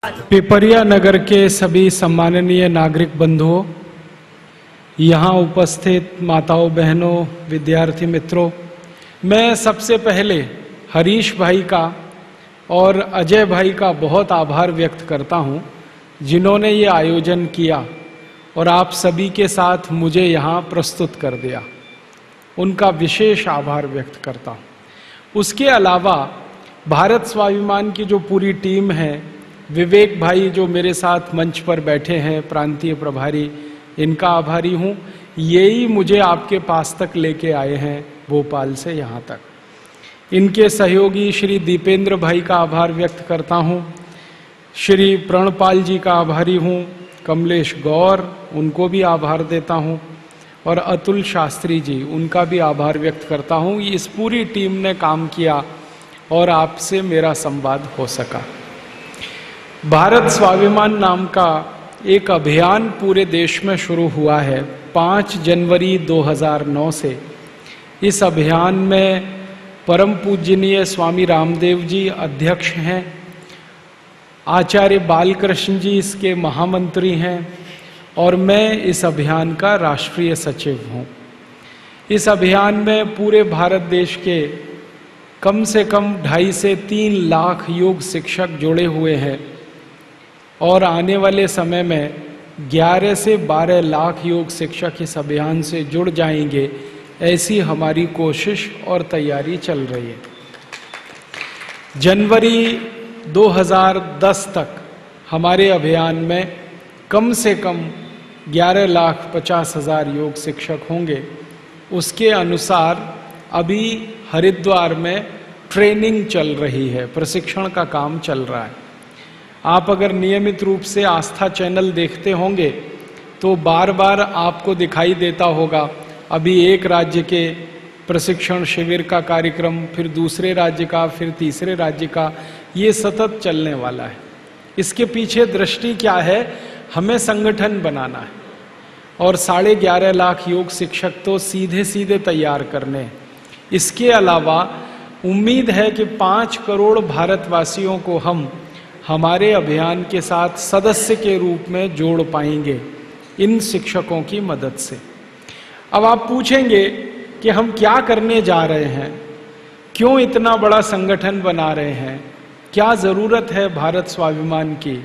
पिपरिया नगर के सभी सम्माननीय नागरिक बंधुओं, यहाँ उपस्थित माताओं, बहनों, विद्यार्थी मित्रों, मैं सबसे पहले हरीश भाई का और अजय भाई का बहुत आभार व्यक्त करता हूँ, जिन्होंने ये आयोजन किया और आप सभी के साथ मुझे यहाँ प्रस्तुत कर दिया। उनका विशेष आभार व्यक्त करता हूँ। उसके अलावा भारत स्वाभिमान की जो पूरी टीम है, विवेक भाई जो मेरे साथ मंच पर बैठे हैं, प्रांतीय प्रभारी, इनका आभारी हूँ। यही मुझे आपके पास तक लेके आए हैं, भोपाल से यहाँ तक। इनके सहयोगी श्री दीपेंद्र भाई का आभार व्यक्त करता हूँ। श्री प्रणपाल जी का आभारी हूँ। कमलेश गौर, उनको भी आभार देता हूँ। और अतुल शास्त्री जी, उनका भी आभार व्यक्त करता हूँ। इस पूरी टीम ने काम किया और आपसे मेरा संवाद हो सका। भारत स्वाभिमान नाम का एक अभियान पूरे देश में शुरू हुआ है 5 जनवरी 2009 से। इस अभियान में परम पूजनीय स्वामी रामदेव जी अध्यक्ष हैं, आचार्य बालकृष्ण जी इसके महामंत्री हैं और मैं इस अभियान का राष्ट्रीय सचिव हूँ। इस अभियान में पूरे भारत देश के कम से कम 2.5 से 3 लाख योग शिक्षक जुड़े हुए हैं और आने वाले समय में 11 से 12 लाख योग शिक्षक इस अभियान से जुड़ जाएंगे, ऐसी हमारी कोशिश और तैयारी चल रही है। जनवरी 2010 तक हमारे अभियान में कम से कम 11,50,000 योग शिक्षक होंगे। उसके अनुसार अभी हरिद्वार में ट्रेनिंग चल रही है, प्रशिक्षण का काम चल रहा है। आप अगर नियमित रूप से आस्था चैनल देखते होंगे तो बार बार आपको दिखाई देता होगा, अभी एक राज्य के प्रशिक्षण शिविर का कार्यक्रम, फिर दूसरे राज्य का, फिर तीसरे राज्य का, ये सतत चलने वाला है। इसके पीछे दृष्टि क्या है? हमें संगठन बनाना है और 11.5 लाख योग शिक्षक तो सीधे सीधे तैयार करने हैं। इसके अलावा उम्मीद है कि 5 करोड़ भारतवासियों को हम हमारे अभियान के साथ सदस्य के रूप में जोड़ पाएंगे इन शिक्षकों की मदद से। अब आप पूछेंगे कि हम क्या करने जा रहे हैं, क्यों इतना बड़ा संगठन बना रहे हैं, क्या जरूरत है भारत स्वाभिमान की।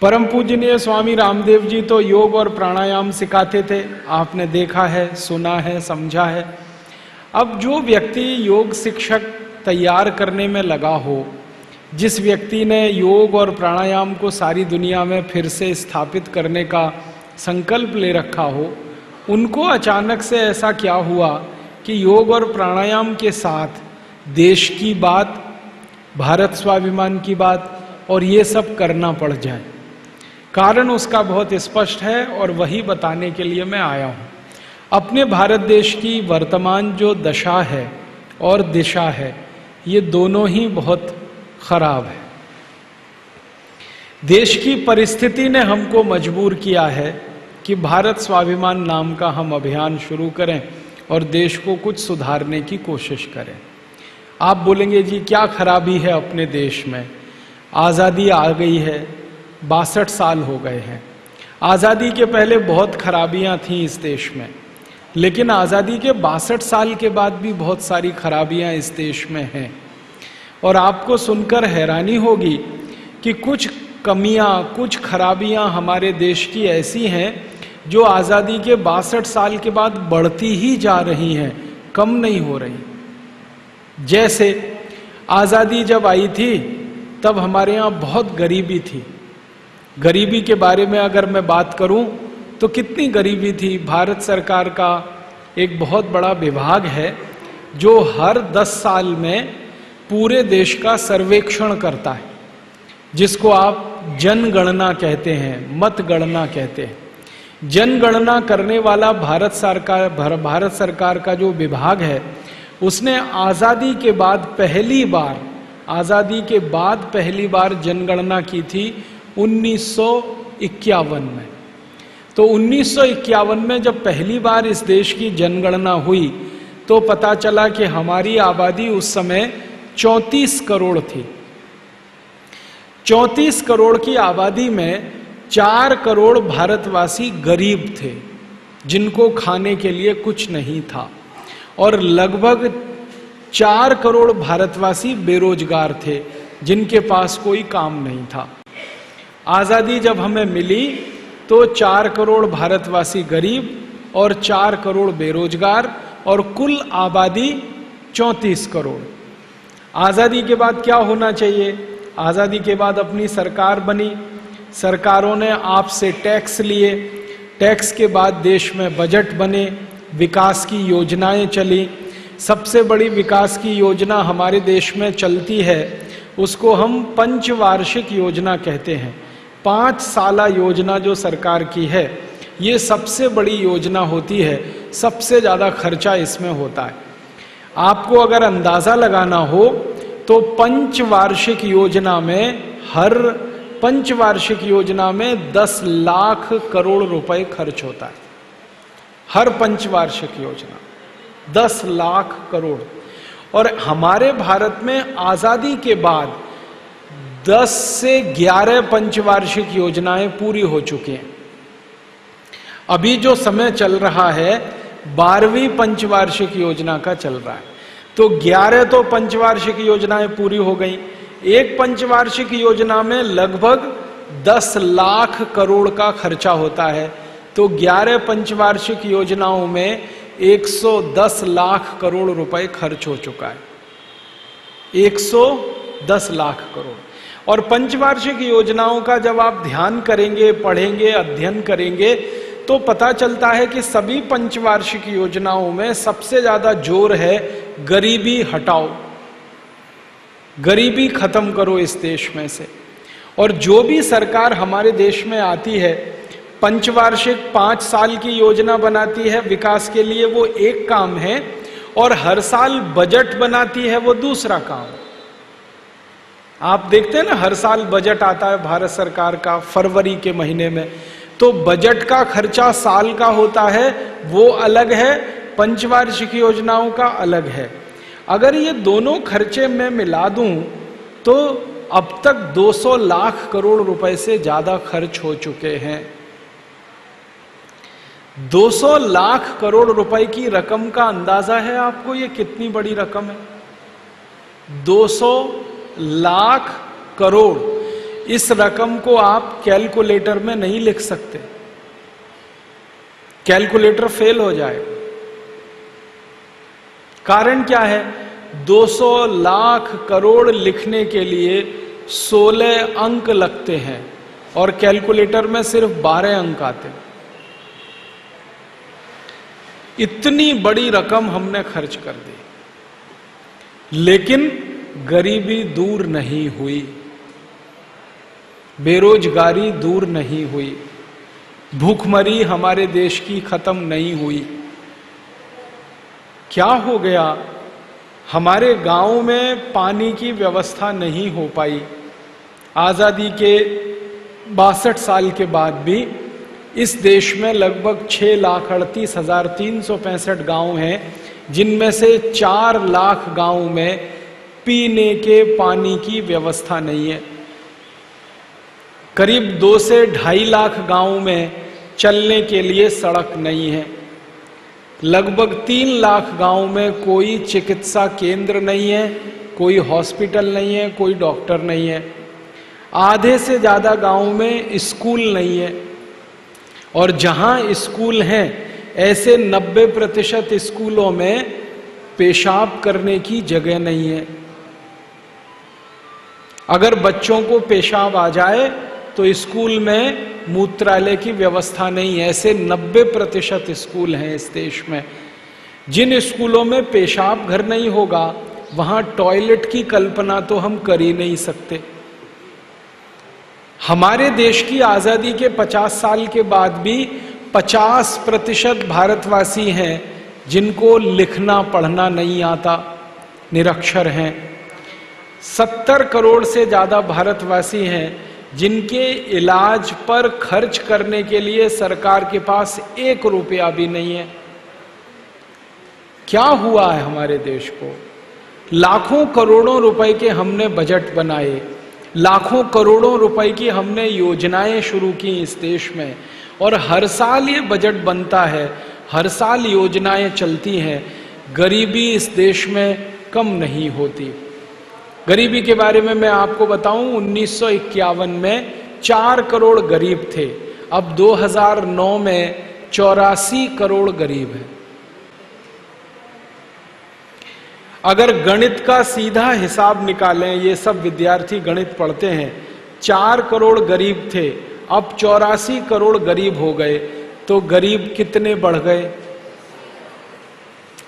परम पूजनीय स्वामी रामदेव जी तो योग और प्राणायाम सिखाते थे, आपने देखा है, सुना है, समझा है। अब जो व्यक्ति योग शिक्षक तैयार करने में लगा हो, जिस व्यक्ति ने योग और प्राणायाम को सारी दुनिया में फिर से स्थापित करने का संकल्प ले रखा हो, उनको अचानक से ऐसा क्या हुआ कि योग और प्राणायाम के साथ देश की बात, भारत स्वाभिमान की बात और ये सब करना पड़ जाए। कारण उसका बहुत स्पष्ट है और वही बताने के लिए मैं आया हूँ। अपने भारत देश की वर्तमान जो दशा है और दिशा है, ये दोनों ही बहुत खराब है। देश की परिस्थिति ने हमको मजबूर किया है कि भारत स्वाभिमान नाम का हम अभियान शुरू करें और देश को कुछ सुधारने की कोशिश करें। आप बोलेंगे जी क्या खराबी है अपने देश में? आज़ादी आ गई है, 62 साल हो गए हैं। आज़ादी के पहले बहुत खराबियां थीं इस देश में, लेकिन आज़ादी के 62 साल के बाद भी बहुत सारी खराबियां इस देश में हैं। और आपको सुनकर हैरानी होगी कि कुछ कमियां, कुछ खराबियां हमारे देश की ऐसी हैं जो आज़ादी के 62 साल के बाद बढ़ती ही जा रही हैं, कम नहीं हो रही। जैसे आज़ादी जब आई थी तब हमारे यहाँ बहुत गरीबी थी। गरीबी के बारे में अगर मैं बात करूं तो कितनी गरीबी थी। भारत सरकार का एक बहुत बड़ा विभाग है जो हर 10 साल में पूरे देश का सर्वेक्षण करता है, जिसको आप जनगणना कहते हैं, मतगणना कहते हैं। जनगणना करने वाला भारत सरकार का जो विभाग है, उसने आज़ादी के बाद पहली बार जनगणना की थी 1951 में। तो 1951 में जब पहली बार इस देश की जनगणना हुई तो पता चला कि हमारी आबादी उस समय 34 करोड़ थी। 34 करोड़ की आबादी में 4 करोड़ भारतवासी गरीब थे, जिनको खाने के लिए कुछ नहीं था, और लगभग 4 करोड़ भारतवासी बेरोजगार थे, जिनके पास कोई काम नहीं था। आजादी जब हमें मिली तो 4 करोड़ भारतवासी गरीब और 4 करोड़ बेरोजगार, और कुल आबादी 34 करोड़। आजादी के बाद क्या होना चाहिए? आजादी के बाद अपनी सरकार बनी, सरकारों ने आपसे टैक्स लिए, टैक्स के बाद देश में बजट बने, विकास की योजनाएं चली। सबसे बड़ी विकास की योजना हमारे देश में चलती है, उसको हम पंचवार्षिक योजना कहते हैं। 5 साला योजना जो सरकार की है, ये सबसे बड़ी योजना होती है, सबसे ज़्यादा खर्चा इसमें होता है। आपको अगर अंदाज़ा लगाना हो तो पंचवार्षिक योजना में, हर पंचवार्षिक योजना में 10 लाख करोड़ रुपए खर्च होता है। हर पंचवार्षिक योजना 10 लाख करोड़। और हमारे भारत में आजादी के बाद 10 से 11 पंचवार्षिक योजनाएं पूरी हो चुकी हैं। अभी जो समय चल रहा है 12वीं पंचवार्षिक योजना का चल रहा है, तो 11 तो पंचवार्षिक योजनाएं पूरी हो गई। एक पंचवार्षिक योजना में लगभग 10 लाख करोड़ का खर्चा होता है, तो 11 पंचवार्षिक योजनाओं में 110 लाख करोड़ रुपए खर्च हो चुका है। 110 लाख करोड़। और पंचवार्षिक योजनाओं का जब आप ध्यान करेंगे, पढ़ेंगे, अध्ययन करेंगे, तो पता चलता है कि सभी पंचवार्षिक योजनाओं में सबसे ज्यादा जोर है गरीबी हटाओ, गरीबी खत्म करो इस देश में से। और जो भी सरकार हमारे देश में आती है, पंचवार्षिक 5 साल की योजना बनाती है विकास के लिए, वो एक काम है, और हर साल बजट बनाती है, वो दूसरा काम। आप देखते हैं ना, हर साल बजट आता है भारत सरकार का फरवरी के महीने में, तो बजट का खर्चा साल का होता है, वो अलग है, पंचवार्षिक योजनाओं का अलग है। अगर ये दोनों खर्चे मैं मिला दूं तो अब तक 200 लाख करोड़ रुपए से ज्यादा खर्च हो चुके हैं। 200 लाख करोड़ रुपए की रकम का अंदाजा है आपको, ये कितनी बड़ी रकम है? 200 लाख करोड़। इस रकम को आप कैलकुलेटर में नहीं लिख सकते, कैलकुलेटर फेल हो जाएगा। कारण क्या है? 200 लाख करोड़ लिखने के लिए 16 अंक लगते हैं, और कैलकुलेटर में सिर्फ 12 अंक आते हैं। इतनी बड़ी रकम हमने खर्च कर दी, लेकिन गरीबी दूर नहीं हुई, बेरोजगारी दूर नहीं हुई, भूखमरी हमारे देश की खत्म नहीं हुई। क्या हो गया? हमारे गांव में पानी की व्यवस्था नहीं हो पाई। आजादी के 62 साल के बाद भी इस देश में लगभग 6,38,365 गांव हैं, जिनमें से 4 लाख गांव में पीने के पानी की व्यवस्था नहीं है। करीब 2 से 2.5 लाख गांव में चलने के लिए सड़क नहीं है। लगभग 3 लाख गांव में कोई चिकित्सा केंद्र नहीं है, कोई हॉस्पिटल नहीं है, कोई डॉक्टर नहीं है। आधे से ज्यादा गांव में स्कूल नहीं है, और जहां स्कूल हैं ऐसे 90% स्कूलों में पेशाब करने की जगह नहीं है। अगर बच्चों को पेशाब आ जाए तो स्कूल में मूत्रालय की व्यवस्था नहीं है। ऐसे 90% स्कूल हैं इस देश में। जिन स्कूलों में पेशाब घर नहीं होगा, वहां टॉयलेट की कल्पना तो हम कर ही नहीं सकते। हमारे देश की आजादी के 50 साल के बाद भी 50% भारतवासी हैं जिनको लिखना पढ़ना नहीं आता, निरक्षर हैं। 70 करोड़ से ज्यादा भारतवासी हैं जिनके इलाज पर खर्च करने के लिए सरकार के पास 1 रुपया भी नहीं है। क्या हुआ है हमारे देश को? लाखों करोड़ों रुपए के हमने बजट बनाए, लाखों करोड़ों रुपए की हमने योजनाएं शुरू की इस देश में, और हर साल ये बजट बनता है, हर साल योजनाएं चलती हैं, गरीबी इस देश में कम नहीं होती। गरीबी के बारे में मैं आपको बताऊं, 1951 में 4 करोड़ गरीब थे, अब 2009 में 84 करोड़ गरीब हैं। अगर गणित का सीधा हिसाब निकालें, ये सब विद्यार्थी गणित पढ़ते हैं, 4 करोड़ गरीब थे, अब 84 करोड़ गरीब हो गए, तो गरीब कितने बढ़ गए?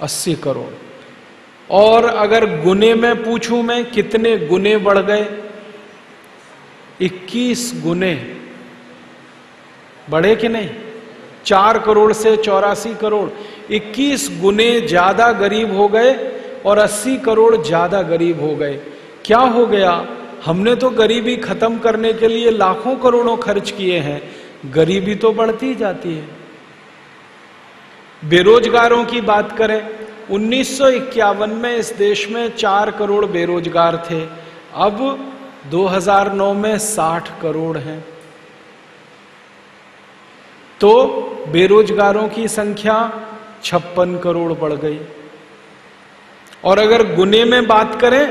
80 करोड़। और अगर गुने में पूछूं मैं, कितने गुने बढ़ गए? 21 गुने बढ़े कि नहीं? 4 करोड़ से 84 करोड़, 21 गुने ज्यादा गरीब हो गए और 80 करोड़ ज्यादा गरीब हो गए। क्या हो गया? हमने तो गरीबी खत्म करने के लिए लाखों करोड़ों खर्च किए हैं, गरीबी तो बढ़ती जाती है। बेरोजगारों की बात करें, 1951 में इस देश में 4 करोड़ बेरोजगार थे, अब 2009 में 60 करोड़ हैं। तो बेरोजगारों की संख्या 56 करोड़ बढ़ गई। और अगर गुने में बात करें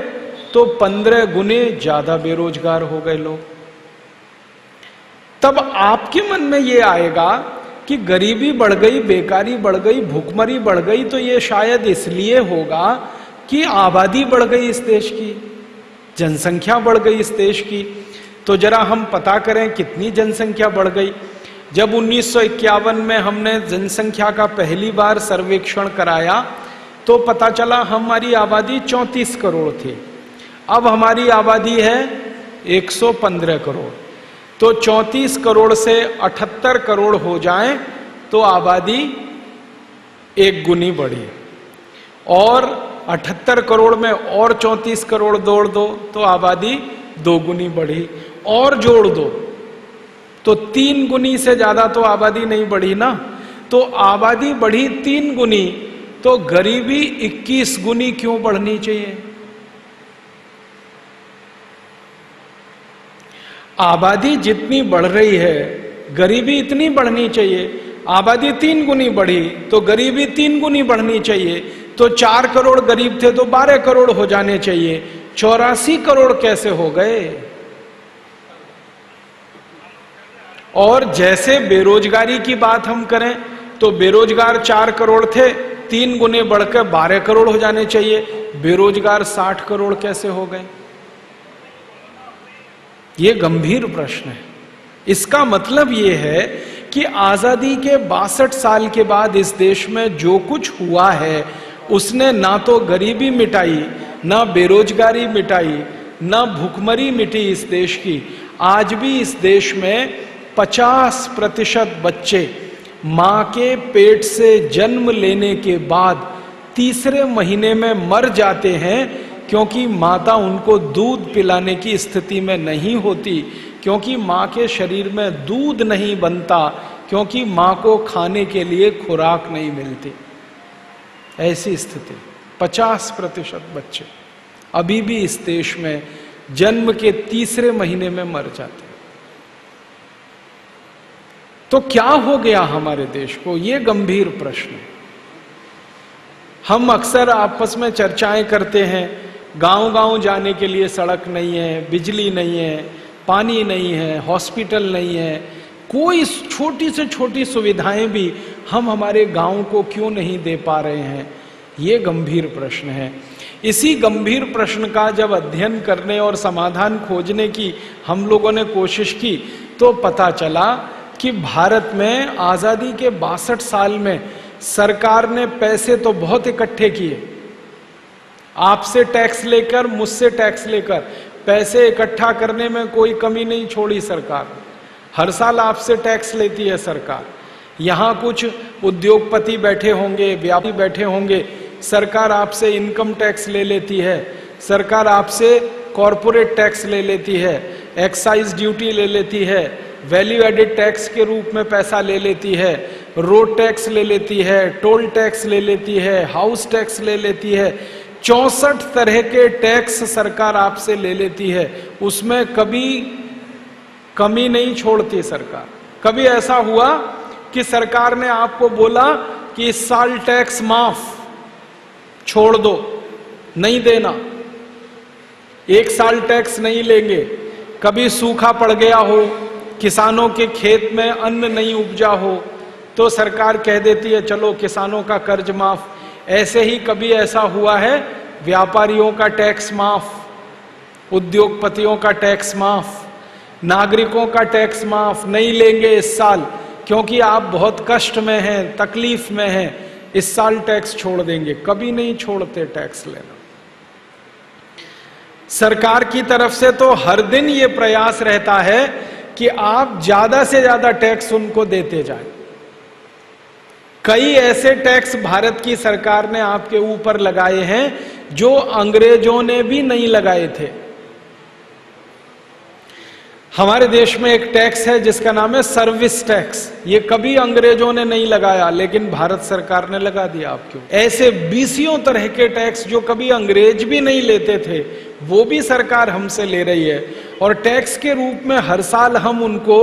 तो 15 गुने ज्यादा बेरोजगार हो गए लोग। तब आपके मन में यह आएगा कि गरीबी बढ़ गई, बेकारी बढ़ गई, भूखमरी बढ़ गई, तो ये शायद इसलिए होगा कि आबादी बढ़ गई इस देश की, जनसंख्या बढ़ गई इस देश की। तो जरा हम पता करें कितनी जनसंख्या बढ़ गई। जब 1951 में हमने जनसंख्या का पहली बार सर्वेक्षण कराया तो पता चला हमारी आबादी 34 करोड़ थी, अब हमारी आबादी है 115 करोड़। तो 34 करोड़ से 78 करोड़ हो जाए तो आबादी 1 गुनी बढ़ी, और 78 करोड़ में और 34 करोड़ जोड़ दो तो आबादी 2 गुनी बढ़ी, और जोड़ दो तो 3 गुनी से ज्यादा तो आबादी नहीं बढ़ी ना। तो आबादी बढ़ी 3 गुनी, तो गरीबी 21 गुनी क्यों बढ़नी चाहिए? आबादी जितनी बढ़ रही है गरीबी इतनी बढ़नी चाहिए। आबादी 3 गुनी बढ़ी तो गरीबी 3 गुनी बढ़नी चाहिए। तो 4 करोड़ गरीब थे तो 12 करोड़ हो जाने चाहिए, 84 करोड़ कैसे हो गए? और जैसे बेरोजगारी की बात हम करें तो बेरोजगार 4 करोड़ थे, 3 गुने बढ़कर 12 करोड़ हो जाने चाहिए, बेरोजगार 60 करोड़ कैसे हो गए? ये गंभीर प्रश्न है। इसका मतलब ये है कि आजादी के 62 साल के बाद इस देश में जो कुछ हुआ है उसने ना तो गरीबी मिटाई, ना बेरोजगारी मिटाई, ना भूखमरी मिटी इस देश की। आज भी इस देश में 50% बच्चे मां के पेट से जन्म लेने के बाद तीसरे महीने में मर जाते हैं, क्योंकि माता उनको दूध पिलाने की स्थिति में नहीं होती, क्योंकि मां के शरीर में दूध नहीं बनता, क्योंकि मां को खाने के लिए खुराक नहीं मिलती। ऐसी स्थिति 50% बच्चे अभी भी इस देश में जन्म के तीसरे महीने में मर जाते हैं। तो क्या हो गया हमारे देश को? ये गंभीर प्रश्न है। हम अक्सर आपस में चर्चाएं करते हैं, गांव-गांव जाने के लिए सड़क नहीं है, बिजली नहीं है, पानी नहीं है, हॉस्पिटल नहीं है, कोई छोटी से छोटी सुविधाएं भी हम हमारे गांव को क्यों नहीं दे पा रहे हैं? ये गंभीर प्रश्न है। इसी गंभीर प्रश्न का जब अध्ययन करने और समाधान खोजने की हम लोगों ने कोशिश की तो पता चला कि भारत में आजादी के 62 साल में सरकार ने पैसे तो बहुत इकट्ठे किए, आपसे टैक्स लेकर, मुझसे टैक्स लेकर, पैसे इकट्ठा करने में कोई कमी नहीं छोड़ी सरकार। हर साल आपसे टैक्स लेती है सरकार। यहां कुछ उद्योगपति बैठे होंगे, व्यापारी बैठे होंगे, सरकार आपसे इनकम टैक्स ले लेती है, सरकार आपसे कॉरपोरेट टैक्स ले लेती है, एक्साइज ड्यूटी ले लेती है, वैल्यू एडेड टैक्स के रूप में पैसा ले लेती है, रोड टैक्स ले लेती है, टोल टैक्स ले लेती है, हाउस टैक्स ले लेती है। 64 तरह के टैक्स सरकार आपसे ले लेती है। उसमें कभी कमी नहीं छोड़ती सरकार। कभी ऐसा हुआ कि सरकार ने आपको बोला कि इस साल टैक्स माफ छोड़ दो, नहीं देना, एक साल टैक्स नहीं लेंगे। कभी सूखा पड़ गया हो, किसानों के खेत में अन्न नहीं उपजा हो, तो सरकार कह देती है चलो किसानों का कर्ज माफ। ऐसे ही कभी ऐसा हुआ है, व्यापारियों का टैक्स माफ, उद्योगपतियों का टैक्स माफ, नागरिकों का टैक्स माफ, नहीं लेंगे इस साल क्योंकि आप बहुत कष्ट में हैं, तकलीफ में हैं, इस साल टैक्स छोड़ देंगे। कभी नहीं छोड़ते टैक्स लेना। सरकार की तरफ से तो हर दिन ये प्रयास रहता है कि आप ज्यादा से ज्यादा टैक्स उनको देते जाएं। कई ऐसे टैक्स भारत की सरकार ने आपके ऊपर लगाए हैं जो अंग्रेजों ने भी नहीं लगाए थे। हमारे देश में एक टैक्स है जिसका नाम है सर्विस टैक्स। ये कभी अंग्रेजों ने नहीं लगाया, लेकिन भारत सरकार ने लगा दिया आपको। ऐसे बीसियों तरह के टैक्स जो कभी अंग्रेज भी नहीं लेते थे, वो भी सरकार हमसे ले रही है। और टैक्स के रूप में हर साल हम उनको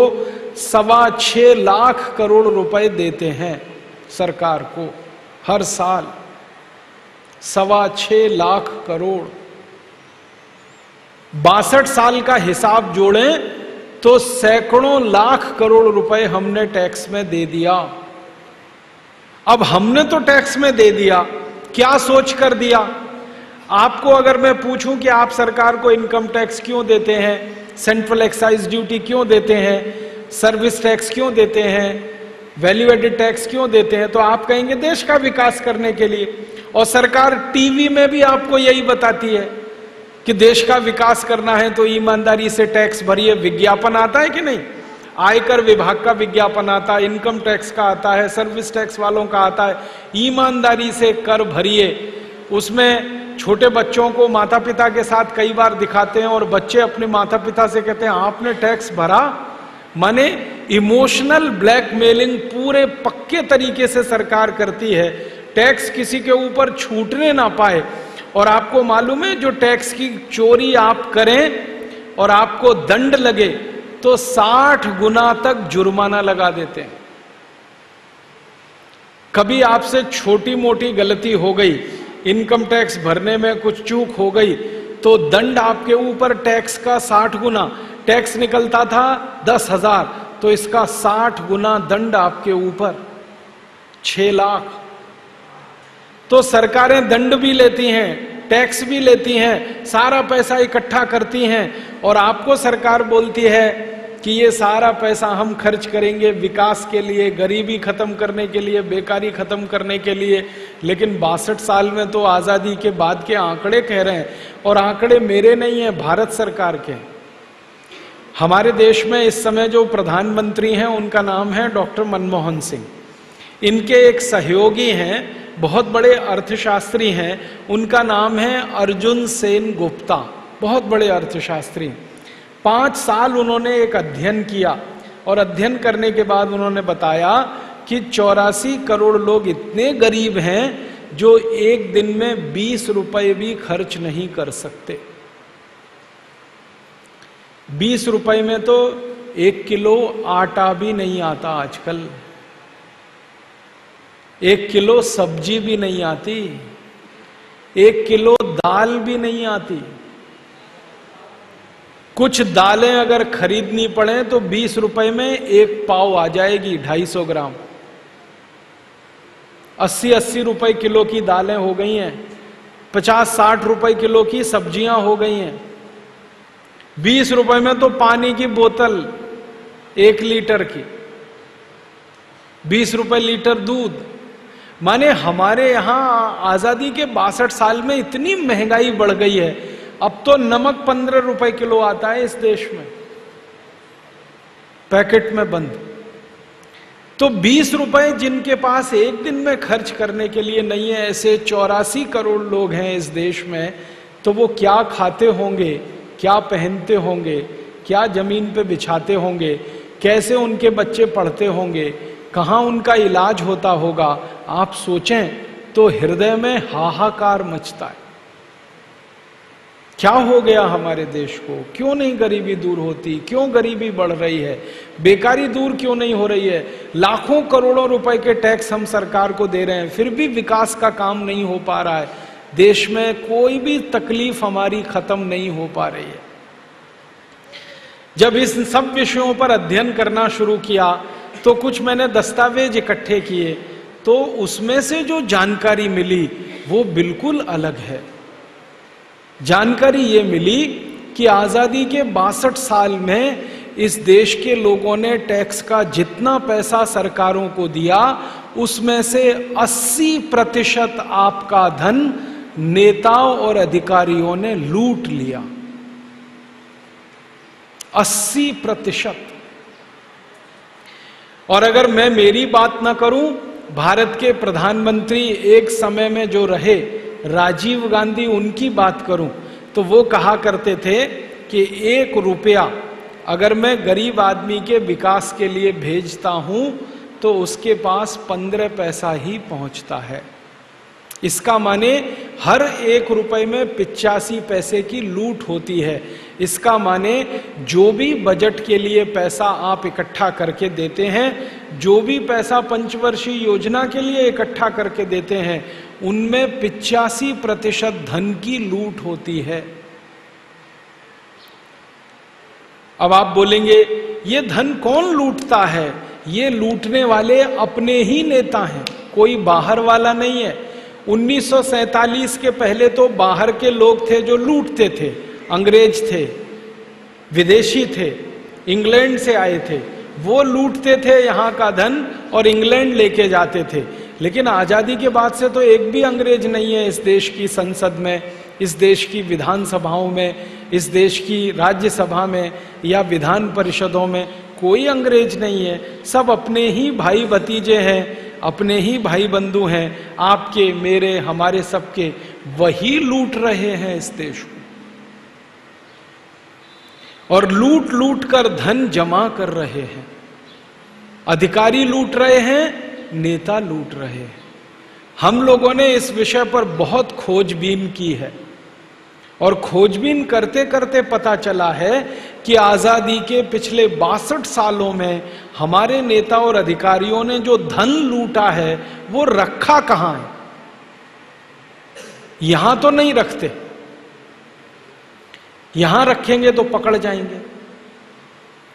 6.25 लाख करोड़ रुपए देते हैं सरकार को। हर साल 6.25 लाख करोड़। 62 साल का हिसाब जोड़ें तो सैकड़ों लाख करोड़ रुपए हमने टैक्स में दे दिया। अब हमने तो टैक्स में दे दिया, क्या सोच कर दिया? आपको अगर मैं पूछूं कि आप सरकार को इनकम टैक्स क्यों देते हैं, सेंट्रल एक्साइज ड्यूटी क्यों देते हैं, सर्विस टैक्स क्यों देते हैं, वैल्यू एडेड टैक्स क्यों देते हैं, तो आप कहेंगे देश का विकास करने के लिए। और सरकार टीवी में भी आपको यही बताती है कि देश का विकास करना है तो ईमानदारी से टैक्स भरिए। विज्ञापन आता है कि नहीं? आयकर विभाग का विज्ञापन आता है, इनकम टैक्स का आता है, सर्विस टैक्स वालों का आता है। ईमानदारी से कर भरिए। उसमें छोटे बच्चों को माता पिता के साथ कई बार दिखाते हैं और बच्चे अपने माता पिता से कहते हैं आपने टैक्स भरा। माने इमोशनल ब्लैकमेलिंग पूरे पक्के तरीके से सरकार करती है, टैक्स किसी के ऊपर छूटने ना पाए। और आपको मालूम है जो टैक्स की चोरी आप करें और आपको दंड लगे तो 60 गुना तक जुर्माना लगा देते हैं। कभी आपसे छोटी मोटी गलती हो गई, इनकम टैक्स भरने में कुछ चूक हो गई, तो दंड आपके ऊपर टैक्स का 60 गुना। टैक्स निकलता था 10,000, तो इसका 60 गुना दंड आपके ऊपर, 6 लाख। तो सरकारें दंड भी लेती हैं, टैक्स भी लेती हैं, सारा पैसा इकट्ठा करती हैं और आपको सरकार बोलती है कि ये सारा पैसा हम खर्च करेंगे विकास के लिए, गरीबी खत्म करने के लिए, बेकारी खत्म करने के लिए। लेकिन 62 साल में तो आजादी के बाद के आंकड़े कह रहे हैं, और आंकड़े मेरे नहीं हैं, भारत सरकार के। हमारे देश में इस समय जो प्रधानमंत्री हैं उनका नाम है डॉक्टर मनमोहन सिंह। इनके एक सहयोगी हैं, बहुत बड़े अर्थशास्त्री हैं, उनका नाम है अर्जुन सेन गुप्ता। बहुत बड़े अर्थशास्त्री। 5 साल उन्होंने एक अध्ययन किया और अध्ययन करने के बाद उन्होंने बताया कि 84 करोड़ लोग इतने गरीब हैं जो एक दिन में 20 रुपए भी खर्च नहीं कर सकते। 20 रुपए में तो 1 किलो आटा भी नहीं आता आजकल, 1 किलो सब्जी भी नहीं आती, 1 किलो दाल भी नहीं आती। कुछ दालें अगर खरीदनी पड़े तो 20 रुपए में 1 पाव आ जाएगी, 250 ग्राम। 80-80 रुपए किलो की दालें हो गई हैं, 50-60 रुपए किलो की सब्जियां हो गई हैं। 20 रुपए में तो पानी की बोतल 1 लीटर की, 20 रुपए लीटर दूध। माने हमारे यहां आजादी के 62 साल में इतनी महंगाई बढ़ गई है, अब तो नमक 15 रुपए किलो आता है इस देश में, पैकेट में बंद। तो 20 रुपए जिनके पास एक दिन में खर्च करने के लिए नहीं है, ऐसे 84 करोड़ लोग हैं इस देश में, तो वो क्या खाते होंगे, क्या पहनते होंगे, क्या जमीन पे बिछाते होंगे, कैसे उनके बच्चे पढ़ते होंगे, कहां उनका इलाज होता होगा। आप सोचें तो हृदय में हाहाकार मचता है। क्या हो गया हमारे देश को? क्यों नहीं गरीबी दूर होती? क्यों गरीबी बढ़ रही है? बेकारी दूर क्यों नहीं हो रही है? लाखों करोड़ों रुपए के टैक्स हम सरकार को दे रहे हैं, फिर भी विकास का काम नहीं हो पा रहा है। देश में कोई भी तकलीफ हमारी खत्म नहीं हो पा रही है। जब इस सब विषयों पर अध्ययन करना शुरू किया तो कुछ मैंने दस्तावेज इकट्ठे किए, तो उसमें से जो जानकारी मिली वो बिल्कुल अलग है। जानकारी ये मिली कि आजादी के 62 साल में इस देश के लोगों ने टैक्स का जितना पैसा सरकारों को दिया, उसमें से 80% आपका धन नेताओं और अधिकारियों ने लूट लिया। 80%। और अगर मैं मेरी बात ना करूं, भारत के प्रधानमंत्री एक समय में जो रहे राजीव गांधी, उनकी बात करूं तो वो कहा करते थे कि 1 रुपया अगर मैं गरीब आदमी के विकास के लिए भेजता हूं तो उसके पास 15 पैसा ही पहुंचता है। इसका माने हर 1 रुपए में 85 पैसे की लूट होती है। इसका माने जो भी बजट के लिए पैसा आप इकट्ठा करके देते हैं, जो भी पैसा पंचवर्षीय योजना के लिए इकट्ठा करके देते हैं, उनमें 85% धन की लूट होती है। अब आप बोलेंगे ये धन कौन लूटता है? ये लूटने वाले अपने ही नेता हैं, कोई बाहर वाला नहीं है। 1947 के पहले तो बाहर के लोग थे जो लूटते थे, अंग्रेज थे, विदेशी थे, इंग्लैंड से आए थे, वो लूटते थे यहाँ का धन और इंग्लैंड लेके जाते थे। लेकिन आजादी के बाद से तो एक भी अंग्रेज नहीं है इस देश की संसद में, इस देश की विधानसभाओं में, इस देश की राज्यसभा में या विधान परिषदों में कोई अंग्रेज नहीं है। सब अपने ही भाई भतीजे हैं, अपने ही भाई बंधु हैं, आपके, मेरे, हमारे सबके। वही लूट रहे हैं इस देश को और लूट लूट कर धन जमा कर रहे हैं। अधिकारी लूट रहे हैं, नेता लूट रहे हैं। हम लोगों ने इस विषय पर बहुत खोजबीन की है और खोजबीन करते करते पता चला है कि आजादी के पिछले 62 सालों में हमारे नेता और अधिकारियों ने जो धन लूटा है वो रखा कहां है? यहां तो नहीं रखते, यहां रखेंगे तो पकड़ जाएंगे,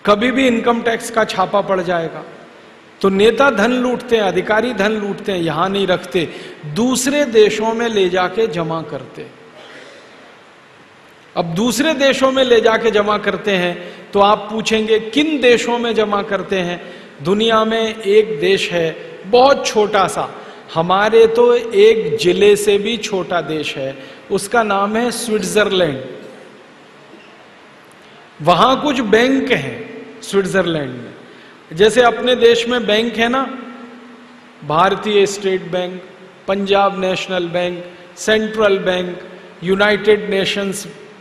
कभी भी इनकम टैक्स का छापा पड़ जाएगा। तो नेता धन लूटते हैं, अधिकारी धन लूटते हैं, यहां नहीं रखते, दूसरे देशों में ले जाके जमा करते। अब दूसरे देशों में ले जाके जमा करते हैं तो आप पूछेंगे किन देशों में जमा करते हैं? दुनिया में एक देश है बहुत छोटा सा, हमारे तो एक जिले से भी छोटा देश है, उसका नाम है स्विट्जरलैंड। वहां कुछ बैंक हैं स्विट्जरलैंड में, जैसे अपने देश में बैंक है ना, भारतीय state bank, Punjab national bank, central bank,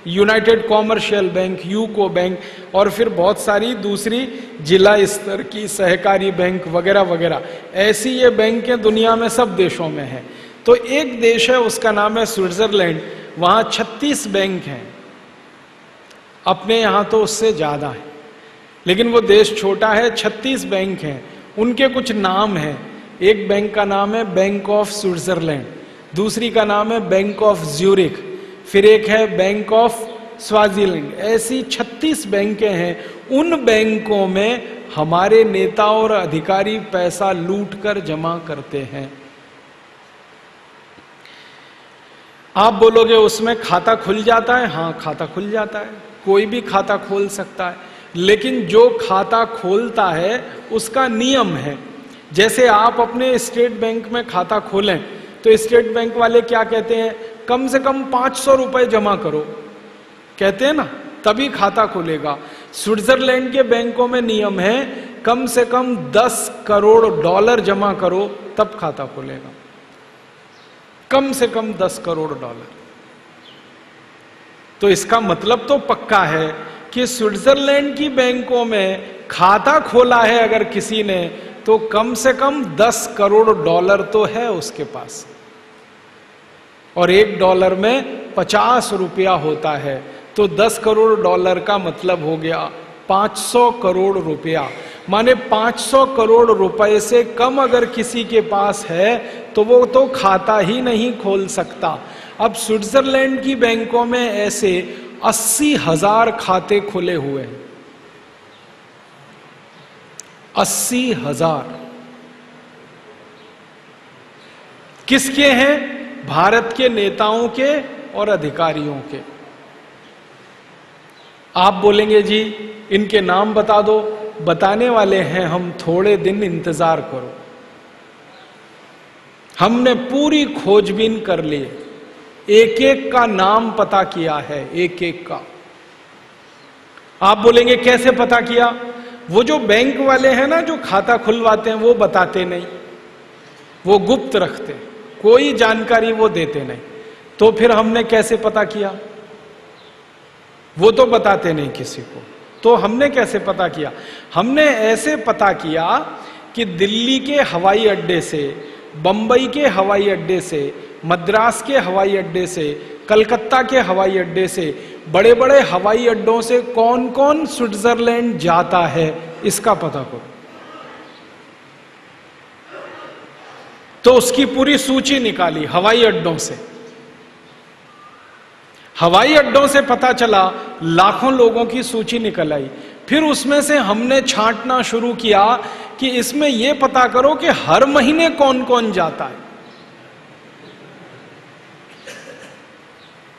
United commercial bank, UCO bank, और फिर बहुत सारी दूसरी जिला स्तर की सहकारी बैंक वगैरह वगैरह। ऐसी ये बैंकें दुनिया में सब देशों में हैं। तो एक देश है उसका नाम है स्विट्जरलैंड, वहां 36 बैंक हैं। अपने यहां तो उससे ज्यादा है, लेकिन वो देश छोटा है, 36 बैंक हैं। उनके कुछ नाम हैं, एक बैंक का नाम है बैंक ऑफ स्विट्जरलैंड, दूसरी का नाम है बैंक ऑफ ज्यूरिख, फिर एक है बैंक ऑफ स्वाजीलैंड। ऐसी 36 बैंकें हैं। उन बैंकों में हमारे नेता और अधिकारी पैसा लूट कर जमा करते हैं। आप बोलोगे उसमें खाता खुल जाता है? हाँ, खाता खुल जाता है, कोई भी खाता खोल सकता है, लेकिन जो खाता खोलता है उसका नियम है। जैसे आप अपने स्टेट बैंक में खाता खोलें तो स्टेट बैंक वाले क्या कहते हैं? कम से कम 500 रुपए जमा करो, कहते हैं ना, तभी खाता खुलेगा। स्विट्जरलैंड के बैंकों में नियम है कम से कम 10 करोड़ डॉलर जमा करो तब खाता खुलेगा, कम से कम 10 करोड़ डॉलर। तो इसका मतलब तो पक्का है कि स्विट्जरलैंड की बैंकों में खाता खोला है अगर किसी ने, तो कम से कम 10 करोड़ डॉलर तो है उसके पास। और $1 में 50 रुपया होता है, तो 10 करोड़ डॉलर का मतलब हो गया 500 करोड़ रुपया। माने 500 करोड़ रुपए से कम अगर किसी के पास है तो वो तो खाता ही नहीं खोल सकता। अब स्विट्जरलैंड की बैंकों में ऐसे 80,000 खाते खुले हुए हैं। 80,000 किसके हैं? भारत के नेताओं के और अधिकारियों के। आप बोलेंगे जी इनके नाम बता दो, बताने वाले हैं हम, थोड़े दिन इंतजार करो। हमने पूरी खोजबीन कर ली, एक एक का नाम पता किया है, एक एक का। आप बोलेंगे कैसे पता किया? वो जो बैंक वाले हैं ना, जो खाता खुलवाते हैं, वो बताते नहीं, वो गुप्त रखते, कोई जानकारी वो देते नहीं। तो फिर हमने कैसे पता किया? वो तो बताते नहीं किसी को, तो हमने कैसे पता किया? हमने ऐसे पता किया कि दिल्ली के हवाई अड्डे से, बंबई के हवाई अड्डे से, मद्रास के हवाई अड्डे से, कलकत्ता के हवाई अड्डे से, बड़े बड़े हवाई अड्डों से कौन कौन स्विट्जरलैंड जाता है, इसका पता करो। तो उसकी पूरी सूची निकाली हवाई अड्डों से। हवाई अड्डों से पता चला, लाखों लोगों की सूची निकल आई। फिर उसमें से हमने छांटना शुरू किया कि इसमें यह पता करो कि हर महीने कौन कौन जाता है,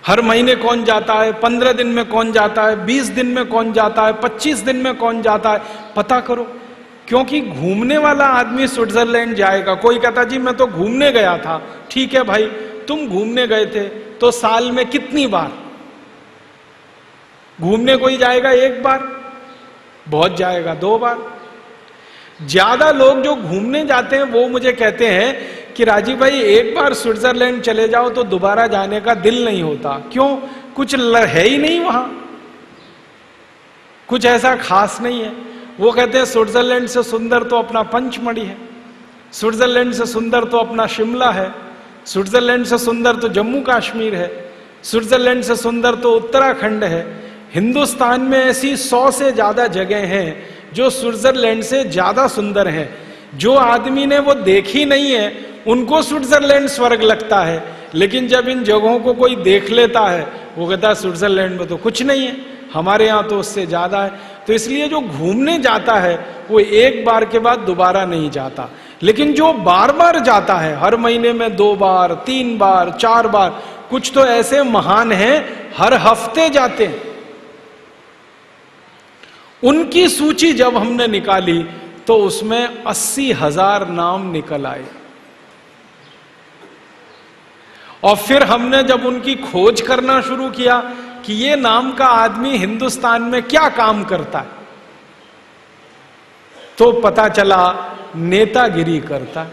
हर महीने कौन जाता है, 15 दिन में कौन जाता है, 20 दिन में कौन जाता है, 25 दिन में कौन जाता है, पता करो। क्योंकि घूमने वाला आदमी स्विट्जरलैंड जाएगा। कोई कहता जी मैं तो घूमने गया था, ठीक है भाई, तुम घूमने गए थे तो साल में कितनी बार घूमने कोई जाएगा? एक बार, बहुत जाएगा 2 बार। ज्यादा लोग जो घूमने जाते हैं वो मुझे कहते हैं कि राजीव भाई एक बार स्विट्जरलैंड चले जाओ तो दोबारा जाने का दिल नहीं होता। क्यों? कुछ है ही नहीं वहां, कुछ ऐसा खास नहीं है। वो कहते हैं स्विट्जरलैंड से सुंदर तो अपना पंचमढ़ी है, स्विट्जरलैंड से सुंदर तो अपना शिमला है, स्विट्जरलैंड से सुंदर तो जम्मू कश्मीर है, स्विट्जरलैंड से सुंदर तो उत्तराखंड है। हिंदुस्तान में ऐसी 100 से ज्यादा जगह हैं जो स्विट्जरलैंड से ज्यादा सुंदर हैं। जो आदमी ने वो देखी नहीं है उनको स्विट्जरलैंड स्वर्ग लगता है, लेकिन जब इन जगहों को कोई देख लेता है वो कहता है स्विट्जरलैंड में तो कुछ नहीं है, हमारे यहां तो उससे ज्यादा है। तो इसलिए जो घूमने जाता है वो एक बार के बाद दोबारा नहीं जाता, लेकिन जो बार बार जाता है, हर महीने में 2 बार, 3 बार, 4 बार, कुछ तो ऐसे महान हैं हर हफ्ते जाते हैं। उनकी सूची जब हमने निकाली तो उसमें 80,000 नाम निकल आए। और फिर हमने जब उनकी खोज करना शुरू किया कि ये नाम का आदमी हिंदुस्तान में क्या काम करता है, तो पता चला नेतागिरी करता है।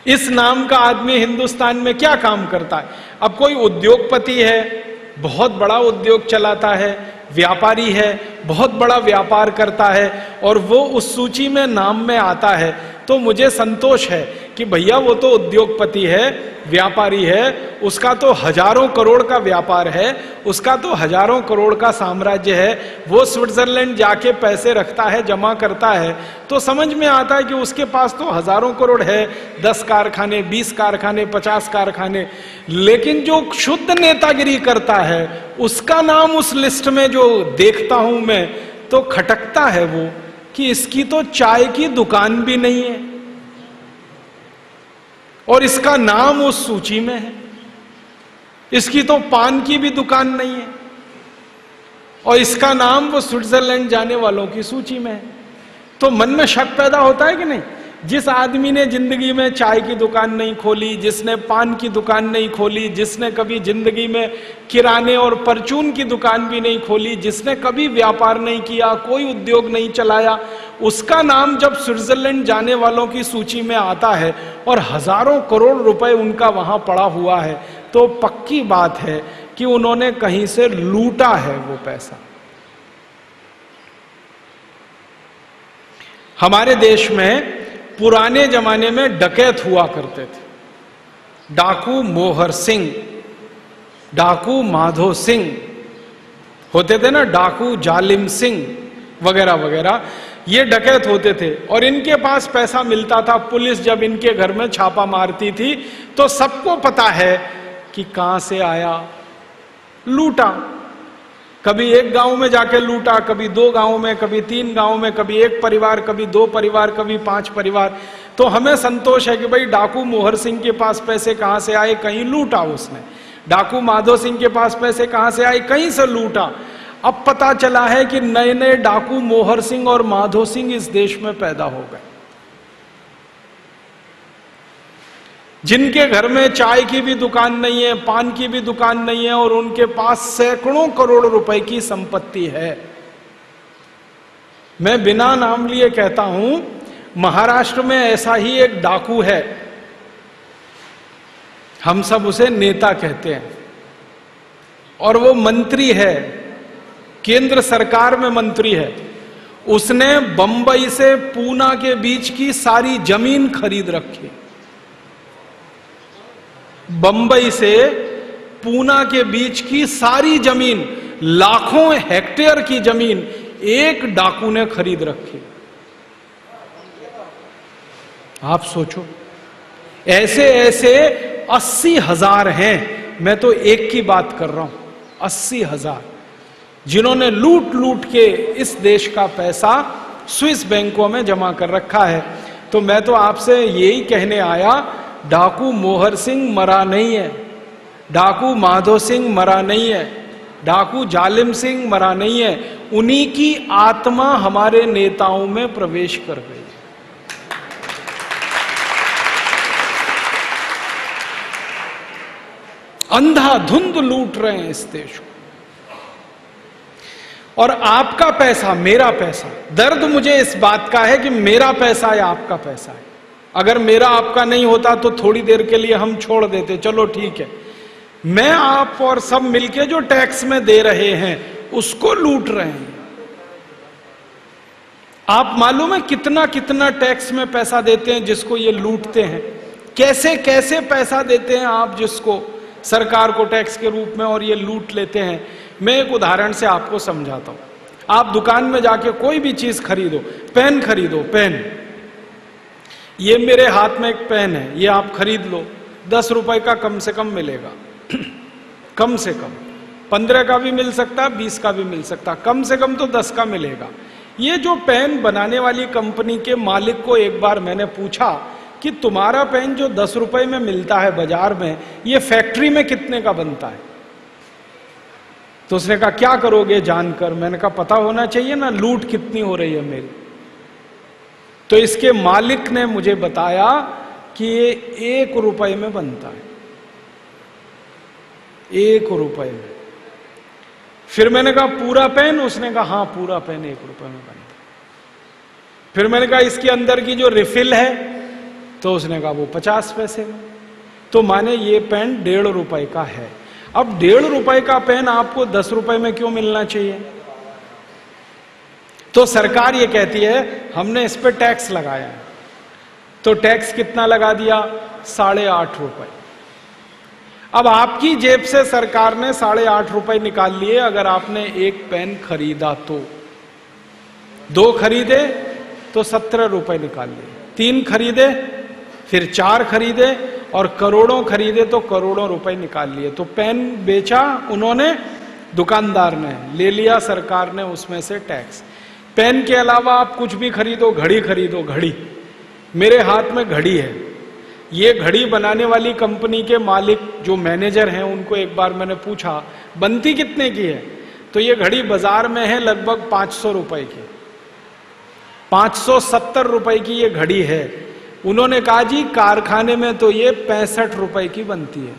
इस नाम का आदमी हिंदुस्तान में क्या काम करता है? अब कोई उद्योगपति है, बहुत बड़ा उद्योग चलाता है, व्यापारी है, बहुत बड़ा व्यापार करता है और वो उस सूची में नाम में आता है, तो मुझे संतोष है कि भैया वो तो उद्योगपति है, व्यापारी है, उसका तो हजारों करोड़ का व्यापार है, उसका तो हजारों करोड़ का साम्राज्य है, वो स्विट्जरलैंड जाके पैसे रखता है, जमा करता है, तो समझ में आता है कि उसके पास तो हजारों करोड़ है, 10 कारखाने, 20 कारखाने, 50 कारखाने। लेकिन जो शुद्ध नेतागिरी करता है उसका नाम उस लिस्ट में जो देखता हूं मैं तो खटकता है वो कि इसकी तो चाय की दुकान भी नहीं है और इसका नाम उस सूची में है, इसकी तो पान की भी दुकान नहीं है और इसका नाम वो स्विट्जरलैंड जाने वालों की सूची में है। तो मन में शक पैदा होता है कि नहीं? जिस आदमी ने जिंदगी में चाय की दुकान नहीं खोली, जिसने पान की दुकान नहीं खोली, जिसने कभी जिंदगी में किराने और परचून की दुकान भी नहीं खोली, जिसने कभी व्यापार नहीं किया, कोई उद्योग नहीं चलाया, उसका नाम जब स्विट्जरलैंड जाने वालों की सूची में आता है और हजारों करोड़ रुपए उनका वहां पड़ा हुआ है, तो पक्की बात है कि उन्होंने कहीं से लूटा है वो पैसा। हमारे देश में पुराने जमाने में डकैत हुआ करते थे। डाकू मोहर सिंह, डाकू माधो सिंह होते थे ना, डाकू जालिम सिंह वगैरह वगैरह, ये डकैत होते थे और इनके पास पैसा मिलता था। पुलिस जब इनके घर में छापा मारती थी तो सबको पता है कि कहां से आया, लूटा। कभी एक गांव में जाके लूटा, कभी 2 गांव में, कभी 3 गांव में, कभी 1 परिवार, कभी 2 परिवार, कभी 5 परिवार। तो हमें संतोष है कि भाई डाकू मोहर सिंह के पास पैसे कहां से आए, कहीं लूटा उसने। डाकू माधो सिंह के पास पैसे कहां से आए, कहीं से लूटा। अब पता चला है कि नए नए डाकू मोहर सिंह और माधो सिंह इस देश में पैदा हो गए, जिनके घर में चाय की भी दुकान नहीं है, पान की भी दुकान नहीं है और उनके पास सैकड़ों करोड़ रुपए की संपत्ति है। मैं बिना नाम लिए कहता हूं, महाराष्ट्र में ऐसा ही एक डाकू है, हम सब उसे नेता कहते हैं और वो मंत्री है, केंद्र सरकार में मंत्री है। उसने बंबई से पूना के बीच की सारी जमीन खरीद रखी। बंबई से पूना के बीच की सारी जमीन, लाखों हेक्टेयर की जमीन एक डाकू ने खरीद रखी। आप सोचो, ऐसे ऐसे 80,000 हैं। मैं तो एक की बात कर रहा हूं, 80,000, जिन्होंने लूट लूट के इस देश का पैसा स्विस बैंकों में जमा कर रखा है। तो मैं तो आपसे यही कहने आया, डाकू मोहर सिंह मरा नहीं है, डाकू माधो सिंह मरा नहीं है, डाकू जालिम सिंह मरा नहीं है, उन्हीं की आत्मा हमारे नेताओं में प्रवेश कर गई। अंधाधुंध लूट रहे हैं इस देश को। और आपका पैसा, मेरा पैसा, दर्द मुझे इस बात का है कि मेरा पैसा है, आपका पैसा है। अगर मेरा आपका नहीं होता तो थोड़ी देर के लिए हम छोड़ देते, चलो ठीक है। मैं आप और सब मिलके जो टैक्स में दे रहे हैं उसको लूट रहे हैं। आप मालूम है कितना कितना टैक्स में पैसा देते हैं जिसको ये लूटते हैं? कैसे कैसे पैसा देते हैं आप जिसको सरकार को टैक्स के रूप में, और ये लूट लेते हैं। मैं एक उदाहरण से आपको समझाता हूं। आप दुकान में जाके कोई भी चीज खरीदो, पेन खरीदो, पेन, ये मेरे हाथ में एक पेन है, ये आप खरीद लो, 10 रुपए का कम से कम मिलेगा। कम से कम 15 का भी मिल सकता, 20 का भी मिल सकता, कम से कम तो 10 का मिलेगा। ये जो पेन बनाने वाली कंपनी के मालिक को एक बार मैंने पूछा कि तुम्हारा पेन जो 10 रुपए में मिलता है बाजार में, ये फैक्ट्री में कितने का बनता है? तो उसने कहा क्या करोगे जानकर? मैंने कहा पता होना चाहिए ना, लूट कितनी हो रही है मेरी। तो इसके मालिक ने मुझे बताया कि ये 1 रुपए में बनता है, 1 रुपए में। फिर मैंने कहा पूरा पेन? उसने कहा हाँ पूरा पेन 1 रुपए में बनता है। फिर मैंने कहा इसके अंदर की जो रिफिल है? तो उसने कहा वो 50 पैसे में। तो माने ये पेन 1.5 रुपए का है। अब 1.5 रुपए का पेन आपको 10 रुपए में क्यों मिलना चाहिए? तो सरकार ये कहती है हमने इस पे टैक्स लगाया है। तो टैक्स कितना लगा दिया? 8.5 रुपए। अब आपकी जेब से सरकार ने 8.5 रुपए निकाल लिए अगर आपने एक पेन खरीदा तो। 2 खरीदे तो 17 रुपए निकाल लिए, 3 खरीदे फिर 4 खरीदे और करोड़ों खरीदे तो करोड़ों रुपए निकाल लिए। तो पेन बेचा उन्होंने, दुकानदार ने ले लिया, सरकार ने उसमें से टैक्स। पेन के अलावा आप कुछ भी खरीदो, घड़ी खरीदो, घड़ी, मेरे हाथ में घड़ी है। ये घड़ी बनाने वाली कंपनी के मालिक जो मैनेजर हैं उनको एक बार मैंने पूछा बनती कितने की है? तो ये घड़ी बाजार में है लगभग 500 रुपए की, 570 रुपए की ये घड़ी है। उन्होंने कहा जी कारखाने में तो ये 65 रुपए की बनती है,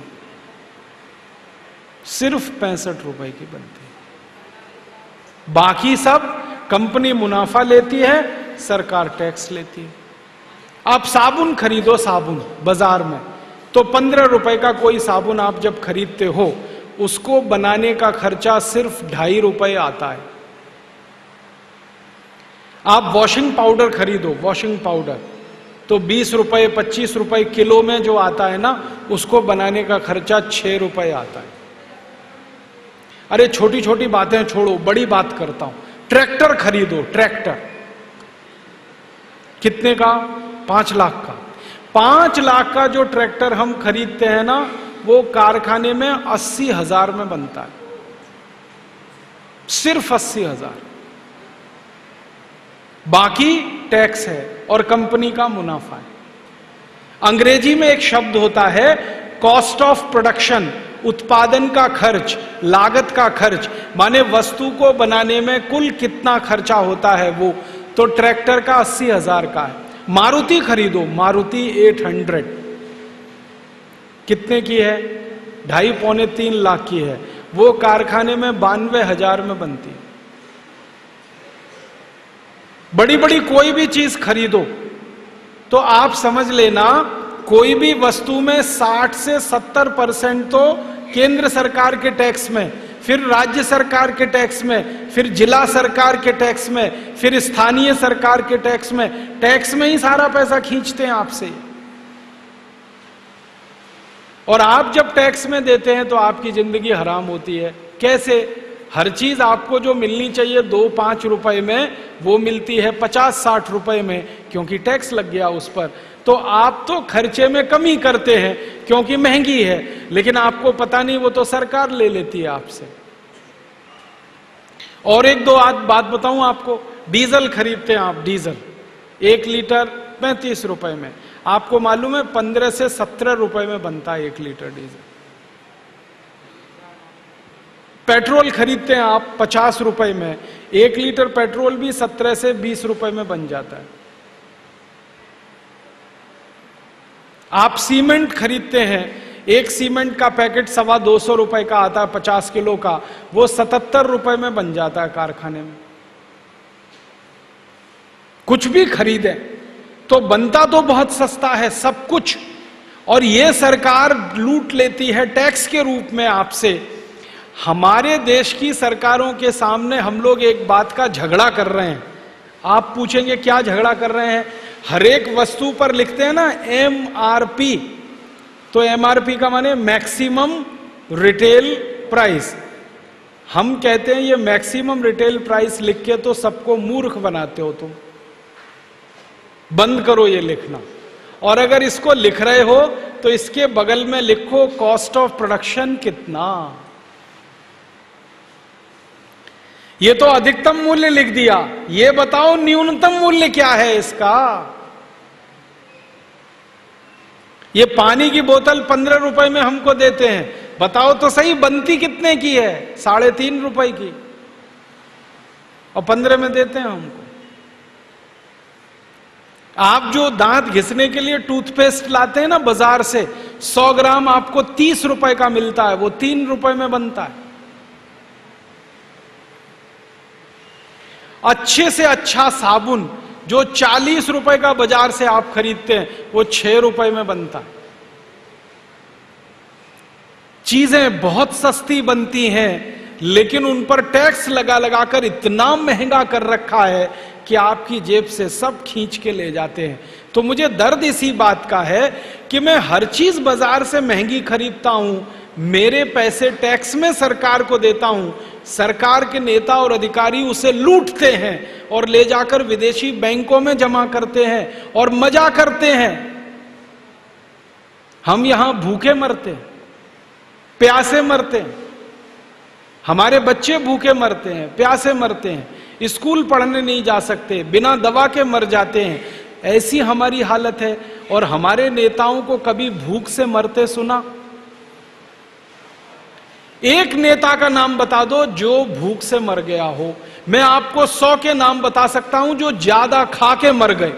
सिर्फ 65 रुपए की बनती है। बाकी सब कंपनी मुनाफा लेती है, सरकार टैक्स लेती है। आप साबुन खरीदो, साबुन बाजार में तो 15 रुपए का कोई साबुन आप जब खरीदते हो उसको बनाने का खर्चा सिर्फ 2.5 रुपए आता है। आप वॉशिंग पाउडर खरीदो, वॉशिंग पाउडर तो 20 रुपए 25 रुपए किलो में जो आता है ना, उसको बनाने का खर्चा 6 रुपए आता है। अरे छोटी छोटी बातें छोड़ो, बड़ी बात करता हूं। ट्रैक्टर खरीदो, ट्रैक्टर कितने का? 5 लाख का। 5 लाख का जो ट्रैक्टर हम खरीदते हैं ना, वो कारखाने में 80,000 में बनता है, सिर्फ 80,000। बाकी टैक्स है और कंपनी का मुनाफा है। अंग्रेजी में एक शब्द होता है कॉस्ट ऑफ प्रोडक्शन, उत्पादन का खर्च, लागत का खर्च, माने वस्तु को बनाने में कुल कितना खर्चा होता है वो। तो ट्रैक्टर का 80,000 का है। मारुति खरीदो, मारुति 800 कितने की है? 2.5-3 लाख की है। वो कारखाने में 92,000 में बनती है। बड़ी बड़ी कोई भी चीज खरीदो तो आप समझ लेना, कोई भी वस्तु में 60 से 70% तो केंद्र सरकार के टैक्स में, फिर राज्य सरकार के टैक्स में, फिर जिला सरकार के टैक्स में, फिर स्थानीय सरकार के टैक्स में ही सारा पैसा खींचते हैं आपसे। और आप जब टैक्स में देते हैं तो आपकी जिंदगी हराम होती है। कैसे? हर चीज आपको जो मिलनी चाहिए 2-5 रुपए में, वो मिलती है 50-60 रुपए में, क्योंकि टैक्स लग गया उस पर। तो आप तो खर्चे में कमी करते हैं क्योंकि महंगी है, लेकिन आपको पता नहीं वो तो सरकार ले लेती है आपसे। और एक दो बात बताऊं आपको। डीजल खरीदते हैं आप, डीजल 1 लीटर 35 रुपए में। आपको मालूम है 15 से 17 रुपए में बनता है 1 लीटर डीजल। पेट्रोल खरीदते हैं आप 50 रुपए में, 1 लीटर पेट्रोल भी 17 से 20 रुपए में बन जाता है। आप सीमेंट खरीदते हैं, एक सीमेंट का पैकेट 225 रुपए का आता है 50 किलो का, वो 77 रुपए में बन जाता है कारखाने में। कुछ भी खरीदें तो बनता तो बहुत सस्ता है सब कुछ, और ये सरकार लूट लेती है टैक्स के रूप में आपसे। हमारे देश की सरकारों के सामने हम लोग एक बात का झगड़ा कर रहे हैं। आप पूछेंगे क्या झगड़ा कर रहे हैं? हर एक वस्तु पर लिखते हैं ना MRP, तो MRP का माने मैक्सिमम रिटेल प्राइस। हम कहते हैं ये मैक्सिमम रिटेल प्राइस लिख के तो सबको मूर्ख बनाते हो तुम, बंद करो ये लिखना। और अगर इसको लिख रहे हो तो इसके बगल में लिखो कॉस्ट ऑफ प्रोडक्शन कितना। ये तो अधिकतम मूल्य लिख दिया, ये बताओ न्यूनतम मूल्य क्या है इसका। ये पानी की बोतल 15 रुपए में हमको देते हैं, बताओ तो सही बनती कितने की है? 3.5 रुपए की, और 15 में देते हैं हमको। आप जो दांत घिसने के लिए टूथपेस्ट लाते हैं ना बाजार से, 100 ग्राम आपको 30 रुपए का मिलता है, वो 3 रुपए में बनता है। अच्छे से अच्छा साबुन जो 40 रुपए का बाजार से आप खरीदते हैं, वो 6 रुपए में बनता है। चीजें बहुत सस्ती बनती हैं, लेकिन उन पर टैक्स लगा लगाकर इतना महंगा कर रखा है कि आपकी जेब से सब खींच के ले जाते हैं। तो मुझे दर्द इसी बात का है कि मैं हर चीज बाजार से महंगी खरीदता हूं, मेरे पैसे टैक्स में सरकार को देता हूं, सरकार के नेता और अधिकारी उसे लूटते हैं और ले जाकर विदेशी बैंकों में जमा करते हैं और मजा करते हैं। हम यहां भूखे मरते हैं, प्यासे मरते हैं, हमारे बच्चे भूखे मरते हैं, प्यासे मरते हैं, स्कूल पढ़ने नहीं जा सकते, बिना दवा के मर जाते हैं। ऐसी हमारी हालत है। और हमारे नेताओं को कभी भूख से मरते सुना? एक नेता का नाम बता दो जो भूख से मर गया हो। मैं आपको 100 के नाम बता सकता हूं जो ज्यादा खा के मर गए।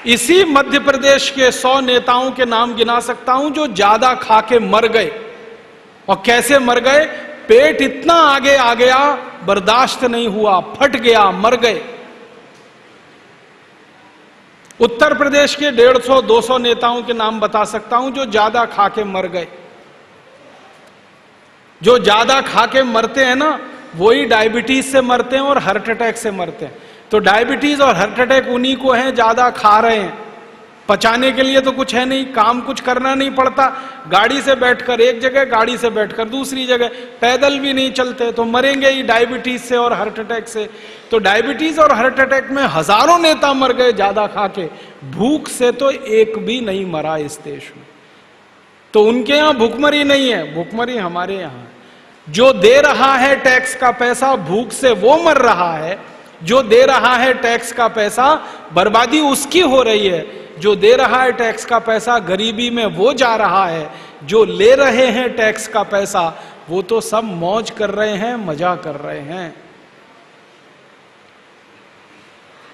इसी मध्य प्रदेश के 100 नेताओं के नाम गिना सकता हूं जो ज्यादा खा के मर गए। और कैसे मर गए? पेट इतना आगे आ गया, बर्दाश्त नहीं हुआ, फट गया, मर गए। उत्तर प्रदेश के 150-200 नेताओं के नाम बता सकता हूं जो ज्यादा खा के मर गए। जो ज्यादा खा के मरते हैं ना, वही डायबिटीज से मरते हैं और हार्ट अटैक से मरते हैं। तो डायबिटीज और हार्ट अटैक उन्हीं को हैं, ज्यादा खा रहे हैं। पचाने के लिए तो कुछ है नहीं, काम कुछ करना नहीं पड़ता, गाड़ी से बैठकर एक जगह, गाड़ी से बैठकर दूसरी जगह, पैदल भी नहीं चलते, तो मरेंगे ही डायबिटीज से और हार्ट अटैक से। तो डायबिटीज और हार्ट अटैक में हजारों नेता मर गए ज्यादा खा के, भूख से तो एक भी नहीं मरा इस देश में। तो उनके यहां भूखमरी नहीं है, भूखमरी हमारे यहां। जो दे रहा है टैक्स का पैसा, भूख से वो मर रहा है। जो दे रहा है टैक्स का पैसा, बर्बादी उसकी हो रही है। जो दे रहा है टैक्स का पैसा, गरीबी में वो जा रहा है। जो ले रहे हैं टैक्स का पैसा, वो तो सब मौज कर रहे हैं, मजा कर रहे हैं।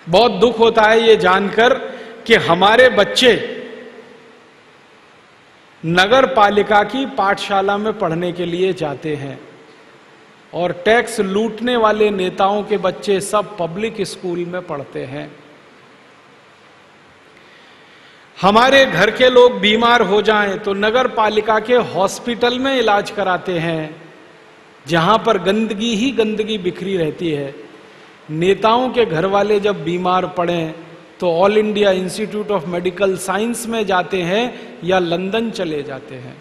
बहुत दुख होता है ये जानकर कि हमारे बच्चे नगर पालिका की पाठशाला में पढ़ने के लिए जाते हैं और टैक्स लूटने वाले नेताओं के बच्चे सब पब्लिक स्कूल में पढ़ते हैं। हमारे घर के लोग बीमार हो जाएं तो नगर पालिका के हॉस्पिटल में इलाज कराते हैं, जहां पर गंदगी ही गंदगी बिखरी रहती है। नेताओं के घर वाले जब बीमार पड़ें तो all India institute of medical science में जाते हैं या लंदन चले जाते हैं।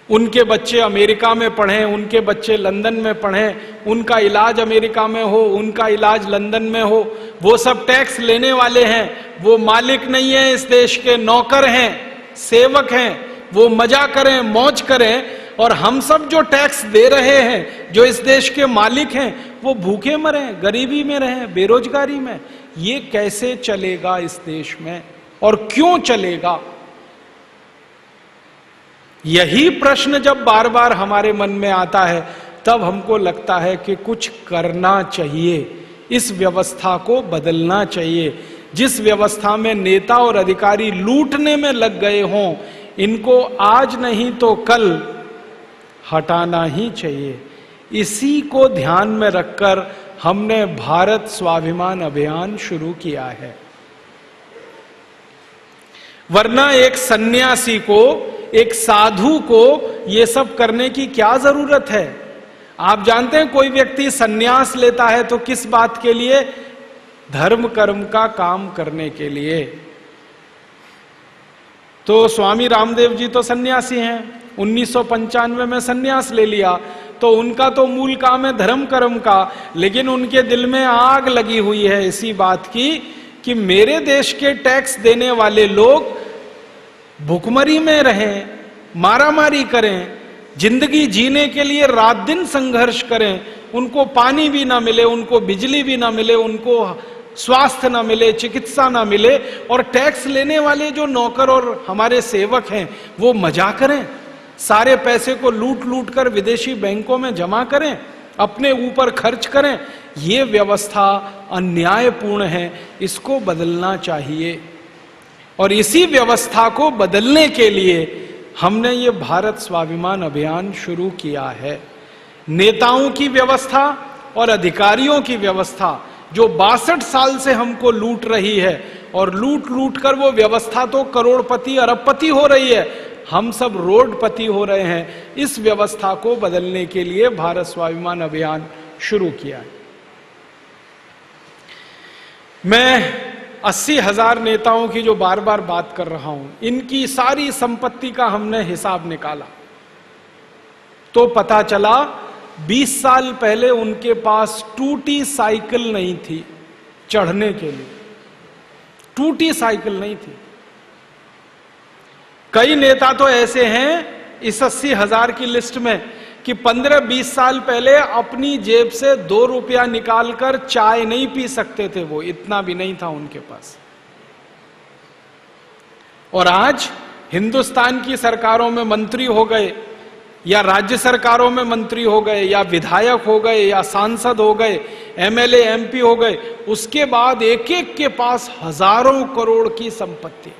उनके बच्चे अमेरिका में पढ़ें, उनके बच्चे लंदन में पढ़ें, उनका इलाज अमेरिका में हो, उनका इलाज लंदन में हो। वो सब टैक्स लेने वाले हैं, वो मालिक नहीं है इस देश के, नौकर हैं, सेवक हैं। वो मजा करें, मौज करें, और हम सब जो टैक्स दे रहे हैं, जो इस देश के मालिक हैं, वो भूखे मरें, गरीबी में रहें, बेरोजगारी में। ये कैसे चलेगा इस देश में, और क्यों चलेगा? यही प्रश्न जब बार बार हमारे मन में आता है, तब हमको लगता है कि कुछ करना चाहिए, इस व्यवस्था को बदलना चाहिए। जिस व्यवस्था में नेता और अधिकारी लूटने में लग गए हों, इनको आज नहीं तो कल हटाना ही चाहिए। इसी को ध्यान में रखकर हमने भारत स्वाभिमान अभियान शुरू किया है। वरना एक सन्यासी को, एक साधु को यह सब करने की क्या जरूरत है? आप जानते हैं कोई व्यक्ति सन्यास लेता है तो किस बात के लिए? धर्म कर्म का काम करने के लिए। तो स्वामी रामदेव जी तो सन्यासी हैं, 1995 में सन्यास ले लिया, तो उनका तो मूल काम है धर्म कर्म का। लेकिन उनके दिल में आग लगी हुई है इसी बात की कि मेरे देश के टैक्स देने वाले लोग भुखमरी में रहें, मारामारी करें, जिंदगी जीने के लिए रात दिन संघर्ष करें, उनको पानी भी ना मिले, उनको बिजली भी ना मिले, उनको स्वास्थ्य ना मिले, चिकित्सा ना मिले, और टैक्स लेने वाले जो नौकर और हमारे सेवक हैं वो मजा करें, सारे पैसे को लूट लूट कर विदेशी बैंकों में जमा करें, अपने ऊपर खर्च करें। ये व्यवस्था अन्यायपूर्ण है, इसको बदलना चाहिए। और इसी व्यवस्था को बदलने के लिए हमने ये भारत स्वाभिमान अभियान शुरू किया है। नेताओं की व्यवस्था और अधिकारियों की व्यवस्था जो 62 साल से हमको लूट रही है, और लूट लूट कर वो व्यवस्था तो करोड़पति अरबपति हो रही है, हम सब रोडपति हो रहे हैं। इस व्यवस्था को बदलने के लिए भारत स्वाभिमान अभियान शुरू किया है। मैं 80,000 नेताओं की जो बार बार बात कर रहा हूं, इनकी सारी संपत्ति का हमने हिसाब निकाला तो पता चला 20 साल पहले उनके पास टूटी साइकिल नहीं थी चढ़ने के लिए, टूटी साइकिल नहीं थी। कई नेता तो ऐसे हैं इस 80,000 की लिस्ट में कि 15-20 साल पहले अपनी जेब से 2 रुपया निकालकर चाय नहीं पी सकते थे, वो इतना भी नहीं था उनके पास। और आज हिंदुस्तान की सरकारों में मंत्री हो गए, या राज्य सरकारों में मंत्री हो गए, या विधायक हो गए, या सांसद हो गए, एमएलए एमपी हो गए, उसके बाद एक एक के पास हजारों करोड़ की संपत्ति।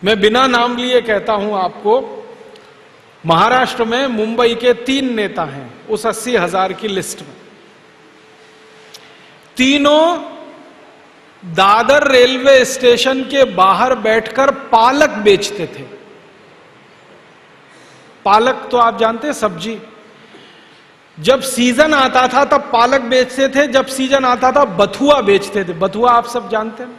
मैं बिना नाम लिए कहता हूं आपको, महाराष्ट्र में मुंबई के 3 नेता हैं उस 80,000 की लिस्ट में। तीनों दादर रेलवे स्टेशन के बाहर बैठकर पालक बेचते थे। पालक तो आप जानते हैं सब्जी, जब सीजन आता था तब पालक बेचते थे, जब सीजन आता था बथुआ बेचते थे। बथुआ आप सब जानते हैं,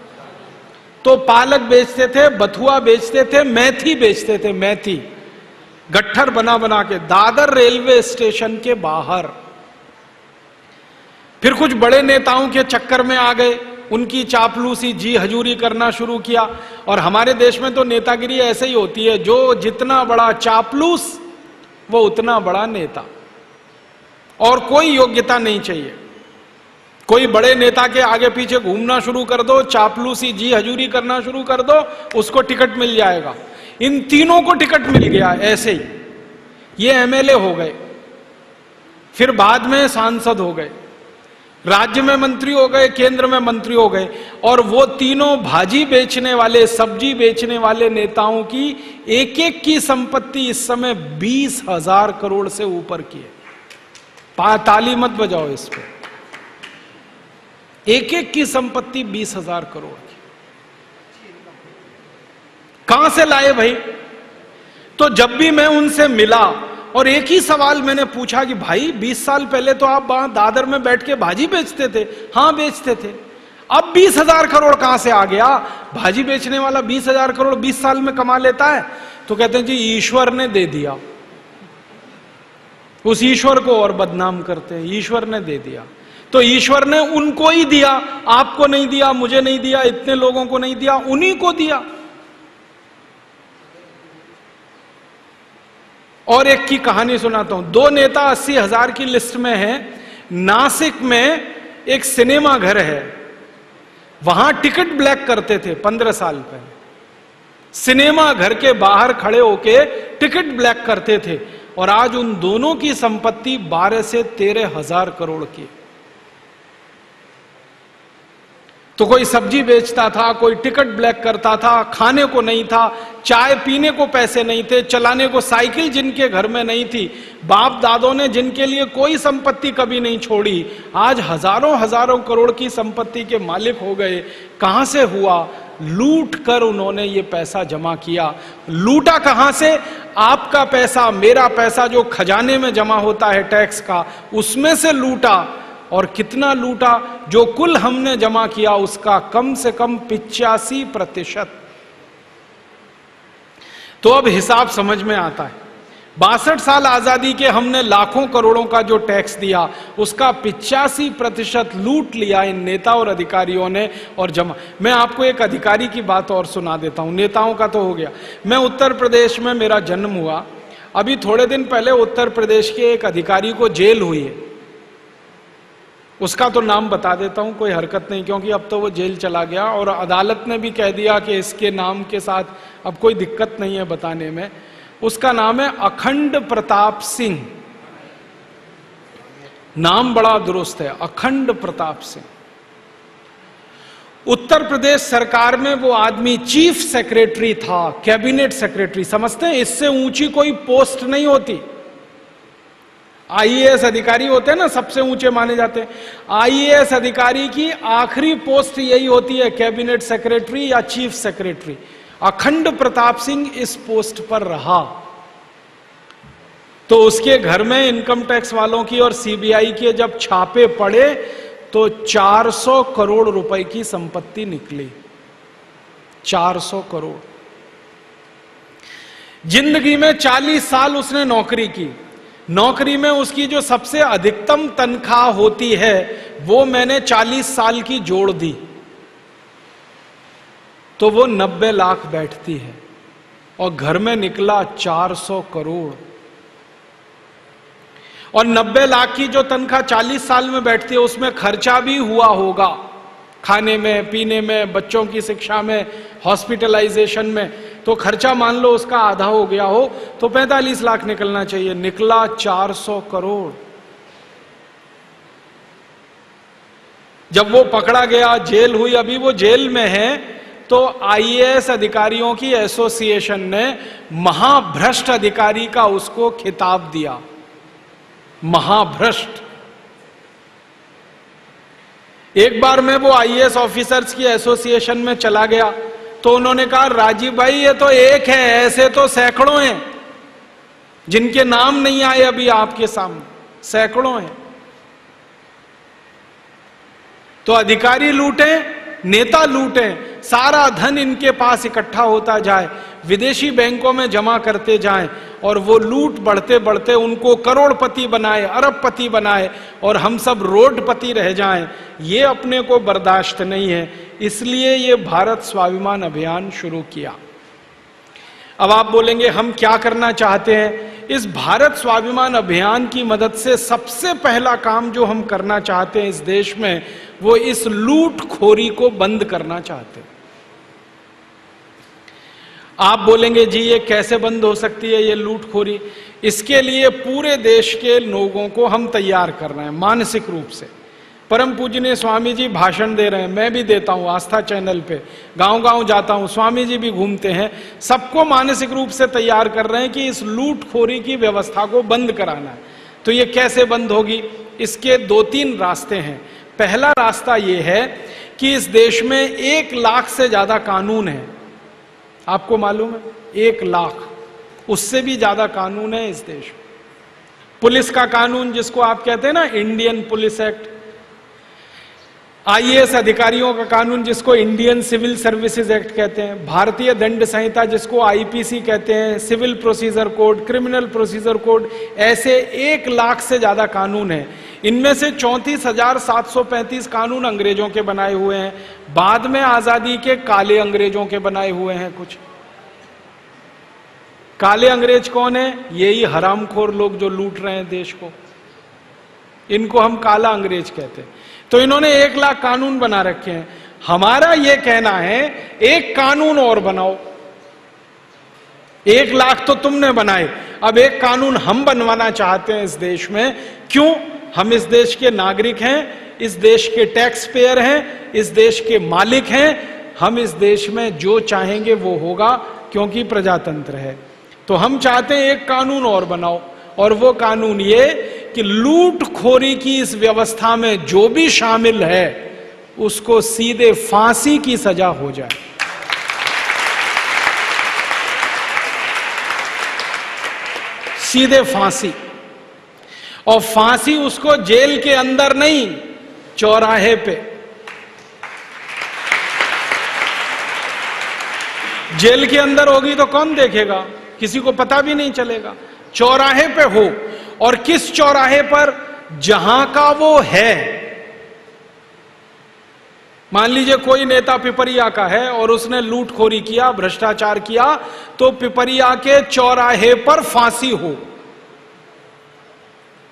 तो पालक बेचते थे, बथुआ बेचते थे, मेथी बेचते थे, मेथी गट्ठर बना बना के दादर रेलवे स्टेशन के बाहर। फिर कुछ बड़े नेताओं के चक्कर में आ गए, उनकी चापलूसी जी हजूरी करना शुरू किया। और हमारे देश में तो नेतागिरी ऐसे ही होती है, जो जितना बड़ा चापलूस वो उतना बड़ा नेता, और कोई योग्यता नहीं चाहिए। कोई बड़े नेता के आगे पीछे घूमना शुरू कर दो, चापलूसी जी हजूरी करना शुरू कर दो, उसको टिकट मिल जाएगा। इन तीनों को टिकट मिल गया ऐसे ही, ये एमएलए हो गए, फिर बाद में सांसद हो गए, राज्य में मंत्री हो गए, केंद्र में मंत्री हो गए। और वो तीनों भाजी बेचने वाले, सब्जी बेचने वाले नेताओं की एक एक की संपत्ति इस समय 20,000 करोड़ से ऊपर की है। ताली मत बजाओ इस पे, एक एक की संपत्ति 20,000 करोड़ की। कहां से लाए भाई? तो जब भी मैं उनसे मिला और एक ही सवाल मैंने पूछा कि भाई 20 साल पहले तो आप वहां दादर में बैठ के भाजी बेचते थे। हां बेचते थे। अब 20,000 करोड़ कहां से आ गया? भाजी बेचने वाला 20,000 करोड़ 20 साल में कमा लेता है? तो कहते हैं जी ईश्वर ने दे दिया। उस ईश्वर को और बदनाम करते हैं, ईश्वर ने दे दिया। तो ईश्वर ने उनको ही दिया, आपको नहीं दिया, मुझे नहीं दिया, इतने लोगों को नहीं दिया, उन्हीं को दिया। और एक की कहानी सुनाता हूं। दो नेता 80,000 की लिस्ट में हैं। नासिक में एक सिनेमा घर है, वहां टिकट ब्लैक करते थे 15 साल पहले। सिनेमा घर के बाहर खड़े होके टिकट ब्लैक करते थे, और आज उन दोनों की संपत्ति 12 से 13,000 करोड़ की। तो कोई सब्जी बेचता था, कोई टिकट ब्लैक करता था, खाने को नहीं था, चाय पीने को पैसे नहीं थे, चलाने को साइकिल जिनके घर में नहीं थी, बाप दादों ने जिनके लिए कोई संपत्ति कभी नहीं छोड़ी, आज हजारों हजारों करोड़ की संपत्ति के मालिक हो गए। कहां से हुआ? लूट कर उन्होंने ये पैसा जमा किया। लूटा कहां से? आपका पैसा, मेरा पैसा जो खजाने में जमा होता है टैक्स का, उसमें से लूटा। और कितना लूटा? जो कुल हमने जमा किया उसका कम से कम 85%। तो अब हिसाब समझ में आता है। 62 साल आजादी के हमने लाखों करोड़ों का जो टैक्स दिया, उसका 85% लूट लिया इन नेता और अधिकारियों ने और जमा। मैं आपको एक अधिकारी की बात और सुना देता हूं, नेताओं का तो हो गया। मैं उत्तर प्रदेश में मेरा जन्म हुआ। अभी थोड़े दिन पहले उत्तर प्रदेश के एक अधिकारी को जेल हुई है। उसका तो नाम बता देता हूं, कोई हरकत नहीं, क्योंकि अब तो वो जेल चला गया और अदालत ने भी कह दिया कि इसके नाम के साथ अब कोई दिक्कत नहीं है बताने में। उसका नाम है अखंड प्रताप सिंह। नाम बड़ा दुरुस्त है, अखंड प्रताप सिंह। उत्तर प्रदेश सरकार में वो आदमी चीफ सेक्रेटरी था, कैबिनेट सेक्रेटरी। समझते हैं, इससे ऊंची कोई पोस्ट नहीं होती। आईएएस अधिकारी होते हैं ना, सबसे ऊंचे माने जाते हैं। आईएएस अधिकारी की आखिरी पोस्ट यही होती है, कैबिनेट सेक्रेटरी या चीफ सेक्रेटरी। अखंड प्रताप सिंह इस पोस्ट पर रहा। तो उसके घर में इनकम टैक्स वालों की और सीबीआई के जब छापे पड़े तो 400 करोड़ रुपए की संपत्ति निकली। 400 करोड़। जिंदगी में 40 साल उसने नौकरी की। नौकरी में उसकी जो सबसे अधिकतम तनख्वाह होती है वो मैंने 40 साल की जोड़ दी, तो वो 90 लाख बैठती है, और घर में निकला 400 करोड़। और 90 लाख की जो तनख्वाह 40 साल में बैठती है, उसमें खर्चा भी हुआ होगा, खाने में, पीने में, बच्चों की शिक्षा में, हॉस्पिटलाइजेशन में। तो खर्चा मान लो उसका आधा हो गया हो तो 45 लाख निकलना चाहिए, निकला 400 करोड़। जब वो पकड़ा गया, जेल हुई, अभी वो जेल में है, तो आईएएस अधिकारियों की एसोसिएशन ने महाभ्रष्ट अधिकारी का उसको खिताब दिया। महाभ्रष्ट। एक बार मैं वो आईएएस ऑफिसर्स की एसोसिएशन में चला गया तो उन्होंने कहा, राजीव भाई ये तो एक है, ऐसे तो सैकड़ों हैं। जिनके नाम नहीं आए अभी आपके सामने, सैकड़ों हैं। तो अधिकारी लूटे, नेता लूटे, सारा धन इनके पास इकट्ठा होता जाए, विदेशी बैंकों में जमा करते जाएं, और वो लूट बढ़ते बढ़ते उनको करोड़पति बनाए, अरबपति बनाए, और हम सब रोडपति रह जाएं। ये अपने को बर्दाश्त नहीं है, इसलिए ये भारत स्वाभिमान अभियान शुरू किया। अब आप बोलेंगे हम क्या करना चाहते हैं? इस भारत स्वाभिमान अभियान की मदद से सबसे पहला काम जो हम करना चाहते हैं इस देश में, वो इस लूटखोरी को बंद करना चाहते हैं। आप बोलेंगे जी ये कैसे बंद हो सकती है ये लूटखोरी? इसके लिए पूरे देश के लोगों को हम तैयार कर रहे हैं मानसिक रूप से। परम पूजनीय स्वामी जी भाषण दे रहे हैं, मैं भी देता हूं आस्था चैनल पे, गांव गांव जाता हूं, स्वामी जी भी घूमते हैं, सबको मानसिक रूप से तैयार कर रहे हैं कि इस लूटखोरी की व्यवस्था को बंद कराना है। तो ये कैसे बंद होगी? इसके 2-3 रास्ते हैं। पहला रास्ता ये है कि इस देश में 1 लाख से ज्यादा कानून है। आपको मालूम है 1 लाख, उससे भी ज्यादा कानून है इस देश में। पुलिस का कानून जिसको आप कहते हैं ना इंडियन पुलिस एक्ट, आईएएस अधिकारियों का कानून जिसको इंडियन सिविल सर्विसेज एक्ट कहते हैं, भारतीय दंड संहिता जिसको आईपीसी कहते हैं, civil procedure code, criminal procedure code, ऐसे 1 लाख से ज्यादा कानून है। इनमें से 34,735 कानून अंग्रेजों के बनाए हुए हैं, बाद में आजादी के काले अंग्रेजों के बनाए हुए हैं कुछ। काले अंग्रेज कौन है? यही हरामखोर लोग जो लूट रहे हैं देश को, इनको हम काला अंग्रेज कहते हैं। तो इन्होंने 1 लाख कानून बना रखे हैं। हमारा यह कहना है एक कानून और बनाओ। 1 लाख तो तुमने बनाए, अब एक कानून हम बनवाना चाहते हैं इस देश में। क्यों? हम इस देश के नागरिक हैं, इस देश के टैक्स पेयर हैं, इस देश के मालिक हैं। हम इस देश में जो चाहेंगे वो होगा, क्योंकि प्रजातंत्र है। तो हम चाहते हैं एक कानून और बनाओ, और वो कानून ये कि लूटखोरी की इस व्यवस्था में जो भी शामिल है उसको सीधे फांसी की सजा हो जाए। सीधे फांसी, और फांसी उसको जेल के अंदर नहीं, चौराहे पे। जेल के अंदर होगी तो कौन देखेगा? किसी को पता भी नहीं चलेगा। चौराहे पे हो, और किस चौराहे पर? जहां का वो है। मान लीजिए कोई नेता पिपरिया का है और उसने लूटखोरी किया, भ्रष्टाचार किया, तो पिपरिया के चौराहे पर फांसी हो,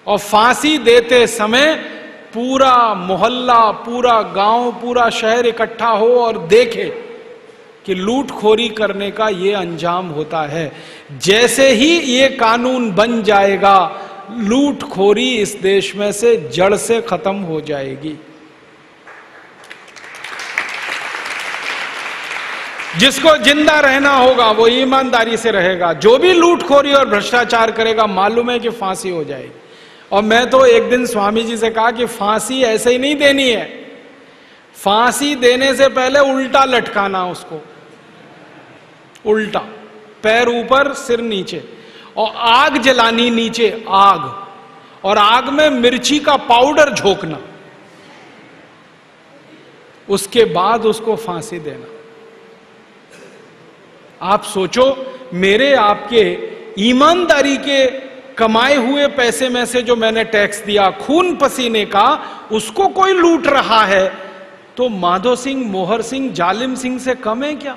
और फांसी देते समय पूरा मोहल्ला, पूरा गांव, पूरा शहर इकट्ठा हो और देखे कि लूटखोरी करने का ये अंजाम होता है। जैसे ही ये कानून बन जाएगा, लूटखोरी इस देश में से जड़ से खत्म हो जाएगी। जिसको जिंदा रहना होगा वो ईमानदारी से रहेगा, जो भी लूटखोरी और भ्रष्टाचार करेगा मालूम है कि फांसी हो जाएगी। और मैं तो एक दिन स्वामी जी से कहा कि फांसी ऐसे ही नहीं देनी है, फांसी देने से पहले उल्टा लटकाना उसको, उल्टा, पैर ऊपर सिर नीचे, और आग जलानी नीचे, आग, और आग में मिर्ची का पाउडर झोंकना, उसके बाद उसको फांसी देना। आप सोचो, मेरे आपके ईमानदारी के कमाए हुए पैसे में से जो मैंने टैक्स दिया, खून पसीने का, उसको कोई लूट रहा है, तो माधो सिंह, मोहर सिंह, जालिम सिंह से कम है क्या?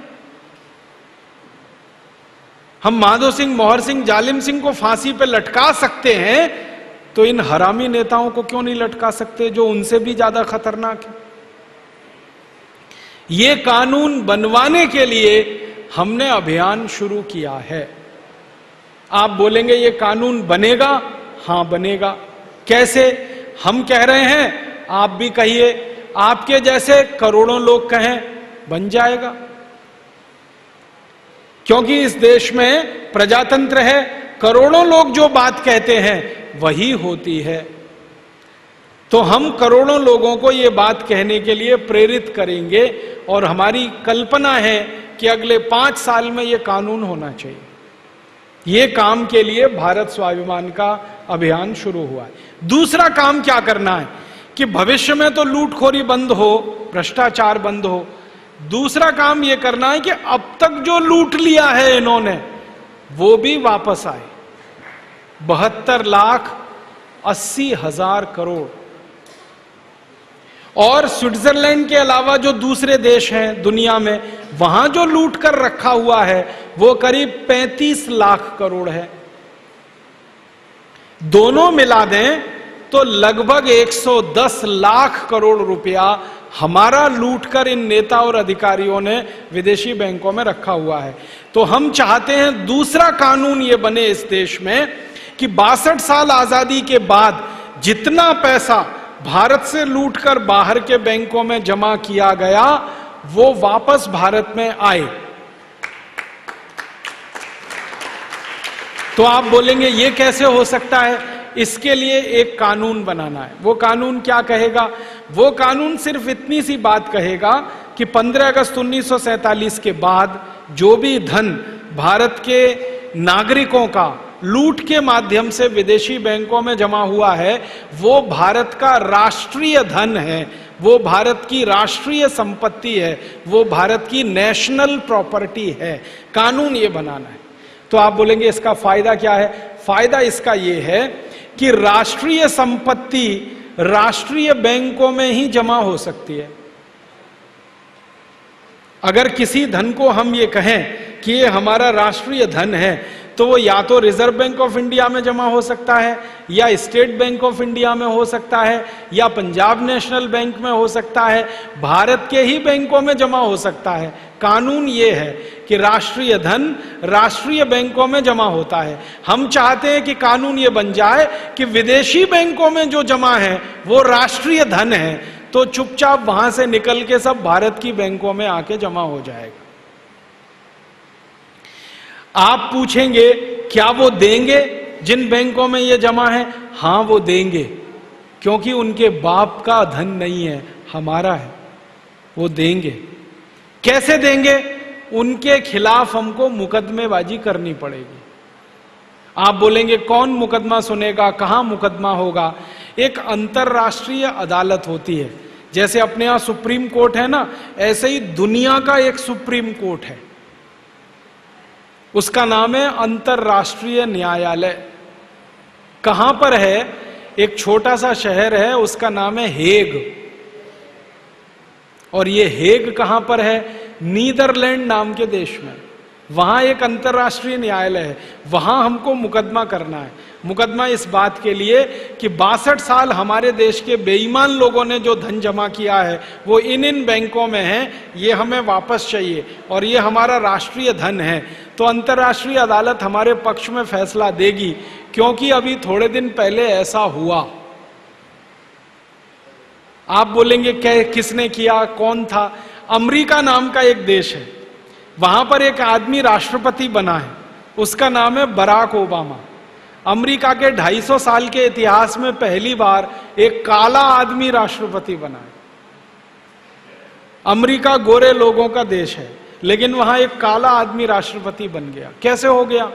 हम माधो सिंह, मोहर सिंह, जालिम सिंह को फांसी पे लटका सकते हैं, तो इन हरामी नेताओं को क्यों नहीं लटका सकते जो उनसे भी ज्यादा खतरनाक है? ये कानून बनवाने के लिए हमने अभियान शुरू किया है। आप बोलेंगे ये कानून बनेगा? हां बनेगा। कैसे? हम कह रहे हैं, आप भी कहिए, आपके जैसे करोड़ों लोग कहें, बन जाएगा। क्योंकि इस देश में प्रजातंत्र है, करोड़ों लोग जो बात कहते हैं वही होती है। तो हम करोड़ों लोगों को ये बात कहने के लिए प्रेरित करेंगे, और हमारी कल्पना है कि अगले 5 साल में ये कानून होना चाहिए। ये काम के लिए भारत स्वाभिमान का अभियान शुरू हुआ है। दूसरा काम क्या करना है कि भविष्य में तो लूटखोरी बंद हो, भ्रष्टाचार बंद हो। दूसरा काम यह करना है कि अब तक जो लूट लिया है इन्होंने वो भी वापस आए। 72,80,000 करोड़। और स्विट्जरलैंड के अलावा जो दूसरे देश हैं दुनिया में, वहां जो लूट कर रखा हुआ है वो करीब 35 लाख करोड़ है। दोनों मिला दें तो लगभग 110 लाख करोड़ रुपया हमारा लूटकर इन नेता और अधिकारियों ने विदेशी बैंकों में रखा हुआ है। तो हम चाहते हैं दूसरा कानून ये बने इस देश में कि 62 साल आजादी के बाद जितना पैसा भारत से लूटकर बाहर के बैंकों में जमा किया गया वो वापस भारत में आए। तो आप बोलेंगे ये कैसे हो सकता है? इसके लिए एक कानून बनाना है। वो कानून क्या कहेगा? वो कानून सिर्फ इतनी सी बात कहेगा कि 15 अगस्त 1947 के बाद जो भी धन भारत के नागरिकों का लूट के माध्यम से विदेशी बैंकों में जमा हुआ है वो भारत का राष्ट्रीय धन है, वो भारत की राष्ट्रीय संपत्ति है, वो भारत की नेशनल प्रॉपर्टी है। कानून ये बनाना है। तो आप बोलेंगे इसका फायदा क्या है? फायदा इसका ये है कि राष्ट्रीय संपत्ति राष्ट्रीय बैंकों में ही जमा हो सकती है। अगर किसी धन को हम ये कहें कि ये हमारा राष्ट्रीय धन है तो वो या तो रिजर्व बैंक ऑफ इंडिया में जमा हो सकता है, या स्टेट बैंक ऑफ इंडिया में हो सकता है, या पंजाब नेशनल बैंक में हो सकता है, भारत के ही बैंकों में जमा हो सकता है। कानून ये है कि राष्ट्रीय धन राष्ट्रीय बैंकों में जमा होता है। हम चाहते हैं कि कानून ये बन जाए कि विदेशी बैंकों में जो जमा है वो राष्ट्रीय धन है, तो चुपचाप वहां से निकल के सब भारत की बैंकों में आके जमा हो जाएगा। आप पूछेंगे क्या वो देंगे जिन बैंकों में ये जमा है? हां वो देंगे, क्योंकि उनके बाप का धन नहीं है, हमारा है। वो देंगे। कैसे देंगे? उनके खिलाफ हमको मुकदमेबाजी करनी पड़ेगी। आप बोलेंगे कौन मुकदमा सुनेगा, कहां मुकदमा होगा? एक अंतरराष्ट्रीय अदालत होती है। जैसे अपने यहां सुप्रीम कोर्ट है ना, ऐसे ही दुनिया का एक सुप्रीम कोर्ट है, उसका नाम है अंतरराष्ट्रीय न्यायालय। कहां पर है? एक छोटा सा शहर है, उसका नाम है हेग। और ये हेग कहां पर है? नीदरलैंड नाम के देश में। वहां एक अंतरराष्ट्रीय न्यायालय है, वहां हमको मुकदमा करना है। मुकदमा इस बात के लिए कि 62 साल हमारे देश के बेईमान लोगों ने जो धन जमा किया है वो इन बैंकों में है, ये हमें वापस चाहिए और ये हमारा राष्ट्रीय धन है। तो अंतरराष्ट्रीय अदालत हमारे पक्ष में फैसला देगी, क्योंकि अभी थोड़े दिन पहले ऐसा हुआ। आप बोलेंगे किसने किया, कौन था? अमेरिका नाम का एक देश है, वहां पर एक आदमी राष्ट्रपति बना है, उसका नाम है बराक ओबामा। अमेरिका के 250 साल के इतिहास में पहली बार एक काला आदमी राष्ट्रपति बना है। अमेरिका गोरे लोगों का देश है, लेकिन वहां एक काला आदमी राष्ट्रपति बन गया। कैसे हो गया?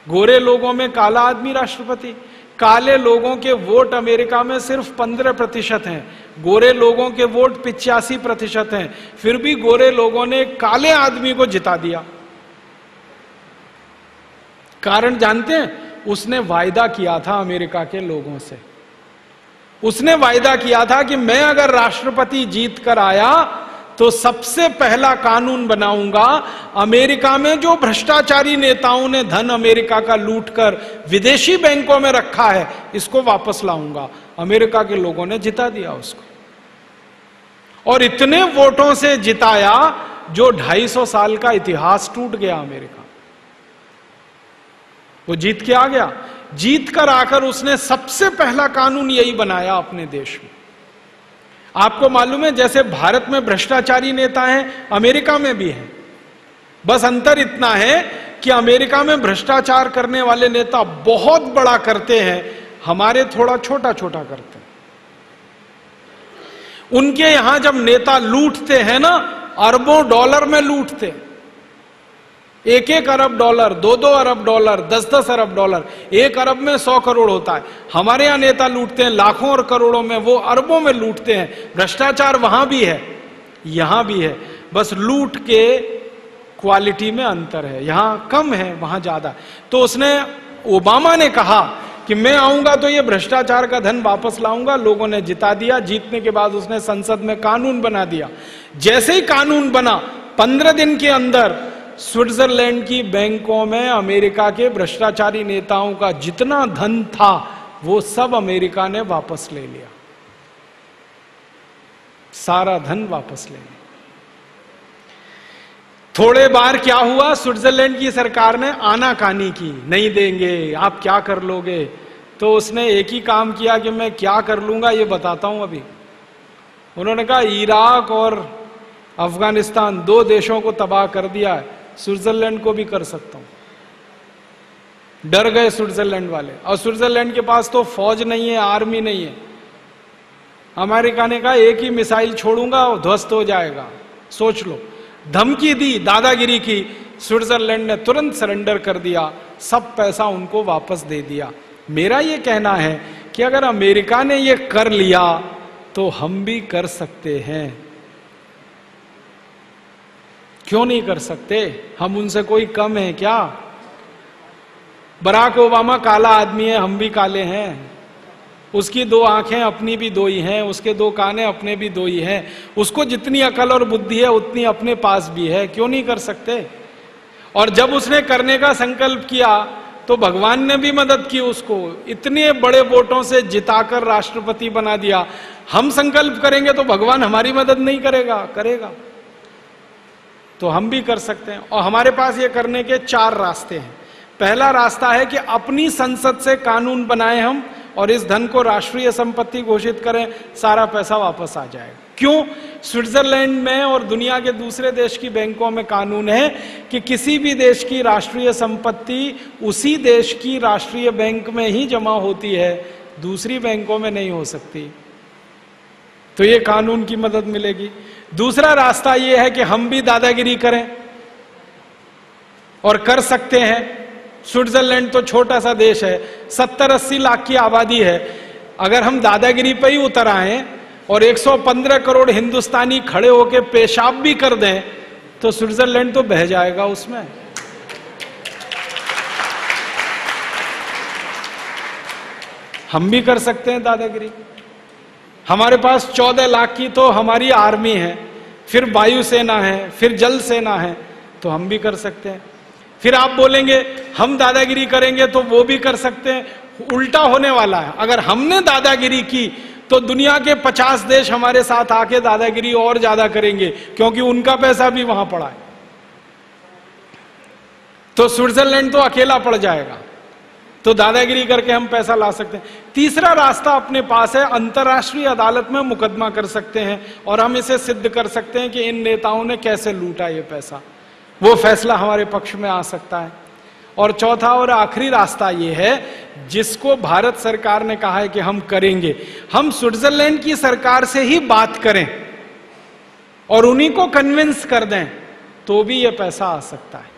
गोरे लोगों में काला आदमी राष्ट्रपति। काले लोगों के वोट अमेरिका में सिर्फ 15% हैं, गोरे लोगों के वोट 85% हैं। फिर भी गोरे लोगों ने काले आदमी को जिता दिया। कारण जानते हैं? उसने वायदा किया था अमेरिका के लोगों से। उसने वायदा किया था कि मैं अगर राष्ट्रपति जीत कर आया तो सबसे पहला कानून बनाऊंगा, अमेरिका में जो भ्रष्टाचारी नेताओं ने धन अमेरिका का लूटकर विदेशी बैंकों में रखा है, इसको वापस लाऊंगा। अमेरिका के लोगों ने जिता दिया उसको, और इतने वोटों से जिताया जो 250 साल का इतिहास टूट गया अमेरिका। वो जीत के आ गया। जीत कर आकर उसने सबसे पहला कानून यही बनाया अपने देश में। आपको मालूम है, जैसे भारत में भ्रष्टाचारी नेता हैं, अमेरिका में भी हैं। बस अंतर इतना है कि अमेरिका में भ्रष्टाचार करने वाले नेता बहुत बड़ा करते हैं, हमारे थोड़ा छोटा छोटा करते हैं। उनके यहां जब नेता लूटते हैं ना, अरबों डॉलर में लूटते हैं। 1-1 अरब डॉलर, 2-2 अरब डॉलर, 10-10 अरब डॉलर। 1 अरब में 100 करोड़ होता है। हमारे यहां नेता लूटते हैं लाखों और करोड़ों में, वो अरबों में लूटते हैं। भ्रष्टाचार वहां भी है, यहां भी है, बस लूट के क्वालिटी में अंतर है, यहां कम है वहां ज्यादा। तो उसने, ओबामा ने कहा कि मैं आऊंगा तो ये भ्रष्टाचार का धन वापस लाऊंगा। लोगों ने जिता दिया। जीतने के बाद उसने संसद में कानून बना दिया। जैसे ही कानून बना, 15 दिन के अंदर स्विट्जरलैंड की बैंकों में अमेरिका के भ्रष्टाचारी नेताओं का जितना धन था वो सब अमेरिका ने वापस ले लिया, सारा धन वापस ले लिया। थोड़े बार क्या हुआ, स्विट्जरलैंड की सरकार ने आनाकानी की, नहीं देंगे, आप क्या कर लोगे। तो उसने एक ही काम किया कि मैं क्या कर लूंगा ये बताता हूं अभी। उन्होंने कहा इराक और अफगानिस्तान 2 देशों को तबाह कर दिया है, स्विट्जरलैंड को भी कर सकता हूं। डर गए स्विट्जरलैंड वाले। और स्विट्जरलैंड के पास तो फौज नहीं है, आर्मी नहीं है। अमेरिका ने कहा एक ही मिसाइल छोड़ूंगा और ध्वस्त हो जाएगा। सोच लो, धमकी दी, दादागिरी की। स्विट्जरलैंड ने तुरंत सरेंडर कर दिया, सब पैसा उनको वापस दे दिया। मेरा ये कहना है कि अगर अमेरिका ने ये कर लिया तो हम भी कर सकते हैं। क्यों नहीं कर सकते? हम उनसे कोई कम है क्या? बराक ओबामा काला आदमी है, हम भी काले हैं। उसकी 2 आंखें अपनी भी 2 ही हैं, उसके 2 काने अपने भी 2 ही हैं। उसको जितनी अकल और बुद्धि है उतनी अपने पास भी है। क्यों नहीं कर सकते? और जब उसने करने का संकल्प किया तो भगवान ने भी मदद की उसको, इतने बड़े वोटों से जिताकर राष्ट्रपति बना दिया। हम संकल्प करेंगे तो भगवान हमारी मदद नहीं करेगा? करेगा। तो हम भी कर सकते हैं। और हमारे पास ये करने के 4 रास्ते हैं। पहला रास्ता है कि अपनी संसद से कानून बनाएं हम और इस धन को राष्ट्रीय संपत्ति घोषित करें, सारा पैसा वापस आ जाएगा। क्यों? स्विट्जरलैंड में और दुनिया के दूसरे देश की बैंकों में कानून है कि किसी भी देश की राष्ट्रीय संपत्ति उसी देश की राष्ट्रीय बैंक में ही जमा होती है, दूसरी बैंकों में नहीं हो सकती। तो ये कानून की मदद मिलेगी। दूसरा रास्ता ये है कि हम भी दादागिरी करें, और कर सकते हैं। स्विट्जरलैंड तो छोटा सा देश है, 70-80 लाख की आबादी है। अगर हम दादागिरी पे ही उतर आए और 115 करोड़ हिंदुस्तानी खड़े होकर पेशाब भी कर दें तो स्विट्जरलैंड तो बह जाएगा उसमें। हम भी कर सकते हैं दादागिरी। हमारे पास 14 लाख की तो हमारी आर्मी है, फिर वायुसेना है, फिर जल सेना है, तो हम भी कर सकते हैं। फिर आप बोलेंगे हम दादागिरी करेंगे तो वो भी कर सकते हैं। उल्टा होने वाला है। अगर हमने दादागिरी की तो दुनिया के 50 देश हमारे साथ आके दादागिरी और ज्यादा करेंगे, क्योंकि उनका पैसा भी वहां पड़ा है। तो स्विट्जरलैंड तो अकेला पड़ जाएगा। तो दादागिरी करके हम पैसा ला सकते हैं। तीसरा रास्ता अपने पास है, अंतर्राष्ट्रीय अदालत में मुकदमा कर सकते हैं और हम इसे सिद्ध कर सकते हैं कि इन नेताओं ने कैसे लूटा ये पैसा। वो फैसला हमारे पक्ष में आ सकता है। और चौथा और आखिरी रास्ता ये है, जिसको भारत सरकार ने कहा है कि हम करेंगे। हम स्विट्जरलैंड की सरकार से ही बात करें और उन्हीं को कन्विंस कर दें, तो भी ये पैसा आ सकता है।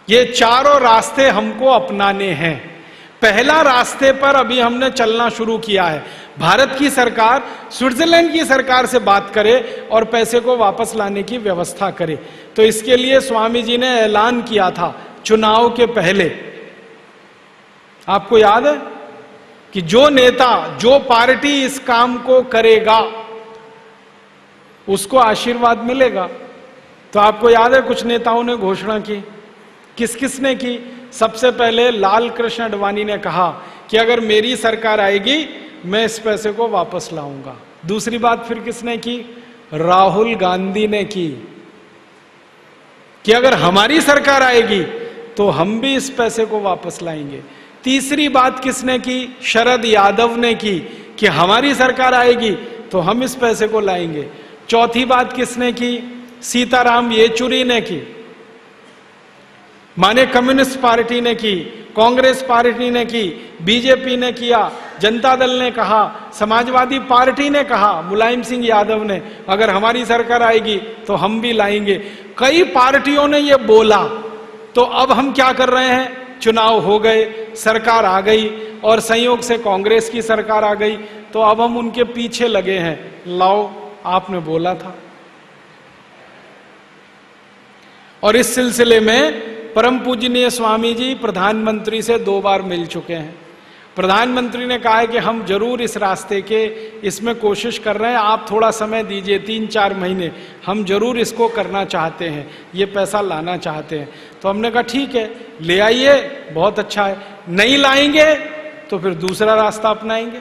ये चारों रास्ते हमको अपनाने हैं। पहला रास्ते पर अभी हमने चलना शुरू किया है। भारत की सरकार स्विट्जरलैंड की सरकार से बात करे और पैसे को वापस लाने की व्यवस्था करे। तो इसके लिए स्वामी जी ने ऐलान किया था चुनाव के पहले। आपको याद है कि जो नेता, जो पार्टी इस काम को करेगा उसको आशीर्वाद मिलेगा। तो आपको याद है कुछ नेताओं ने घोषणा की। किस किस ने की? सबसे पहले लाल कृष्ण आडवाणी ने कहा कि अगर मेरी सरकार आएगी मैं इस पैसे को वापस लाऊंगा। दूसरी बात फिर किसने की? राहुल गांधी ने की कि अगर हमारी सरकार आएगी तो हम भी इस पैसे को वापस लाएंगे। तीसरी बात किसने की? शरद यादव ने की कि हमारी सरकार आएगी तो हम इस पैसे को लाएंगे। चौथी बात किसने की? सीताराम येचुरी ने की। माने कम्युनिस्ट पार्टी ने की, कांग्रेस पार्टी ने की, बीजेपी ने किया, जनता दल ने कहा, समाजवादी पार्टी ने कहा, मुलायम सिंह यादव ने, अगर हमारी सरकार आएगी तो हम भी लाएंगे। कई पार्टियों ने ये बोला। तो अब हम क्या कर रहे हैं, चुनाव हो गए, सरकार आ गई और संयोग से कांग्रेस की सरकार आ गई, तो अब हम उनके पीछे लगे हैं, लाओ आपने बोला था। और इस सिलसिले में परम पूजनीय स्वामी जी प्रधानमंत्री से 2 बार मिल चुके हैं। प्रधानमंत्री ने कहा है कि हम जरूर इस रास्ते के इसमें कोशिश कर रहे हैं, आप थोड़ा समय दीजिए, 3-4 महीने, हम जरूर इसको करना चाहते हैं, ये पैसा लाना चाहते हैं। तो हमने कहा ठीक है, ले आइए, बहुत अच्छा है। नहीं लाएंगे तो फिर दूसरा रास्ता अपनाएंगे।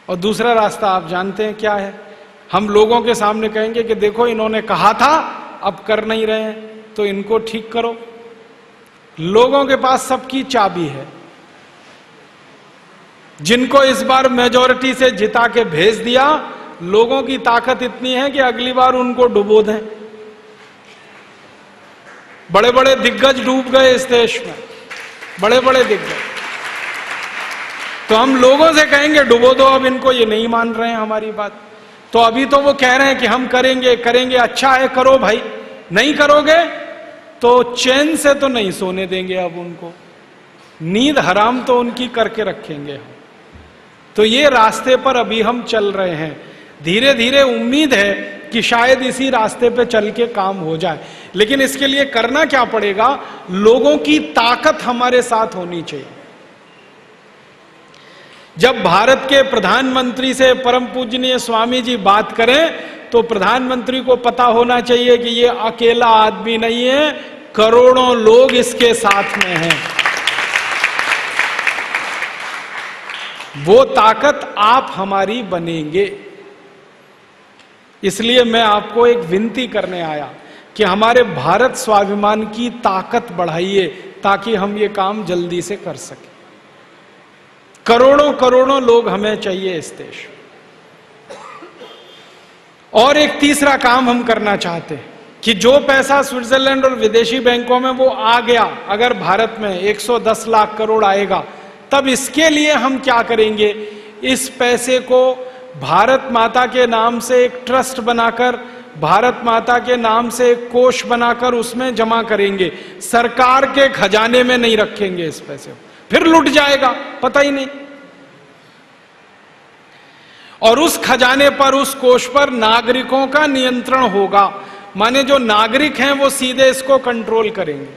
और दूसरा रास्ता आप जानते हैं क्या है, हम लोगों के सामने कहेंगे कि देखो इन्होंने कहा था, अब कर नहीं रहे हैं, तो इनको ठीक करो। लोगों के पास सबकी चाबी है। जिनको इस बार मेजॉरिटी से जिता के भेज दिया, लोगों की ताकत इतनी है कि अगली बार उनको डुबो दें। बड़े बड़े दिग्गज डूब गए इस देश में, बड़े बड़े दिग्गज। तो हम लोगों से कहेंगे डुबो दो अब इनको, ये नहीं मान रहे हैं हमारी बात। तो अभी तो वो कह रहे हैं कि हम करेंगे करेंगे, अच्छा है करो भाई, नहीं करोगे तो चैन से तो नहीं सोने देंगे, अब उनको नींद हराम तो उनकी करके रखेंगे हम। तो ये रास्ते पर अभी हम चल रहे हैं। धीरे धीरे उम्मीद है कि शायद इसी रास्ते पे चल के काम हो जाए, लेकिन इसके लिए करना क्या पड़ेगा, लोगों की ताकत हमारे साथ होनी चाहिए। जब भारत के प्रधानमंत्री से परम पूजनीय स्वामी जी बात करें तो प्रधानमंत्री को पता होना चाहिए कि ये अकेला आदमी नहीं है, करोड़ों लोग इसके साथ में हैं। वो ताकत आप हमारी बनेंगे। इसलिए मैं आपको एक विनती करने आया कि हमारे भारत स्वाभिमान की ताकत बढ़ाइए ताकि हम ये काम जल्दी से कर सकें। करोड़ों करोड़ों लोग हमें चाहिए इस देश। और एक तीसरा काम हम करना चाहते हैं कि जो पैसा स्विट्जरलैंड और विदेशी बैंकों में वो आ गया, अगर भारत में 110 लाख करोड़ आएगा, तब इसके लिए हम क्या करेंगे, इस पैसे को भारत माता के नाम से एक ट्रस्ट बनाकर, भारत माता के नाम से एक कोष बनाकर उसमें जमा करेंगे। सरकार के खजाने में नहीं रखेंगे इस पैसे को, फिर लुट जाएगा, पता ही नहीं। और उस खजाने पर, उस कोष पर नागरिकों का नियंत्रण होगा। माने जो नागरिक हैं वो सीधे इसको कंट्रोल करेंगे।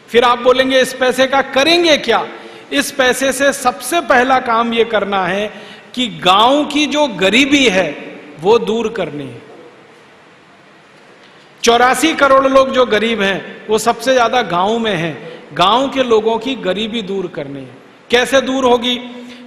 फिर आप बोलेंगे इस पैसे का करेंगे क्या? इस पैसे से सबसे पहला काम ये करना है कि गांव की जो गरीबी है वो दूर करनी है। 84 करोड़ लोग जो गरीब हैं वो सबसे ज्यादा गांव में हैं। गांव के लोगों की गरीबी दूर करनी है। कैसे दूर होगी?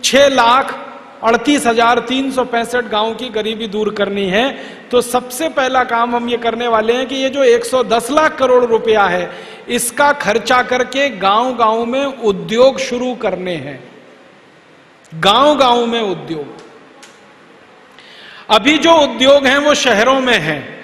6,38,365 गांव की गरीबी दूर करनी है। तो सबसे पहला काम हम ये करने वाले हैं कि ये जो 110 लाख करोड़ रुपया है, इसका खर्चा करके गांव गांव में उद्योग शुरू करने हैं। गांव गांव में उद्योग। अभी जो उद्योग हैं वो शहरों में हैं।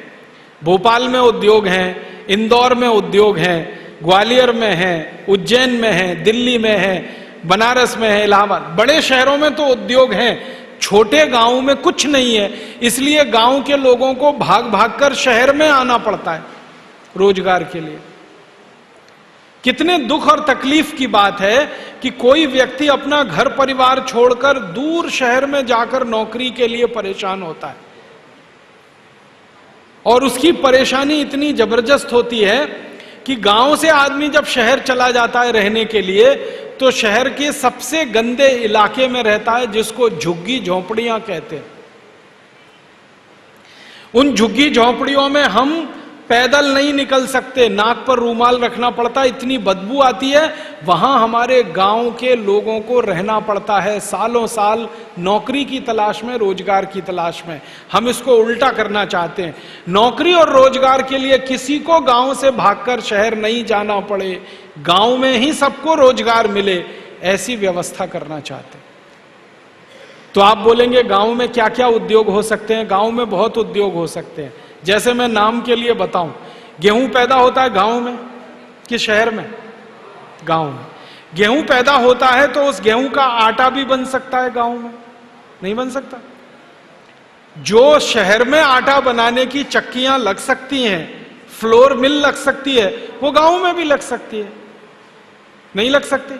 भोपाल में उद्योग हैं, इंदौर में उद्योग हैं, ग्वालियर में है, उज्जैन में है, दिल्ली में है, बनारस में है, इलाहाबाद। बड़े शहरों में तो उद्योग हैं, छोटे गांवों में कुछ नहीं है। इसलिए गांव के लोगों को भाग भाग कर शहर में आना पड़ता है रोजगार के लिए। कितने दुख और तकलीफ की बात है कि कोई व्यक्ति अपना घर परिवार छोड़कर दूर शहर में जाकर नौकरी के लिए परेशान होता है। और उसकी परेशानी इतनी जबरदस्त होती है कि गांव से आदमी जब शहर चला जाता है रहने के लिए, तो शहर के सबसे गंदे इलाके में रहता है जिसको झुग्गी झोंपड़ियां कहते हैं। उन झुग्गी झोंपड़ियों में हम पैदल नहीं निकल सकते, नाक पर रूमाल रखना पड़ता है, इतनी बदबू आती है। वहां हमारे गांव के लोगों को रहना पड़ता है सालों साल नौकरी की तलाश में, रोजगार की तलाश में। हम इसको उल्टा करना चाहते हैं। नौकरी और रोजगार के लिए किसी को गांव से भागकर शहर नहीं जाना पड़े, गांव में ही सबको रोजगार मिले, ऐसी व्यवस्था करना चाहते हैं। तो आप बोलेंगे गांव में क्या क्या उद्योग हो सकते हैं? गांव में बहुत उद्योग हो सकते हैं। जैसे मैं नाम के लिए बताऊं, गेहूं पैदा होता है गांव में कि शहर में? गांव में। गेहूं पैदा होता है तो उस गेहूं का आटा भी बन सकता है गांव में? नहीं बन सकता। जो शहर में आटा बनाने की चक्कियां लग सकती हैं, फ्लोर मिल लग सकती है, वो गांव में भी लग सकती है? नहीं लग सकती।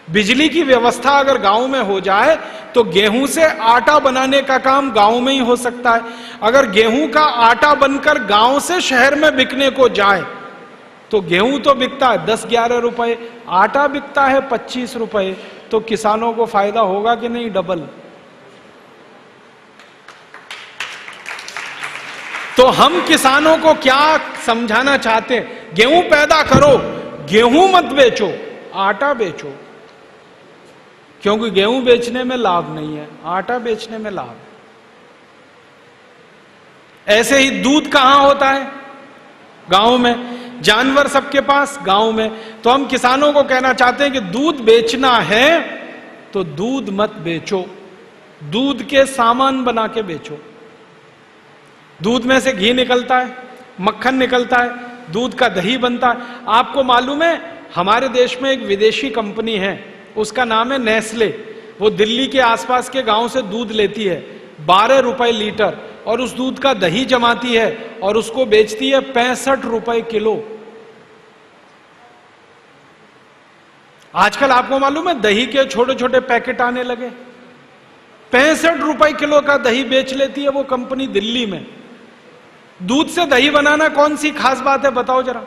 बिजली की व्यवस्था अगर गांव में हो जाए तो गेहूं से आटा बनाने का काम गांव में ही हो सकता है। अगर गेहूं का आटा बनकर गांव से शहर में बिकने को जाए तो गेहूं तो बिकता है 10-11 रुपए, आटा बिकता है 25 रुपए, तो किसानों को फायदा होगा कि नहीं? डबल। तो हम किसानों को क्या समझाना चाहते हैं? गेहूं पैदा करो, गेहूं मत बेचो, आटा बेचो। क्योंकि गेहूं बेचने में लाभ नहीं है, आटा बेचने में लाभ है। ऐसे ही दूध कहां होता है? गांव में। जानवर सबके पास गांव में। तो हम किसानों को कहना चाहते हैं कि दूध बेचना है तो दूध मत बेचो, दूध के सामान बना के बेचो। दूध में से घी निकलता है, मक्खन निकलता है, दूध का दही बनता है। आपको मालूम है हमारे देश में एक विदेशी कंपनी है, उसका नाम है नेस्ले। वो दिल्ली के आसपास के गांव से दूध लेती है 12 रुपए लीटर, और उस दूध का दही जमाती है और उसको बेचती है 65 रुपए किलो। आजकल आपको मालूम है दही के छोटे छोटे पैकेट आने लगे, 65 रुपए किलो का दही बेच लेती है वो कंपनी दिल्ली में। दूध से दही बनाना कौन सी खास बात है बताओ जरा?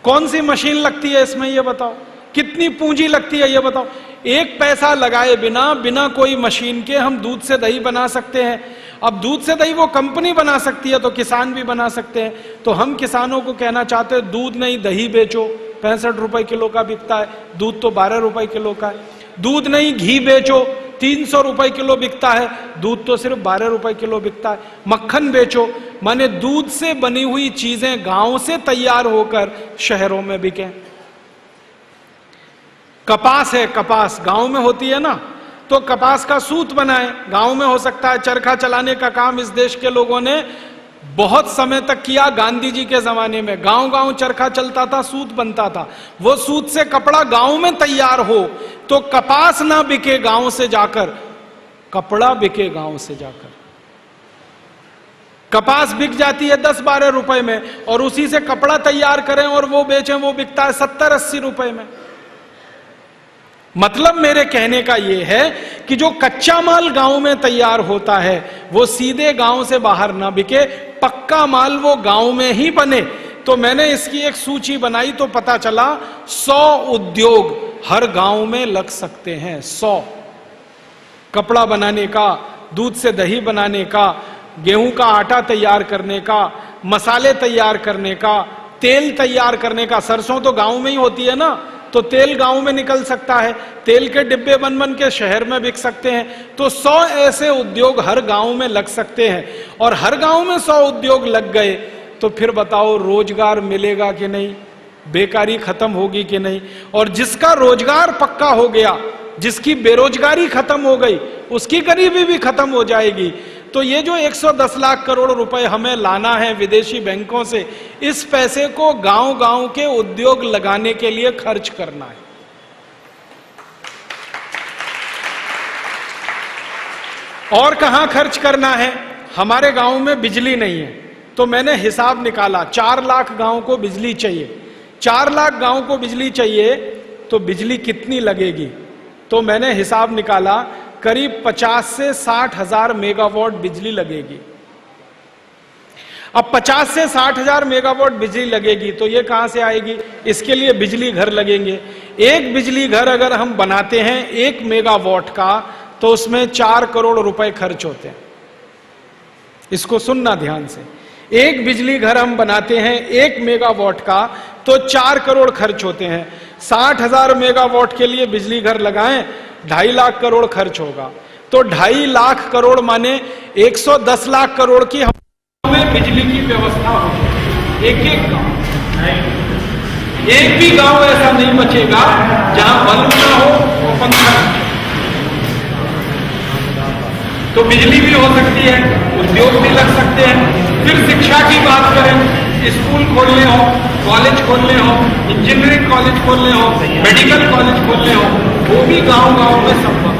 कौन सी मशीन लगती है इसमें ये बताओ? कितनी पूंजी लगती है ये बताओ? एक पैसा लगाए बिना, बिना कोई मशीन के हम दूध से दही बना सकते हैं। अब दूध से दही वो कंपनी बना सकती है तो किसान भी बना सकते हैं। तो हम किसानों को कहना चाहते हैं दूध नहीं दही बेचो, 65 रुपए किलो का बिकता है, दूध तो 12 रुपए किलो का है। दूध नहीं घी बेचो, 300 रुपए किलो बिकता है, दूध तो सिर्फ 12 रुपए किलो बिकता है। मक्खन बेचो, माने दूध से बनी हुई चीजें गांव से तैयार होकर शहरों में बिकें। कपास है, कपास गांव में होती है ना, तो कपास का सूत बनाए, गांव में हो सकता है। चरखा चलाने का काम इस देश के लोगों ने बहुत समय तक किया। गांधी जी के जमाने में गांव गांव चरखा चलता था, सूत बनता था। वो सूत से कपड़ा गांव में तैयार हो तो कपास ना बिके गांव से जाकर, कपड़ा बिके गांव से जाकर। कपास बिक जाती है 10-12 रुपए में, और उसी से कपड़ा तैयार करें और वो बेचें, वो बिकता है 70-80 रुपए में। मतलब मेरे कहने का यह है कि जो कच्चा माल गांव में तैयार होता है वो सीधे गांव से बाहर ना बिके, पक्का माल वो गांव में ही बने। तो मैंने इसकी एक सूची बनाई तो पता चला 100 उद्योग हर गांव में लग सकते हैं। 100। कपड़ा बनाने का, दूध से दही बनाने का, गेहूं का आटा तैयार करने का, मसाले तैयार करने का, तेल तैयार करने का। सरसों तो गांव में ही होती है ना, तो तेल गांव में निकल सकता है। तेल के डिब्बे बन बन के शहर में बिक सकते हैं। तो 100 ऐसे उद्योग हर गांव में लग सकते हैं। और हर गांव में 100 उद्योग लग गए तो फिर बताओ रोजगार मिलेगा कि नहीं, बेकारी खत्म होगी कि नहीं? और जिसका रोजगार पक्का हो गया, जिसकी बेरोजगारी खत्म हो गई, उसकी गरीबी भी खत्म हो जाएगी। तो ये जो 110 लाख करोड़ रुपए हमें लाना है विदेशी बैंकों से, इस पैसे को गांव गांव के उद्योग लगाने के लिए खर्च करना है। और कहां खर्च करना है? हमारे गांव में बिजली नहीं है, तो मैंने हिसाब निकाला 4 लाख गांव को बिजली चाहिए। 4 लाख गांव को बिजली चाहिए तो बिजली कितनी लगेगी? तो मैंने हिसाब निकाला करीब 50 से 60 हजार मेगावाट बिजली लगेगी। अब 50 से 60 हजार मेगावाट बिजली लगेगी तो ये कहां से आएगी? इसके लिए बिजली घर लगेंगे। एक बिजली घर अगर हम बनाते हैं 1 मेगावाट का तो उसमें 4 करोड़ रुपए खर्च होते हैं। इसको सुनना ध्यान से। एक बिजली घर हम बनाते हैं 1 मेगावाट का तो 4 करोड़ खर्च होते हैं। 60 हजार मेगावाट के लिए बिजली घर लगाएं, 2.5 लाख करोड़ खर्च होगा। तो 2.5 लाख करोड़ माने 110 लाख करोड़ की हमें बिजली की व्यवस्था हो। एक एक गांव, एक भी गांव ऐसा नहीं बचेगा जहां बल्ब ना हो और पंखा ना हो। तो बिजली भी हो सकती है, उद्योग भी लग सकते हैं। फिर शिक्षा की बात करें, स्कूल खोलने हो कॉलेज खोलने हो, इंजीनियरिंग कॉलेज खोलने हो, मेडिकल कॉलेज खोलने हो, वो भी गांव-गांव में संभव।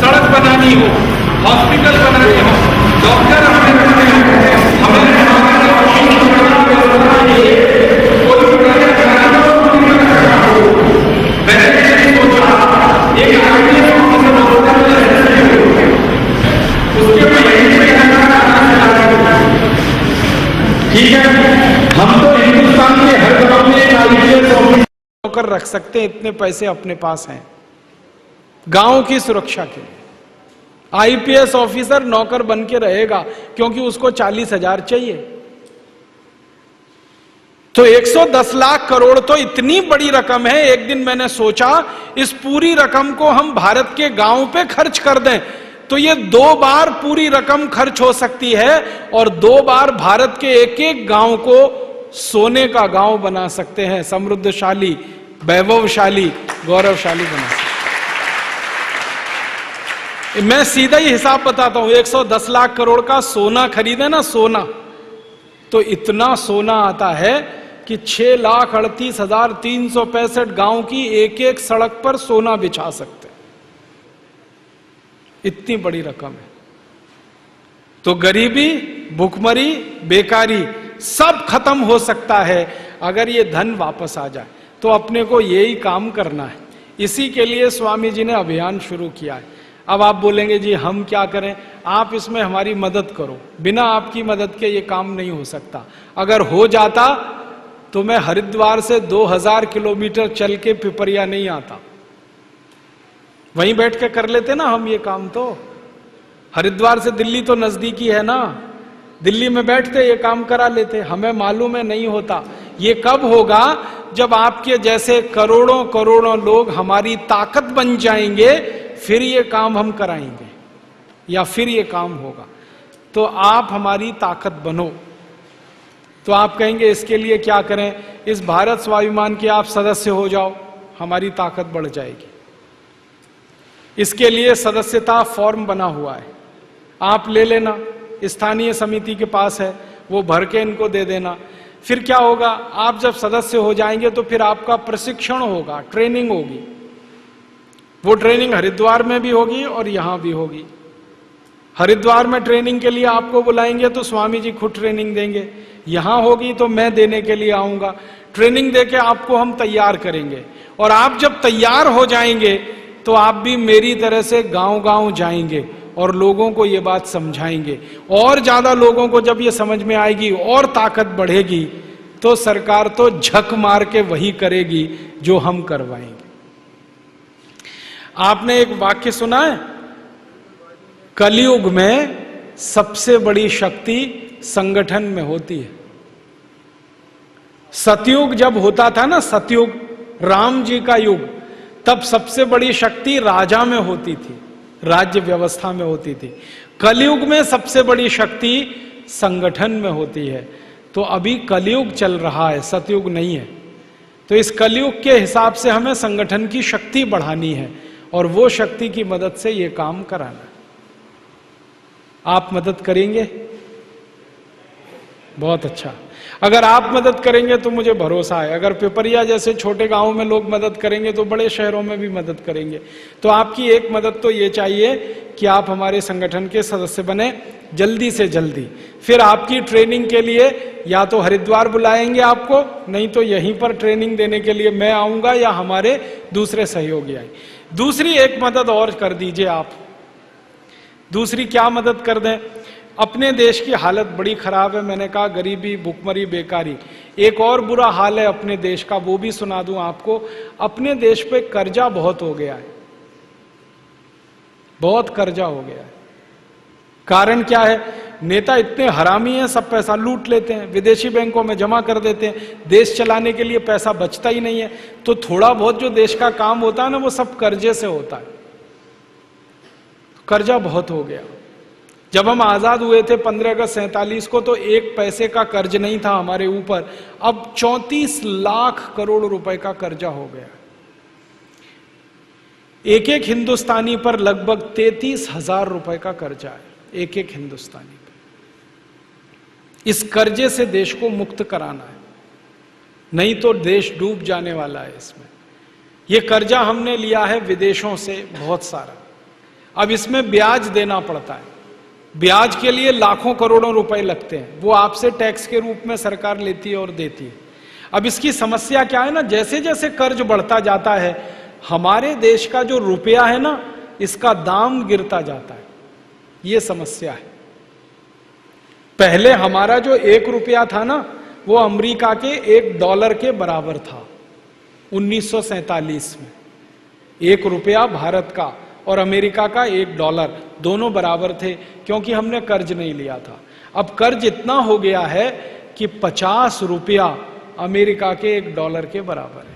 सड़क बनानी हो, हॉस्पिटल बनाने हो, डॉक्टर हमें रखने हो, ठीक है, हम तो हिंदुस्तान के हर गांव में एक आईपीएस ऑफिसर नौकर रख सकते हैं, इतने पैसे अपने पास हैं गांव की सुरक्षा के लिए। आईपीएस ऑफिसर नौकर बन के रहेगा क्योंकि उसको 40,000 चाहिए। तो 110 लाख करोड़ तो इतनी बड़ी रकम है। एक दिन मैंने सोचा इस पूरी रकम को हम भारत के गांव पे खर्च कर दें तो ये 2 बार पूरी रकम खर्च हो सकती है और 2 बार भारत के एक एक गांव को सोने का गांव बना सकते हैं, समृद्धशाली, वैभवशाली, गौरवशाली बना सकते हैं। मैं सीधा ही हिसाब बताता हूं, 110 लाख करोड़ का सोना खरीदे ना, सोना, तो इतना सोना आता है कि 6,38,365 गांव की एक एक सड़क पर सोना बिछा सकते। इतनी बड़ी रकम है। तो गरीबी, भुखमरी, बेकारी सब खत्म हो सकता है अगर ये धन वापस आ जाए। तो अपने को यही काम करना है। इसी के लिए स्वामी जी ने अभियान शुरू किया है। अब आप बोलेंगे जी हम क्या करें, आप इसमें हमारी मदद करो। बिना आपकी मदद के ये काम नहीं हो सकता। अगर हो जाता तो मैं हरिद्वार से 2000 किलोमीटर चल के पिपरिया नहीं आता, वहीं बैठ के कर लेते ना हम ये काम। तो हरिद्वार से दिल्ली तो नजदीकी है ना, दिल्ली में बैठते ये काम करा लेते। हमें मालूम है नहीं होता। ये कब होगा, जब आपके जैसे करोड़ों करोड़ों लोग हमारी ताकत बन जाएंगे, फिर ये काम हम कराएंगे या फिर ये काम होगा। तो आप हमारी ताकत बनो। तो आप कहेंगे इसके लिए क्या करें, इस भारत स्वाभिमान के आप सदस्य हो जाओ, हमारी ताकत बढ़ जाएगी। इसके लिए सदस्यता फॉर्म बना हुआ है, आप ले लेना, स्थानीय समिति के पास है, वो भर के इनको दे देना। फिर क्या होगा, आप जब सदस्य हो जाएंगे तो फिर आपका प्रशिक्षण होगा, ट्रेनिंग होगी। वो ट्रेनिंग हरिद्वार में भी होगी और यहां भी होगी। हरिद्वार में ट्रेनिंग के लिए आपको बुलाएंगे तो स्वामी जी खुद ट्रेनिंग देंगे, यहां होगी तो मैं देने के लिए आऊंगा। ट्रेनिंग देके आपको हम तैयार करेंगे और आप जब तैयार हो जाएंगे तो आप भी मेरी तरह से गांव-गांव जाएंगे और लोगों को ये बात समझाएंगे। और ज्यादा लोगों को जब ये समझ में आएगी और ताकत बढ़ेगी तो सरकार तो झक मार के वही करेगी जो हम करवाएंगे। आपने एक वाक्य सुना है, कलयुग में सबसे बड़ी शक्ति संगठन में होती है। सतयुग जब होता था ना, सतयुग, राम जी का युग, तब सबसे बड़ी शक्ति राजा में होती थी, राज्य व्यवस्था में होती थी। कलयुग में सबसे बड़ी शक्ति संगठन में होती है। तो अभी कलयुग चल रहा है, सतयुग नहीं है। तो इस कलयुग के हिसाब से हमें संगठन की शक्ति बढ़ानी है और वो शक्ति की मदद से ये काम कराना है। आप मदद करेंगे? बहुत अच्छा। अगर आप मदद करेंगे तो मुझे भरोसा है, अगर पिपरिया जैसे छोटे गांव में लोग मदद करेंगे तो बड़े शहरों में भी मदद करेंगे। तो आपकी एक मदद तो ये चाहिए कि आप हमारे संगठन के सदस्य बने जल्दी से जल्दी। फिर आपकी ट्रेनिंग के लिए या तो हरिद्वार बुलाएंगे आपको, नहीं तो यहीं पर ट्रेनिंग देने के लिए मैं आऊंगा या हमारे दूसरे सहयोगी आए। दूसरी एक मदद और कर दीजिए आप। दूसरी क्या मदद कर दें? अपने देश की हालत बड़ी खराब है, मैंने कहा गरीबी, भुखमरी, बेकारी। एक और बुरा हाल है अपने देश का, वो भी सुना दूं आपको। अपने देश पे कर्जा बहुत हो गया है, बहुत कर्जा हो गया है। कारण क्या है? नेता इतने हरामी हैं, सब पैसा लूट लेते हैं, विदेशी बैंकों में जमा कर देते हैं, देश चलाने के लिए पैसा बचता ही नहीं है। तो थोड़ा बहुत जो देश का काम होता है ना, वो सब कर्जे से होता है। कर्जा बहुत हो गया। जब हम आजाद हुए थे 15 अगस्त 47 को, तो 1 पैसे का कर्ज नहीं था हमारे ऊपर। अब 34 लाख करोड़ रुपए का कर्जा हो गया। एक एक हिंदुस्तानी पर लगभग 33,000 रुपए का कर्जा है, एक एक हिंदुस्तानी पर। इस कर्जे से देश को मुक्त कराना है। नहीं तो देश डूब जाने वाला है इसमें। ये कर्जा हमने लिया है विदेशों से बहुत सारा, अब इसमें ब्याज देना पड़ता है। ब्याज के लिए लाखों करोड़ों रुपए लगते हैं, वो आपसे टैक्स के रूप में सरकार लेती है और देती है। अब इसकी समस्या क्या है ना, जैसे जैसे कर्ज बढ़ता जाता है हमारे देश का जो रुपया है ना, इसका दाम गिरता जाता है। ये समस्या है। पहले हमारा जो 1 रुपया था ना, वो अमेरिका के $1 के बराबर था 1947 में। 1 रुपया भारत का और अमेरिका का $1 दोनों बराबर थे, क्योंकि हमने कर्ज नहीं लिया था। अब कर्ज इतना हो गया है कि 50 रुपया अमेरिका के $1 के बराबर है।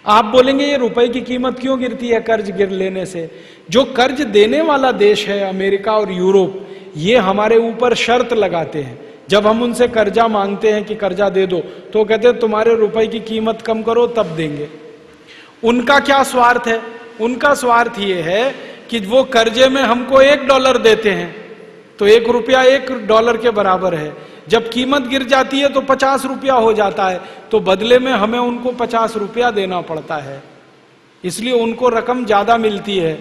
आप बोलेंगे ये रुपए की कीमत क्यों गिरती है कर्ज गिर लेने से? जो कर्ज देने वाला देश है अमेरिका और यूरोप, ये हमारे ऊपर शर्त लगाते हैं। जब हम उनसे कर्जा मांगते हैं कि कर्जा दे दो, तो कहते हैं तुम्हारे रुपए की कीमत कम करो तब देंगे। उनका क्या स्वार्थ है? उनका स्वार्थ ये है कि वो कर्जे में हमको $1 देते हैं, तो 1 रुपया $1 के बराबर है। जब कीमत गिर जाती है तो 50 रुपया हो जाता है, तो बदले में हमें उनको 50 रुपया देना पड़ता है, इसलिए उनको रकम ज्यादा मिलती है,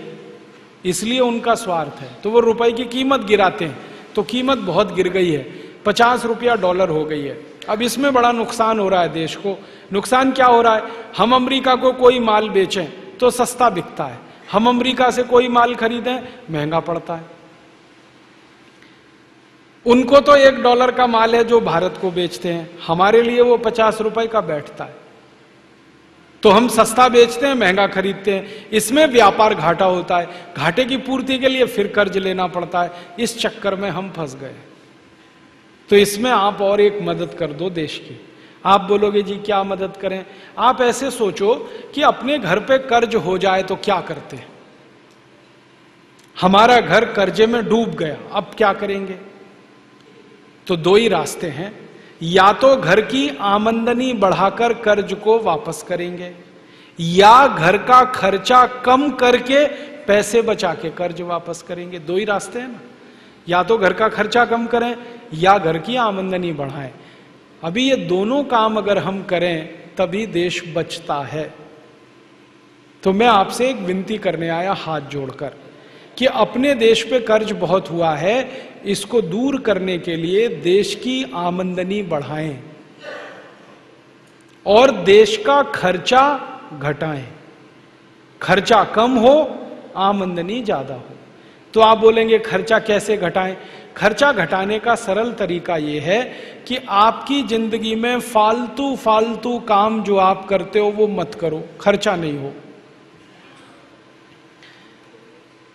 इसलिए उनका स्वार्थ है। तो वो रुपए की कीमत गिराते हैं, तो कीमत बहुत गिर गई है, 50 रुपया $1 हो गई है। अब इसमें बड़ा नुकसान हो रहा है देश को। नुकसान क्या हो रहा है? हम अमेरिका को कोई माल बेचें तो सस्ता बिकता है, हम अमेरिका से कोई माल खरीदें महंगा पड़ता है। उनको तो $1 का माल है जो भारत को बेचते हैं, हमारे लिए वो 50 रुपए का बैठता है, तो हम सस्ता बेचते हैं महंगा खरीदते हैं। इसमें व्यापार घाटा होता है, घाटे की पूर्ति के लिए फिर कर्ज लेना पड़ता है। इस चक्कर में हम फंस गए। तो इसमें आप और एक मदद कर दो देश की। आप बोलोगे जी क्या मदद करें? आप ऐसे सोचो कि अपने घर पे कर्ज हो जाए तो क्या करते हैं। हमारा घर कर्जे में डूब गया, अब क्या करेंगे? तो 2 ही रास्ते हैं, या तो घर की आमदनी बढ़ाकर कर्ज को वापस करेंगे, या घर का खर्चा कम करके पैसे बचा के कर्ज वापस करेंगे। 2 ही रास्ते हैं ना, या तो घर का खर्चा कम करें या घर की आमदनी बढ़ाएं। अभी ये दोनों काम अगर हम करें तभी देश बचता है। तो मैं आपसे एक विनती करने आया हाथ जोड़कर कि अपने देश पे कर्ज बहुत हुआ है, इसको दूर करने के लिए देश की आमदनी बढ़ाएं और देश का खर्चा घटाएं। खर्चा कम हो, आमदनी ज्यादा हो। तो आप बोलेंगे खर्चा कैसे घटाएं? खर्चा घटाने का सरल तरीका यह है कि आपकी जिंदगी में फालतू काम जो आप करते हो वो मत करो, खर्चा नहीं हो।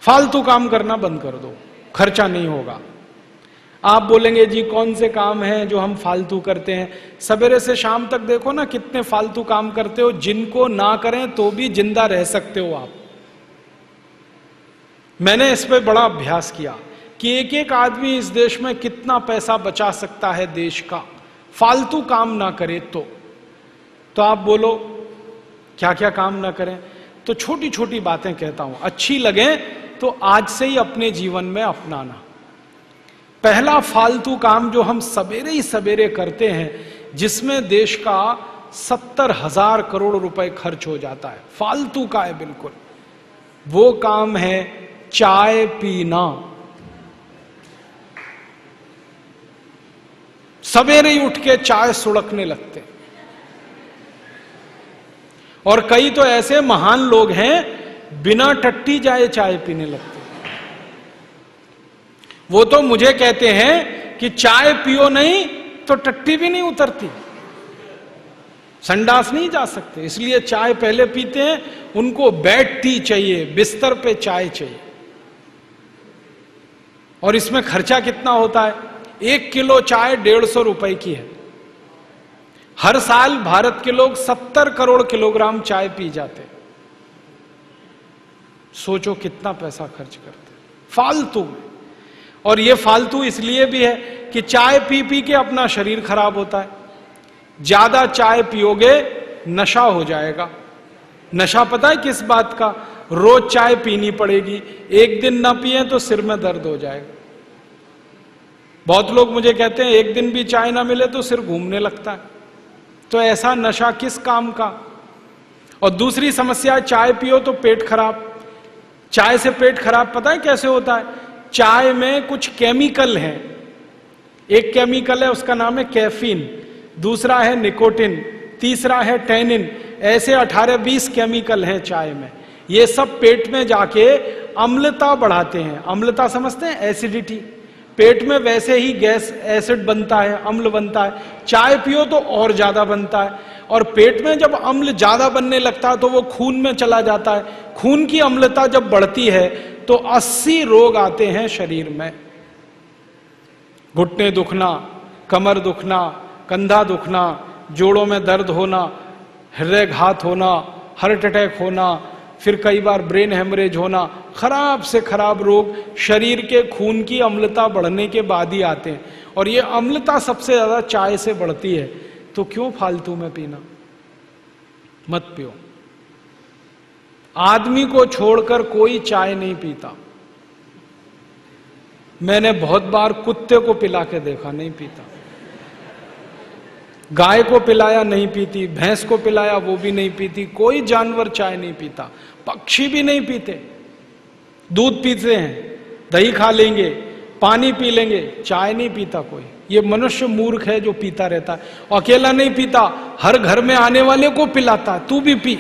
फालतू काम करना बंद कर दो, खर्चा नहीं होगा। आप बोलेंगे जी कौन से काम हैं जो हम फालतू करते हैं? सवेरे से शाम तक देखो ना कितने फालतू काम करते हो, जिनको ना करें तो भी जिंदा रह सकते हो आप। मैंने इस पे बड़ा अभ्यास किया कि एक एक आदमी इस देश में कितना पैसा बचा सकता है देश का, फालतू काम ना करे तो आप बोलो क्या क्या काम ना करें? तो छोटी छोटी बातें कहता हूं, अच्छी लगे तो आज से ही अपने जीवन में अपनाना। पहला फालतू काम जो हम सवेरे ही सवेरे करते हैं, जिसमें देश का 70,000 करोड़ रुपए खर्च हो जाता है, फालतू का है बिल्कुल, वो काम है चाय पीना। सवेरे ही उठ के चाय सुड़कने लगते, और कई तो ऐसे महान लोग हैं बिना टट्टी जाए चाय पीने लगते। वो तो मुझे कहते हैं कि चाय पियो नहीं तो टट्टी भी नहीं उतरती, संडास नहीं जा सकते, इसलिए चाय पहले पीते हैं। उनको बेड टी चाहिए, बिस्तर पे चाय चाहिए। और इसमें खर्चा कितना होता है? 1 किलो चाय 150 रुपए की है। हर साल भारत के लोग 70 करोड़ किलोग्राम चाय पी जाते। सोचो कितना पैसा खर्च करते फालतू में। और ये फालतू इसलिए भी है कि चाय पी पी के अपना शरीर खराब होता है। ज्यादा चाय पियोगे नशा हो जाएगा। नशा पता है किस बात का? रोज चाय पीनी पड़ेगी, एक दिन ना पिए तो सिर में दर्द हो जाएगा। बहुत लोग मुझे कहते हैं एक दिन भी चाय ना मिले तो सिर घूमने लगता है। तो ऐसा नशा किस काम का। और दूसरी समस्या, चाय पियो तो पेट खराब। चाय से पेट खराब पता है कैसे होता है? चाय में कुछ केमिकल हैं। एक केमिकल है उसका नाम है कैफीन, दूसरा है निकोटिन, तीसरा है टैनिन। ऐसे 18-20 केमिकल हैं चाय में। ये सब पेट में जाके अम्लता बढ़ाते हैं। अम्लता समझते हैं? एसिडिटी। पेट में वैसे ही गैस एसिड बनता है, अम्ल बनता है। चाय पियो तो और ज्यादा बनता है। और पेट में जब अम्ल ज्यादा बनने लगता है तो वो खून में चला जाता है। खून की अम्लता जब बढ़ती है तो 80 रोग आते हैं शरीर में। घुटने दुखना, कमर दुखना, कंधा दुखना, जोड़ों में दर्द होना, हृदयघात होना, हार्ट अटैक होना, फिर कई बार ब्रेन हेमरेज होना। खराब से खराब रोग शरीर के खून की अम्लता बढ़ने के बाद ही आते हैं। और ये अम्लता सबसे ज्यादा चाय से बढ़ती है। तो क्यों फालतू में पीना? मत पियो। आदमी को छोड़कर कोई चाय नहीं पीता। मैंने बहुत बार कुत्ते को पिला के देखा, नहीं पीता। गाय को पिलाया, नहीं पीती। भैंस को पिलाया, वो भी नहीं पीती। कोई जानवर चाय नहीं पीता। पक्षी भी नहीं पीते। दूध पीते हैं, दही खा लेंगे, पानी पी लेंगे, चाय नहीं पीता कोई। ये मनुष्य मूर्ख है जो पीता रहता है। अकेला नहीं पीता, हर घर में आने वाले को पिलाता है, तू भी पी।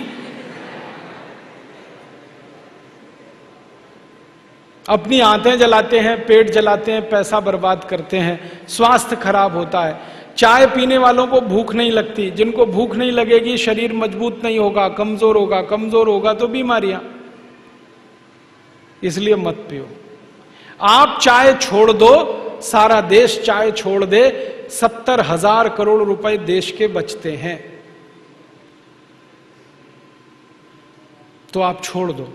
अपनी आंतें जलाते हैं, पेट जलाते हैं, पैसा बर्बाद करते हैं, स्वास्थ्य खराब होता है। चाय पीने वालों को भूख नहीं लगती। जिनको भूख नहीं लगेगी शरीर मजबूत नहीं होगा, कमजोर होगा। कमजोर होगा तो बीमारियां। इसलिए मत पियो। आप चाय छोड़ दो, सारा देश चाय छोड़ दे, 70,000 करोड़ रुपए देश के बचते हैं। तो आप छोड़ दो।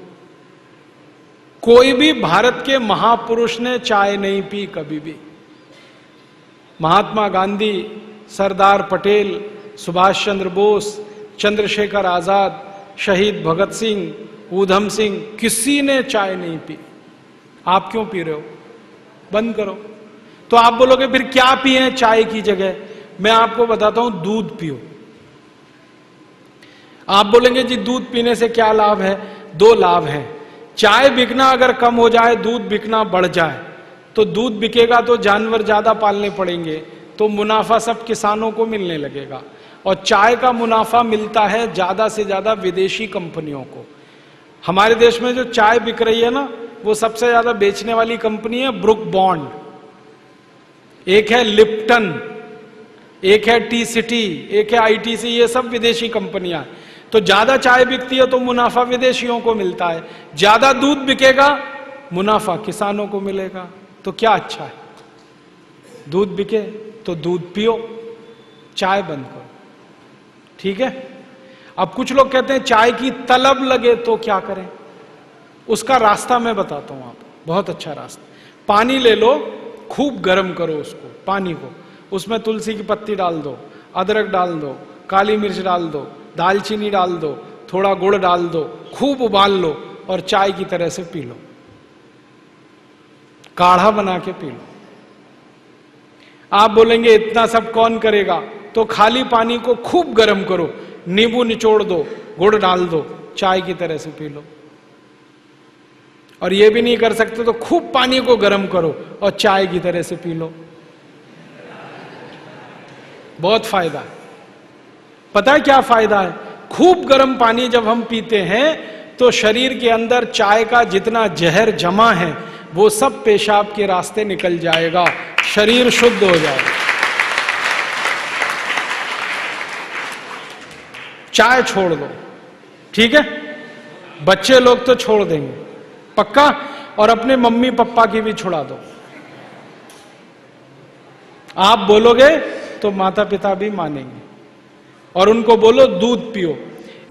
कोई भी भारत के महापुरुष ने चाय नहीं पी कभी भी। महात्मा गांधी, सरदार पटेल, सुभाष चंद्र बोस, चंद्रशेखर आजाद, शहीद भगत सिंह, ऊधम सिंह, किसी ने चाय नहीं पी। आप क्यों पी रहे हो? बंद करो। तो आप बोलोगे फिर क्या पिए चाय की जगह? मैं आपको बताता हूं, दूध पियो। आप बोलेंगे जी दूध पीने से क्या लाभ है? 2 लाभ हैं। चाय बिकना अगर कम हो जाए, दूध बिकना बढ़ जाए, तो दूध बिकेगा तो जानवर ज्यादा पालने पड़ेंगे, तो मुनाफा सब किसानों को मिलने लगेगा। और चाय का मुनाफा मिलता है ज्यादा से ज्यादा विदेशी कंपनियों को। हमारे देश में जो चाय बिक रही है ना, वो सबसे ज्यादा बेचने वाली कंपनी है ब्रुक बॉन्ड, एक है लिप्टन, एक है टी सिटी, एक है आईटीसी। ये सब विदेशी कंपनियां। तो ज्यादा चाय बिकती है तो मुनाफा विदेशियों को मिलता है। ज्यादा दूध बिकेगा, मुनाफा किसानों को मिलेगा। तो क्या अच्छा है? दूध बिके तो दूध पियो, चाय बंद करो। ठीक है? अब कुछ लोग कहते हैं चाय की तलब लगे तो क्या करें? उसका रास्ता मैं बताता हूं आपको, बहुत अच्छा रास्ता। पानी ले लो, खूब गर्म करो उसको, पानी को। उसमें तुलसी की पत्ती डाल दो, अदरक डाल दो, काली मिर्च डाल दो, दालचीनी डाल दो, थोड़ा गुड़ डाल दो, खूब उबाल लो और चाय की तरह से पी लो। काढ़ा बना के पी लो। आप बोलेंगे इतना सब कौन करेगा? तो खाली पानी को खूब गर्म करो, नींबू निचोड़ दो, गुड़ डाल दो, चाय की तरह से पी लो। और ये भी नहीं कर सकते तो खूब पानी को गर्म करो और चाय की तरह से पी लो। बहुत फायदा है। पता है क्या फायदा है? खूब गर्म पानी जब हम पीते हैं तो शरीर के अंदर चाय का जितना जहर जमा है वो सब पेशाब के रास्ते निकल जाएगा, शरीर शुद्ध हो जाएगा। चाय छोड़ दो, ठीक है? बच्चे लोग तो छोड़ देंगे पक्का, और अपने मम्मी पापा की भी छुड़ा दो। आप बोलोगे तो माता पिता भी मानेंगे। और उनको बोलो दूध पियो।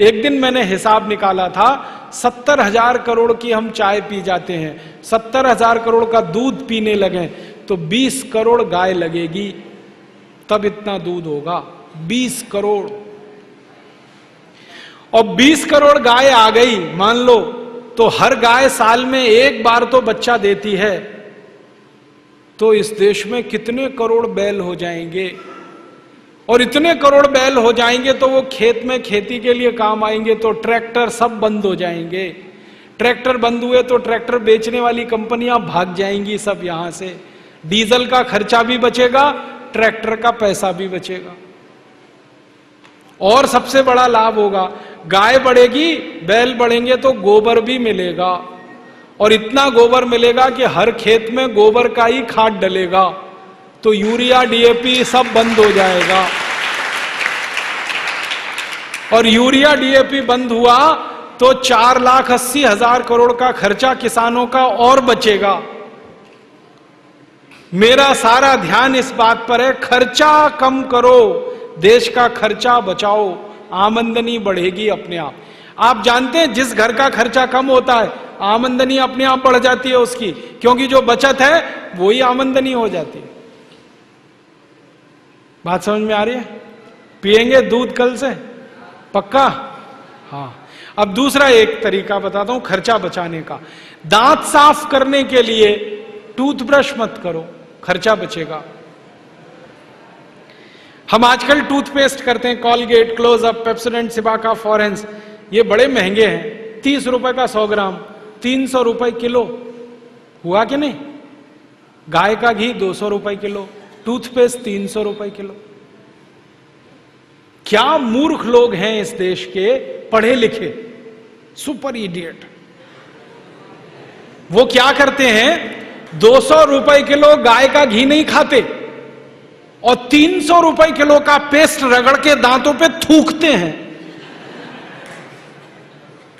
एक दिन मैंने हिसाब निकाला था, 70,000 करोड़ की हम चाय पी जाते हैं, 70,000 करोड़ का दूध पीने लगे तो 20 करोड़ गाय लगेगी, तब इतना दूध होगा। 20 करोड़। और 20 करोड़ गाय आ गई मान लो, तो हर गाय साल में एक बार तो बच्चा देती है, तो इस देश में कितने करोड़ बैल हो जाएंगे? और इतने करोड़ बैल हो जाएंगे तो वो खेत में खेती के लिए काम आएंगे, तो ट्रैक्टर सब बंद हो जाएंगे। ट्रैक्टर बंद हुए तो ट्रैक्टर बेचने वाली कंपनियां भाग जाएंगी सब यहां से। डीजल का खर्चा भी बचेगा, ट्रैक्टर का पैसा भी बचेगा। और सबसे बड़ा लाभ होगा, गाय बढ़ेगी, बैल बढ़ेंगे तो गोबर भी मिलेगा, और इतना गोबर मिलेगा कि हर खेत में गोबर का ही खाद डलेगा, तो यूरिया डीएपी सब बंद हो जाएगा। और यूरिया डीएपी बंद हुआ तो 4,80,000 करोड़ का खर्चा किसानों का और बचेगा। मेरा सारा ध्यान इस बात पर है, खर्चा कम करो, देश का खर्चा बचाओ, आमदनी बढ़ेगी अपने आप। आप जानते हैं जिस घर का खर्चा कम होता है आमदनी अपने आप बढ़ जाती है उसकी, क्योंकि जो बचत है वही आमदनी हो जाती है। बात समझ में आ रही है? पिएंगे दूध कल से पक्का? हाँ। अब दूसरा एक तरीका बताता हूं खर्चा बचाने का। दांत साफ करने के लिए टूथब्रश मत करो, खर्चा बचेगा। हम आजकल टूथपेस्ट करते हैं, कॉलगेट, क्लोजअप, पेप्सोडेंट, सिबाका, फॉरेंस, ये बड़े महंगे हैं। 30 रुपए का 100 ग्राम, 300 रुपए किलो, हुआ कि नहीं? गाय का घी 200 रुपए किलो, टूथपेस्ट 300 रुपए किलो। क्या मूर्ख लोग हैं इस देश के, पढ़े लिखे, सुपर इडियट। वो क्या करते हैं, 200 रुपए किलो गाय का घी नहीं खाते और 300 रुपए किलो का पेस्ट रगड़ के दांतों पे थूकते हैं।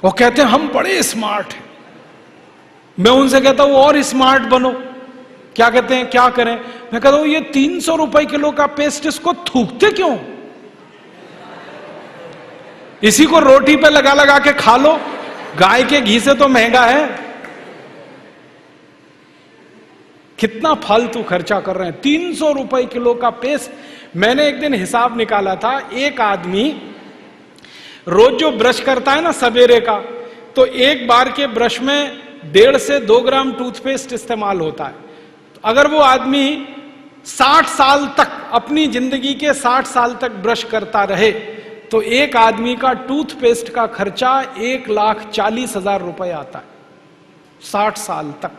वो कहते हैं हम बड़े स्मार्ट हैं। मैं उनसे कहता हूं और स्मार्ट बनो। क्या कहते हैं, क्या करें? मैं कहता हूं ये 300 रुपए किलो का पेस्ट, इसको थूकते क्यों? इसी को रोटी पे लगा लगा के खा लो, गाय के घी से तो महंगा है। कितना फालतू खर्चा कर रहे हैं। 300 रुपए किलो का पेस्ट। मैंने एक दिन हिसाब निकाला था, एक आदमी रोज जो ब्रश करता है ना सवेरे का, तो एक बार के ब्रश में 1.5 से 2 ग्राम टूथपेस्ट इस्तेमाल होता है। अगर वो आदमी 60 साल तक, अपनी जिंदगी के 60 साल तक ब्रश करता रहे, तो एक आदमी का टूथपेस्ट का खर्चा 1,40,000 रुपए आता है 60 साल तक।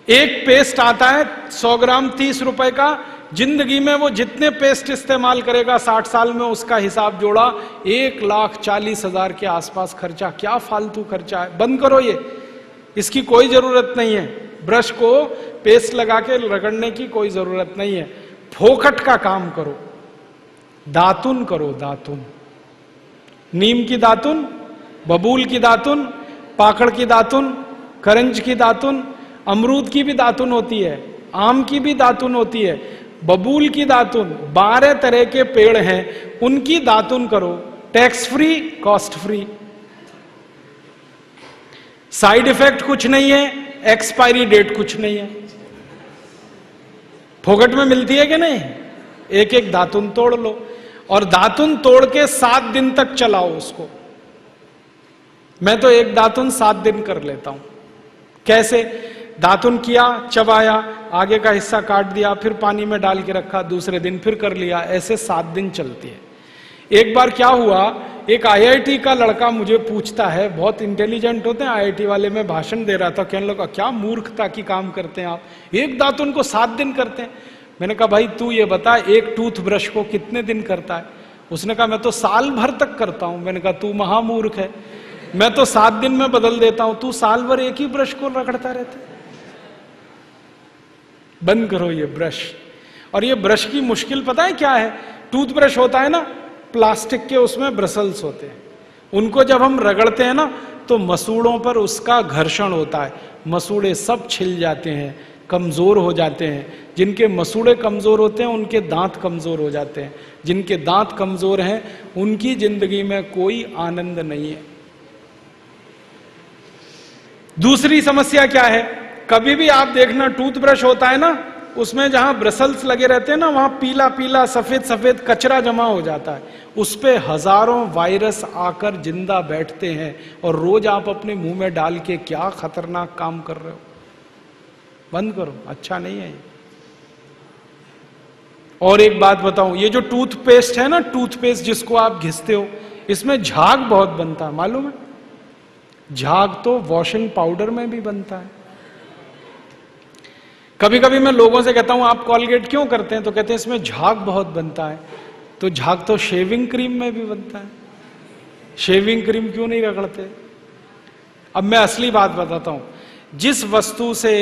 एक पेस्ट आता है 100 ग्राम 30 रुपए का। जिंदगी में वो जितने पेस्ट इस्तेमाल करेगा 60 साल में, उसका हिसाब जोड़ा 1,40,000 के आसपास खर्चा। क्या फालतू खर्चा है, बंद करो ये, इसकी कोई जरूरत नहीं है। ब्रश को पेस्ट लगा के रगड़ने की कोई जरूरत नहीं है। फोकट का काम करो, दातुन करो, दातुन, नीम की दातुन, बबूल की दातुन, पाकड़ की दातुन, करंज की दातुन, अमरूद की भी दातुन होती है, आम की भी दातुन होती है, बबूल की दातुन, 12 तरह के पेड़ हैं, उनकी दातुन करो। Tax free, cost free, side effect कुछ नहीं है, एक्सपायरी डेट कुछ नहीं है। फोकट में मिलती है कि नहीं? एक एक दातुन तोड़ लो और दातुन तोड़ के 7 दिन तक चलाओ उसको। मैं तो एक दातुन 7 दिन कर लेता हूं। कैसे? दातुन किया, चबाया, आगे का हिस्सा काट दिया, फिर पानी में डाल के रखा, दूसरे दिन फिर कर लिया, ऐसे 7 दिन चलती है। एक बार क्या हुआ, एक आईआईटी का लड़का मुझे पूछता है, बहुत इंटेलिजेंट होते हैं आईआईटी वाले, मैं भाषण दे रहा था, कहने लगा क्या मूर्खता की काम करते हैं आप, एक दातुन को 7 दिन करते हैं। मैंने कहा भाई तू ये बता, एक टूथब्रश को कितने दिन करता है? उसने कहा मैं तो साल भर तक करता हूं। मैंने कहा तू महामूर्ख है, मैं तो 7 दिन में बदल देता हूं, तू साल भर एक ही ब्रश को रगड़ता रहता है। बंद करो ये ब्रश। और ये ब्रश की मुश्किल पता है क्या है? टूथब्रश होता है ना प्लास्टिक के, उसमें ब्रसल्स होते हैं, उनको जब हम रगड़ते हैं ना तो मसूड़ों पर उसका घर्षण होता है, मसूड़े सब छिल जाते हैं, कमजोर हो जाते हैं। जिनके मसूड़े कमजोर होते हैं उनके दांत कमजोर हो जाते हैं, जिनके दांत कमजोर हैं उनकी जिंदगी में कोई आनंद नहीं है। दूसरी समस्या क्या है? कभी भी आप देखना टूथब्रश होता है ना, उसमें जहां ब्रसल्स लगे रहते हैं ना, वहां पीला पीला सफेद सफेद कचरा जमा हो जाता है, उस पे हजारों वायरस आकर जिंदा बैठते हैं, और रोज आप अपने मुंह में डाल के क्या खतरनाक काम कर रहे हो। बंद करो, अच्छा नहीं है ये। और एक बात बताऊं, ये जो टूथपेस्ट है ना, टूथपेस्ट जिसको आप घिसते हो, इसमें झाग बहुत बनता है, मालूम है? झाग तो वॉशिंग पाउडर में भी बनता है। कभी कभी मैं लोगों से कहता हूं आप कॉलगेट क्यों करते हैं, तो कहते हैं इसमें झाग बहुत बनता है। तो झाग तो शेविंग क्रीम में भी बनता है, शेविंग क्रीम क्यों नहीं रगड़ते? अब मैं असली बात बताता हूं, जिस वस्तु से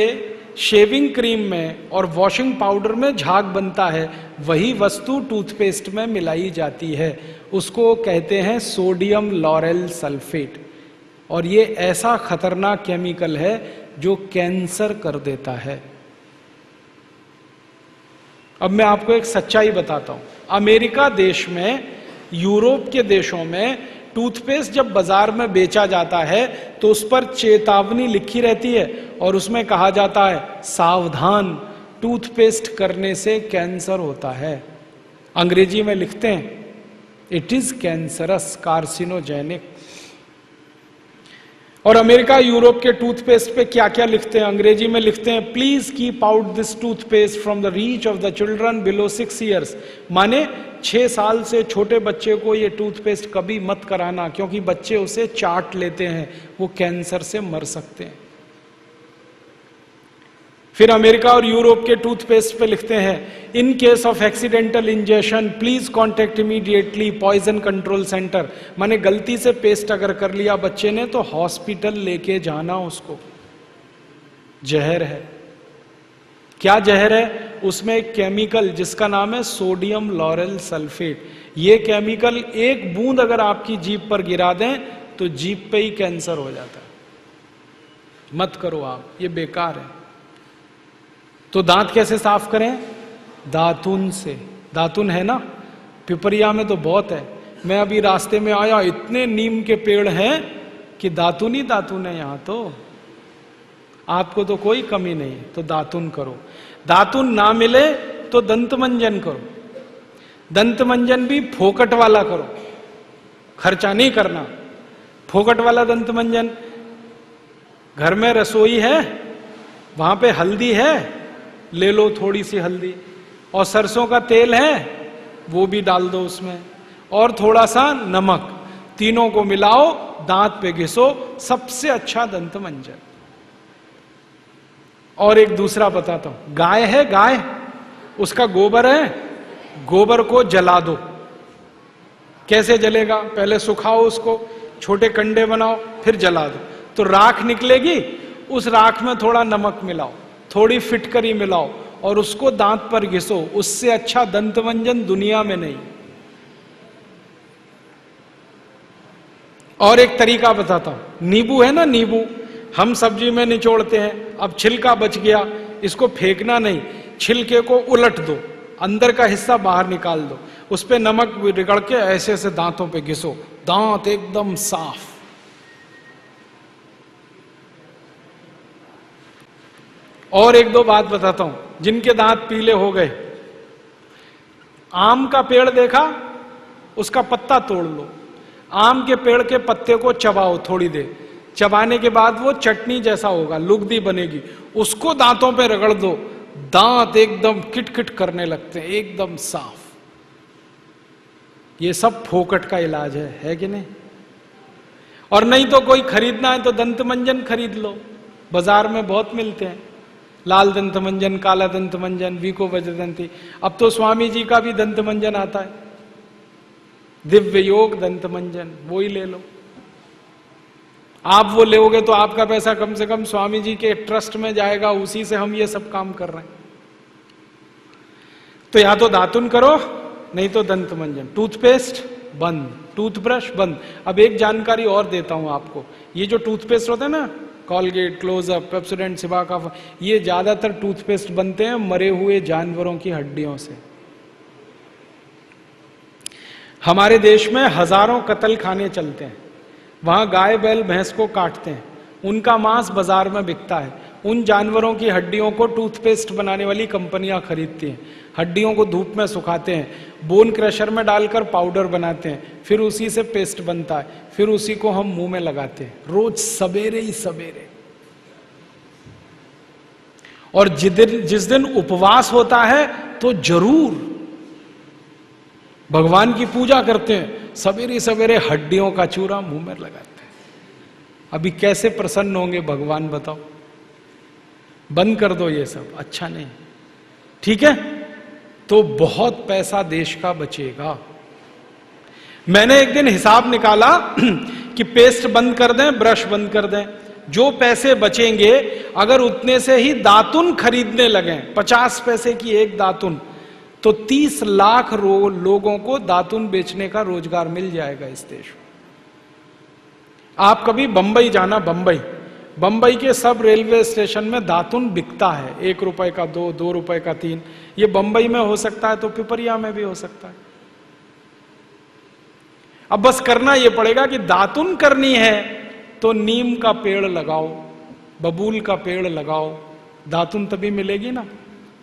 शेविंग क्रीम में और वॉशिंग पाउडर में झाग बनता है, वही वस्तु टूथपेस्ट में मिलाई जाती है। उसको कहते हैं सोडियम लॉरेल सल्फेट, और ये ऐसा खतरनाक केमिकल है जो कैंसर कर देता है। अब मैं आपको एक सच्चाई बताता हूं। अमेरिका देश में, यूरोप के देशों में टूथपेस्ट जब बाजार में बेचा जाता है तो उस पर चेतावनी लिखी रहती है और उसमें कहा जाता है सावधान, टूथपेस्ट करने से कैंसर होता है। अंग्रेजी में लिखते हैं इट इज कैंसरस, कार्सिनोजेनिक। और अमेरिका यूरोप के टूथपेस्ट पे क्या क्या लिखते हैं? अंग्रेजी में लिखते हैं please keep out this toothpaste from the reach of the children below 6 years. माने 6 साल से छोटे बच्चे को ये टूथपेस्ट कभी मत कराना, क्योंकि बच्चे उसे चाट लेते हैं, वो कैंसर से मर सकते हैं। फिर अमेरिका और यूरोप के टूथपेस्ट पे लिखते हैं in case of accidental injection please contact immediately poison control centre. माने गलती से पेस्ट अगर कर लिया बच्चे ने तो हॉस्पिटल लेके जाना उसको। जहर है। क्या जहर है? उसमें एक केमिकल जिसका नाम है सोडियम लॉरेल सल्फेट। ये केमिकल एक बूंद अगर आपकी जीभ पर गिरा दें तो जीभ पे ही कैंसर हो जाता है। मत करो आप, ये बेकार है। तो दांत कैसे साफ करें? दातुन से। दातुन है ना, पिपरिया में तो बहुत है। मैं अभी रास्ते में आया, इतने नीम के पेड़ हैं कि दातुन ही दातुन है यहां तो। आपको तो कोई कमी नहीं, तो दातुन करो। दातुन ना मिले तो दंत मंजन करो। दंत मंजन भी फोकट वाला करो, खर्चा नहीं करना। फोकट वाला दंत मंजन, घर में रसोई है, वहां पे हल्दी है, ले लो थोड़ी सी हल्दी, और सरसों का तेल है वो भी डाल दो उसमें, और थोड़ा सा नमक, तीनों को मिलाओ, दांत पे घिसो, सबसे अच्छा दंत मंजन। और एक दूसरा बताता हूं, गाय है, गाय, उसका गोबर है, गोबर को जला दो। कैसे जलेगा? पहले सुखाओ उसको, छोटे कंडे बनाओ, फिर जला दो, तो राख निकलेगी। उस राख में थोड़ा नमक मिलाओ, थोड़ी फिटकरी मिलाओ और उसको दांत पर घिसो। उससे अच्छा दंतमंजन दुनिया में नहीं। और एक तरीका बताता हूं, नींबू है ना, नींबू हम सब्जी में निचोड़ते हैं। अब छिलका बच गया, इसको फेंकना नहीं, छिलके को उलट दो, अंदर का हिस्सा बाहर निकाल दो, उस पे नमक रगड़ के ऐसे ऐसे दांतों पे घिसो, दांत एकदम साफ। और एक दो बात बताता हूं, जिनके दांत पीले हो गए, आम का पेड़ देखा, उसका पत्ता तोड़ लो, आम के पेड़ के पत्ते को चबाओ थोड़ी देर, चबाने के बाद वो चटनी जैसा होगा, लुगदी बनेगी, उसको दांतों पे रगड़ दो, दांत एकदम किटकिट करने लगते हैं, एकदम साफ। ये सब फोकट का इलाज है कि नहीं? और नहीं तो कोई खरीदना है तो दंत मंजन खरीद लो, बाजार में बहुत मिलते हैं, लाल दंत मंजन, काला दंत मंजन, वीको वज्रदंती। अब तो स्वामी जी का भी दंत मंजन आता है, दिव्य योग दंत मंजन, वो ही ले लो। आप वो लोगे तो आपका पैसा कम से कम स्वामी जी के ट्रस्ट में जाएगा, उसी से हम ये सब काम कर रहे हैं। तो या तो दातुन करो, नहीं तो दंत मंजन। टूथपेस्ट बंद, टूथब्रश बंद। अब एक जानकारी और देता हूं आपको, ये जो टूथपेस्ट होता है ना, कॉलगेट, क्लोजअप, पेप्सोडेंट, सिबाका, ये ज्यादातर टूथपेस्ट बनते हैं मरे हुए जानवरों की हड्डियों से। हमारे देश में हजारों कत्ल खाने चलते हैं, वहां गाय बैल भैंस को काटते हैं, उनका मांस बाजार में बिकता है। उन जानवरों की हड्डियों को टूथपेस्ट बनाने वाली कंपनियां खरीदती हैं, हड्डियों को धूप में सुखाते हैं, बोन क्रशर में डालकर पाउडर बनाते हैं, फिर उसी से पेस्ट बनता है, फिर उसी को हम मुंह में लगाते हैं रोज सवेरे ही सवेरे। और जिस दिन उपवास होता है तो जरूर भगवान की पूजा करते हैं, सवेरे सवेरे हड्डियों का चूरा मुंह में लगाते हैं। अभी कैसे प्रसन्न होंगे भगवान बताओ? बंद कर दो ये सब, अच्छा नहीं। ठीक है, तो बहुत पैसा देश का बचेगा। मैंने एक दिन हिसाब निकाला कि पेस्ट बंद कर दें, ब्रश बंद कर दें, जो पैसे बचेंगे अगर उतने से ही दातुन खरीदने लगे, 50 पैसे की एक दातुन, तो 30 लाख लोगों को दातुन बेचने का रोजगार मिल जाएगा इस देश में। आप कभी बंबई जाना, बंबई के सब रेलवे स्टेशन में दातुन बिकता है, 1 रुपए का 2, 2 रुपए का 3। ये बंबई में हो सकता है तो पिपरिया में भी हो सकता है। अब बस करना यह पड़ेगा कि दातुन करनी है तो नीम का पेड़ लगाओ, बबूल का पेड़ लगाओ, दातुन तभी मिलेगी ना।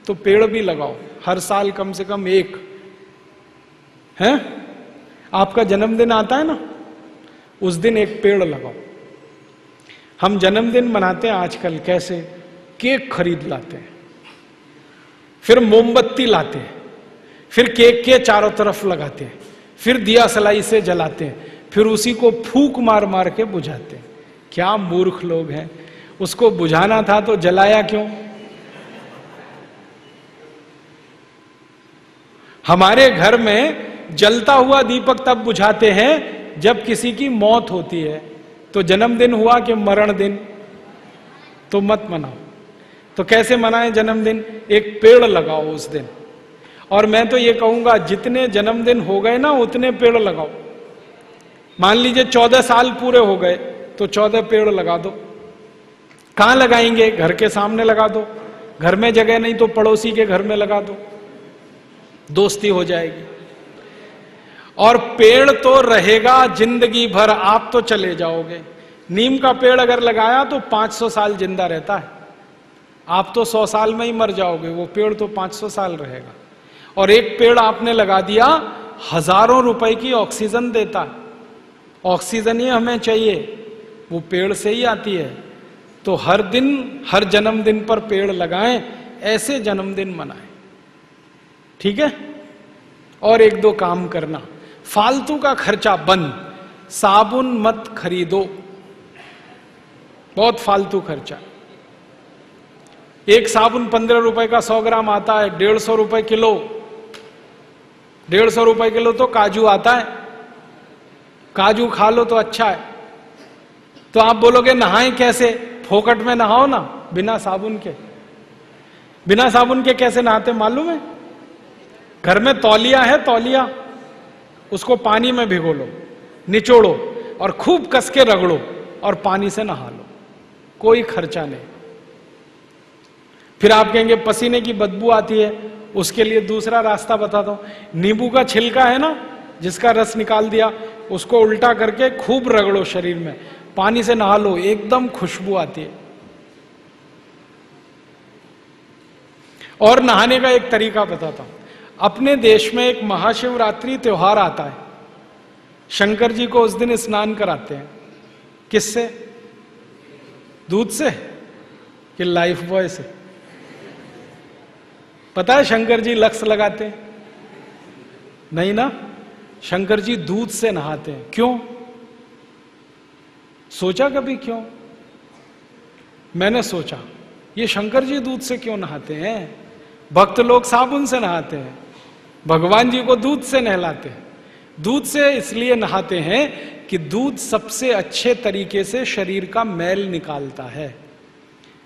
तो पेड़ भी लगाओ, हर साल कम से कम एक। है, आपका जन्मदिन आता है ना, उस दिन एक पेड़ लगाओ। हम जन्मदिन मनाते हैं आजकल कैसे? केक खरीद लाते हैं, फिर मोमबत्ती लाते हैं, फिर केक के चारों तरफ लगाते हैं, फिर दिया सलाई से जलाते हैं, फिर उसी को फूंक मार मार के बुझाते हैं। क्या मूर्ख लोग हैं! उसको बुझाना था तो जलाया क्यों? हमारे घर में जलता हुआ दीपक तब बुझाते हैं जब किसी की मौत होती है। तो जन्मदिन हुआ कि मरण दिन? तो मत मनाओ। तो कैसे मनाएं जन्मदिन? एक पेड़ लगाओ उस दिन। और मैं तो ये कहूंगा, जितने जन्मदिन हो गए ना उतने पेड़ लगाओ। मान लीजिए 14 साल पूरे हो गए तो 14 पेड़ लगा दो। कहां लगाएंगे? घर के सामने लगा दो, घर में जगह नहीं तो पड़ोसी के घर में लगा दो, दोस्ती हो जाएगी। और पेड़ तो रहेगा जिंदगी भर, आप तो चले जाओगे। नीम का पेड़ अगर लगाया तो 500 साल जिंदा रहता है, आप तो 100 साल में ही मर जाओगे, वो पेड़ तो 500 साल रहेगा। और एक पेड़ आपने लगा दिया, हजारों रुपए की ऑक्सीजन देता है। ऑक्सीजन ही हमें चाहिए, वो पेड़ से ही आती है। तो हर दिन, हर जन्मदिन पर पेड़ लगाएं, ऐसे जन्मदिन मनाएं। ठीक है? और 1-2 काम करना, फालतू का खर्चा बंद। साबुन मत खरीदो, बहुत फालतू खर्चा। एक साबुन 15 रुपए का 100 ग्राम आता है, 150 रुपए किलो। 150 रुपए किलो तो काजू आता है, काजू खा लो तो अच्छा है। तो आप बोलोगे नहाएं कैसे? फोकट में नहाओ ना, बिना साबुन के। बिना साबुन के कैसे नहाते मालूम है? घर में तौलिया है, तौलिया, उसको पानी में भिगो लो, निचोड़ो और खूब कस के रगड़ो और पानी से नहा लो, कोई खर्चा नहीं। फिर आप कहेंगे पसीने की बदबू आती है, उसके लिए दूसरा रास्ता बताता हूं। नींबू का छिलका है ना, जिसका रस निकाल दिया, उसको उल्टा करके खूब रगड़ो शरीर में, पानी से नहा लो, एकदम खुशबू आती है। और नहाने का एक तरीका बताता हूं। अपने देश में एक महाशिवरात्रि त्योहार आता है, शंकर जी को उस दिन स्नान कराते हैं। किससे? दूध से कि लाइफ बॉय से? पता है शंकर जी लक्स लगाते हैं? नहीं ना, शंकर जी दूध से नहाते हैं। क्यों? सोचा कभी क्यों? मैंने सोचा, ये शंकर जी दूध से क्यों नहाते हैं? भक्त लोग साबुन से नहाते हैं, भगवान जी को दूध से नहलाते हैं। दूध से इसलिए नहाते हैं कि दूध सबसे अच्छे तरीके से शरीर का मैल निकालता है।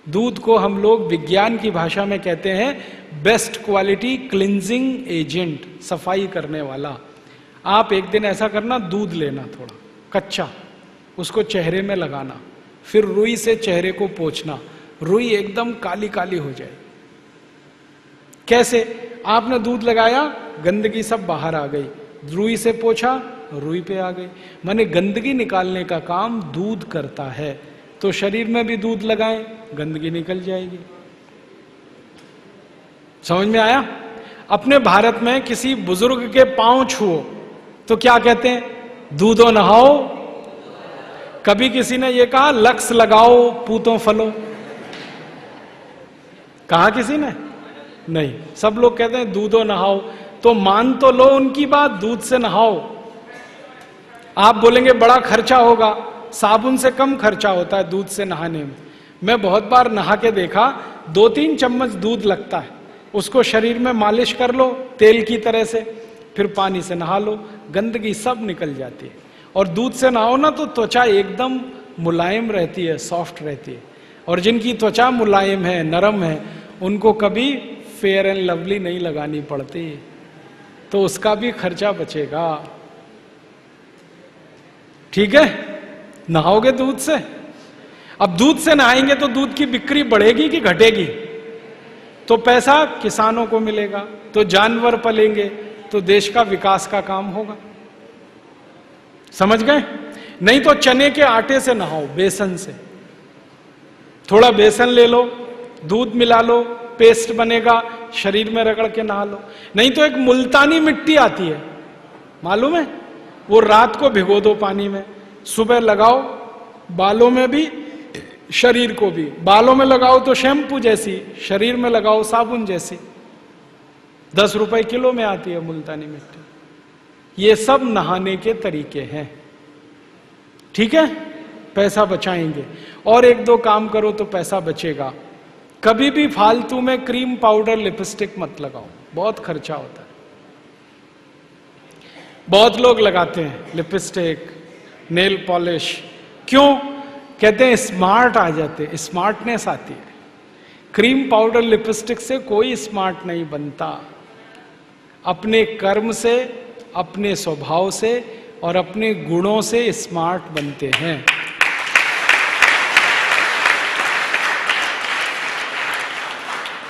दूध को हम लोग विज्ञान की भाषा में कहते हैं बेस्ट क्वालिटी क्लिंजिंग एजेंट, सफाई करने वाला। आप एक दिन ऐसा करना, दूध लेना थोड़ा कच्चा, उसको चेहरे में लगाना, फिर रुई से चेहरे को पोंछना, रुई एकदम काली काली हो जाए। कैसे? आपने दूध लगाया, गंदगी सब बाहर आ गई, रुई से पोंछा, रुई पे आ गई। माने गंदगी निकालने का काम दूध करता है। तो शरीर में भी दूध लगाएं, गंदगी निकल जाएगी। समझ में आया? अपने भारत में किसी बुजुर्ग के पांव छुओ तो क्या कहते हैं? दूधो नहाओ। कभी किसी ने यह कहा लक्स लगाओ पूतों फलो? कहा किसी ने? नहीं, सब लोग कहते हैं दूधो नहाओ। तो मान तो लो उनकी बात, दूध से नहाओ। आप बोलेंगे बड़ा खर्चा होगा, साबुन से कम खर्चा होता है दूध से नहाने में। मैं बहुत बार नहा के देखा, 2-3 चम्मच दूध लगता है, उसको शरीर में मालिश कर लो तेल की तरह से, फिर पानी से नहा लो, गंदगी सब निकल जाती है। और दूध से नहाओ ना तो त्वचा एकदम मुलायम रहती है, सॉफ्ट रहती है। और जिनकी त्वचा मुलायम है, नरम है, उनको कभी फेयर एंड लवली नहीं लगानी पड़ती, तो उसका भी खर्चा बचेगा। ठीक है, नहाओगे दूध से। अब दूध से नहाएंगे तो दूध की बिक्री बढ़ेगी कि घटेगी? तो पैसा किसानों को मिलेगा, तो जानवर पलेंगे, तो देश का विकास का काम होगा। समझ गए? नहीं तो चने के आटे से नहाओ, बेसन से। थोड़ा बेसन ले लो, दूध मिला लो, पेस्ट बनेगा, शरीर में रगड़ के नहा लो। नहीं तो एक मुल्तानी मिट्टी आती है, मालूम है? वो रात को भिगो दो पानी में, सुबह लगाओ, बालों में भी शरीर को भी। बालों में लगाओ तो शैम्पू जैसी, शरीर में लगाओ साबुन जैसी। 10 रुपए किलो में आती है मुल्तानी मिट्टी। ये सब नहाने के तरीके हैं। ठीक है, पैसा बचाएंगे। और 1-2 काम करो तो पैसा बचेगा। कभी भी फालतू में क्रीम पाउडर लिपस्टिक मत लगाओ, बहुत खर्चा होता है। बहुत लोग लगाते हैं लिपस्टिक, नेल पॉलिश। क्यों? कहते हैं स्मार्ट आ जाते, स्मार्टनेस आती है। क्रीम पाउडर लिपस्टिक से कोई स्मार्ट नहीं बनता। अपने कर्म से, अपने स्वभाव से और अपने गुणों से स्मार्ट बनते हैं।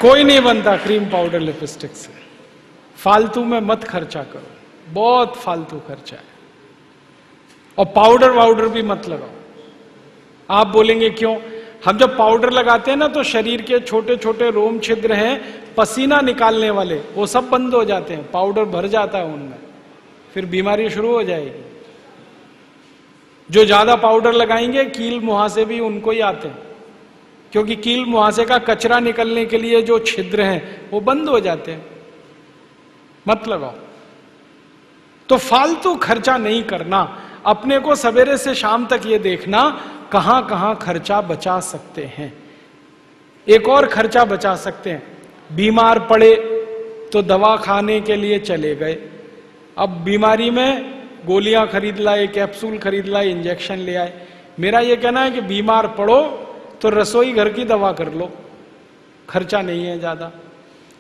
कोई नहीं बनता क्रीम पाउडर लिपस्टिक से। फालतू में मत खर्चा करो, बहुत फालतू खर्चा है। और पाउडर वाउडर भी मत लगाओ। आप बोलेंगे क्यों? हम जब पाउडर लगाते हैं ना तो शरीर के छोटे छोटे रोम छिद्र हैं, पसीना निकालने वाले, वो सब बंद हो जाते हैं, पाउडर भर जाता है उनमें, फिर बीमारी शुरू हो जाएगी। जो ज्यादा पाउडर लगाएंगे कील मुहासे भी उनको ही आते हैं, क्योंकि कील मुहासे का कचरा निकलने के लिए जो छिद्र हैं वो बंद हो जाते हैं। मत लगाओ। तो फालतू खर्चा नहीं करना। अपने को सवेरे से शाम तक ये देखना कहां कहां खर्चा बचा सकते हैं। एक और खर्चा बचा सकते हैं, बीमार पड़े तो दवा खाने के लिए चले गए, अब बीमारी में गोलियां खरीद लाए, कैप्सूल खरीद लाए, इंजेक्शन ले आए। मेरा ये कहना है कि बीमार पड़ो तो रसोई घर की दवा कर लो, खर्चा नहीं है ज्यादा।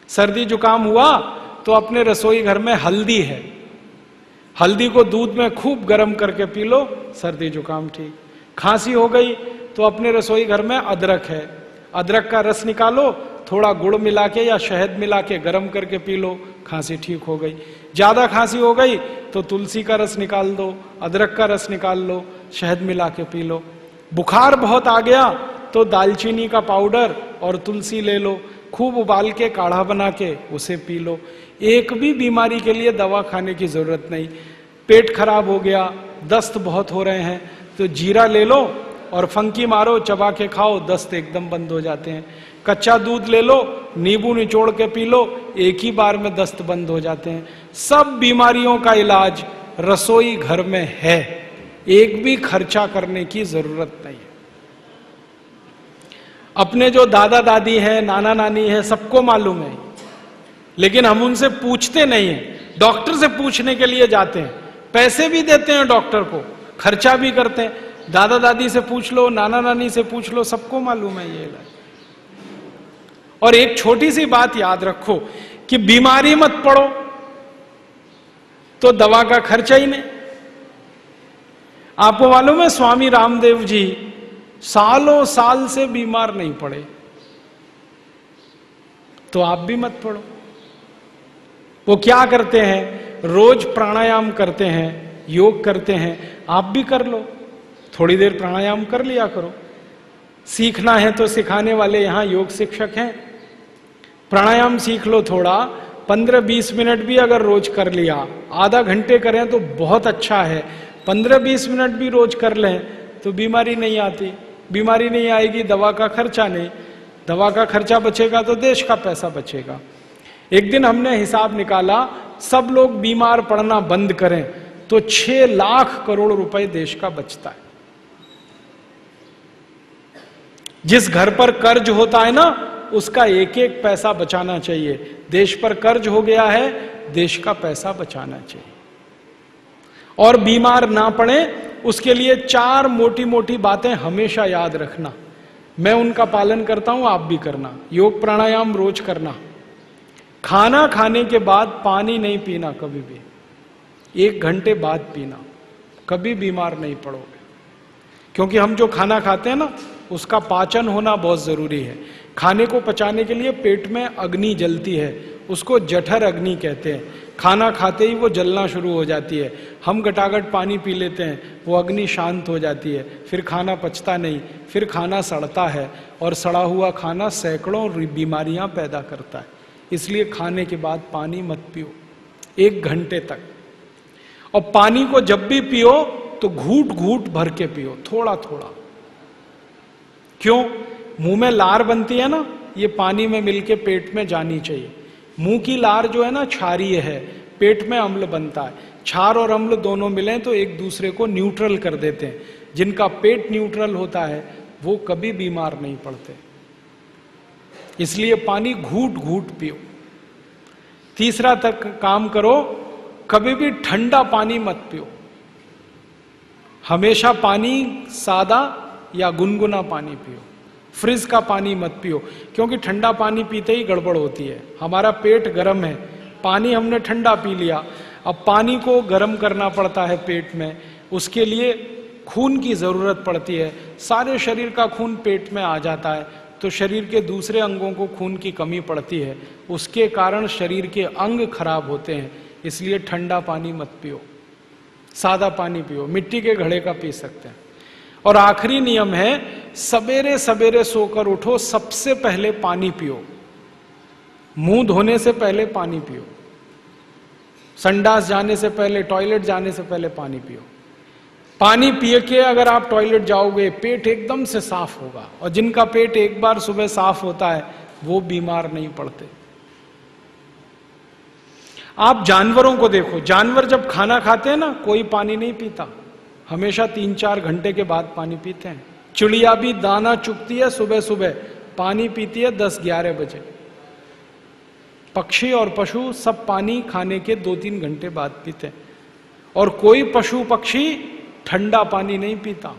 सर्दी जुकाम हुआ तो अपने रसोई घर में हल्दी है, हल्दी को दूध में खूब गर्म करके पी लो, सर्दी जुकाम ठीक। खांसी हो गई तो अपने रसोई घर में अदरक है, अदरक का रस निकालो, थोड़ा गुड़ मिला के या शहद मिला के गर्म करके पी लो, खांसी ठीक हो गई। ज्यादा खांसी हो गई तो तुलसी का रस निकाल दो, अदरक का रस निकाल लो, शहद मिला के पी लो। बुखार बहुत आ गया तो दालचीनी का पाउडर और तुलसी ले लो, खूब उबाल के काढ़ा बना के उसे पी लो। एक भी बीमारी के लिए दवा खाने की जरूरत नहीं। पेट खराब हो गया, दस्त बहुत हो रहे हैं तो जीरा ले लो और फंकी मारो, चबा के खाओ, दस्त एकदम बंद हो जाते हैं। कच्चा दूध ले लो, नींबू निचोड़ के पी लो, एक ही बार में दस्त बंद हो जाते हैं। सब बीमारियों का इलाज रसोई घर में है, एक भी खर्चा करने की जरूरत नहीं है। अपने जो दादा दादी हैं, नाना नानी है, सबको मालूम है, लेकिन हम उनसे पूछते नहीं हैं। डॉक्टर से पूछने के लिए जाते हैं, पैसे भी देते हैं डॉक्टर को, खर्चा भी करते हैं। दादा दादी से पूछ लो, नाना नानी से पूछ लो, सबको मालूम है ये इलाज। और एक छोटी सी बात याद रखो कि बीमारी मत पड़ो तो दवा का खर्चा ही नहीं। आपको मालूम है स्वामी रामदेव जी सालों साल से बीमार नहीं पड़े, तो आप भी मत पड़ो। वो क्या करते हैं? रोज प्राणायाम करते हैं, योग करते हैं, आप भी कर लो। थोड़ी देर प्राणायाम कर लिया करो। सीखना है तो सिखाने वाले यहां योग शिक्षक हैं, प्राणायाम सीख लो थोड़ा। 15-20 मिनट भी अगर रोज कर लिया, आधा घंटे करें तो बहुत अच्छा है। 15-20 मिनट भी रोज कर लें तो बीमारी नहीं आती। बीमारी नहीं आएगी, दवा का खर्चा नहीं, दवा का खर्चा बचेगा तो देश का पैसा बचेगा। एक दिन हमने हिसाब निकाला, सब लोग बीमार पड़ना बंद करें तो 6 लाख करोड़ रुपए देश का बचता है। जिस घर पर कर्ज होता है ना, उसका एक एक पैसा बचाना चाहिए। देश पर कर्ज हो गया है, देश का पैसा बचाना चाहिए। और बीमार ना पड़े उसके लिए 4 मोटी मोटी बातें हमेशा याद रखना। मैं उनका पालन करता हूं, आप भी करना। योग प्राणायाम रोज करना। खाना खाने के बाद पानी नहीं पीना कभी भी, 1 घंटे बाद पीना। कभी बीमार नहीं पड़ोगे, क्योंकि हम जो खाना खाते हैं ना, उसका पाचन होना बहुत जरूरी है। खाने को पचाने के लिए पेट में अग्नि जलती है, उसको जठर अग्नि कहते हैं। खाना खाते ही वो जलना शुरू हो जाती है। हम गटागट पानी पी लेते हैं, वो अग्नि शांत हो जाती है, फिर खाना पचता नहीं, फिर खाना सड़ता है, और सड़ा हुआ खाना सैकड़ों बीमारियां पैदा करता है। इसलिए खाने के बाद पानी मत पियो 1 घंटे तक। और पानी को जब भी पियो तो घूट घूट भर के पियो, थोड़ा थोड़ा। क्यों? मुंह में लार बनती है ना, ये पानी में मिलके पेट में जानी चाहिए। मुंह की लार जो है ना, क्षारीय है, पेट में अम्ल बनता है। क्षार और अम्ल दोनों मिलें तो एक दूसरे को न्यूट्रल कर देते हैं। जिनका पेट न्यूट्रल होता है वो कभी बीमार नहीं पड़ते। इसलिए पानी घूट घूट पियो। तीसरा तक काम करो, कभी भी ठंडा पानी मत पियो। हमेशा पानी सादा या गुनगुना पानी पियो। फ्रिज का पानी मत पियो, क्योंकि ठंडा पानी पीते ही गड़बड़ होती है। हमारा पेट गर्म है, पानी हमने ठंडा पी लिया, अब पानी को गर्म करना पड़ता है पेट में। उसके लिए खून की जरूरत पड़ती है। सारे शरीर का खून पेट में आ जाता है तो शरीर के दूसरे अंगों को खून की कमी पड़ती है, उसके कारण शरीर के अंग खराब होते हैं। इसलिए ठंडा पानी मत पियो, सादा पानी पियो, मिट्टी के घड़े का पी सकते हैं। और आखिरी नियम है, सवेरे सवेरे सोकर उठो, सबसे पहले पानी पियो। मुंह धोने से पहले पानी पियो, संडास जाने से पहले, टॉयलेट जाने से पहले पानी पियो। पानी पिए के अगर आप टॉयलेट जाओगे, पेट एकदम से साफ होगा। और जिनका पेट एक बार सुबह साफ होता है वो बीमार नहीं पड़ते। आप जानवरों को देखो, जानवर जब खाना खाते हैं ना, कोई पानी नहीं पीता, हमेशा 3-4 घंटे के बाद पानी पीते हैं। चिड़िया भी दाना चुगती है सुबह सुबह, पानी पीती है 10-11 बजे। पक्षी और पशु सब पानी खाने के 2-3 घंटे बाद पीते हैं। और कोई पशु पक्षी ठंडा पानी नहीं पीता,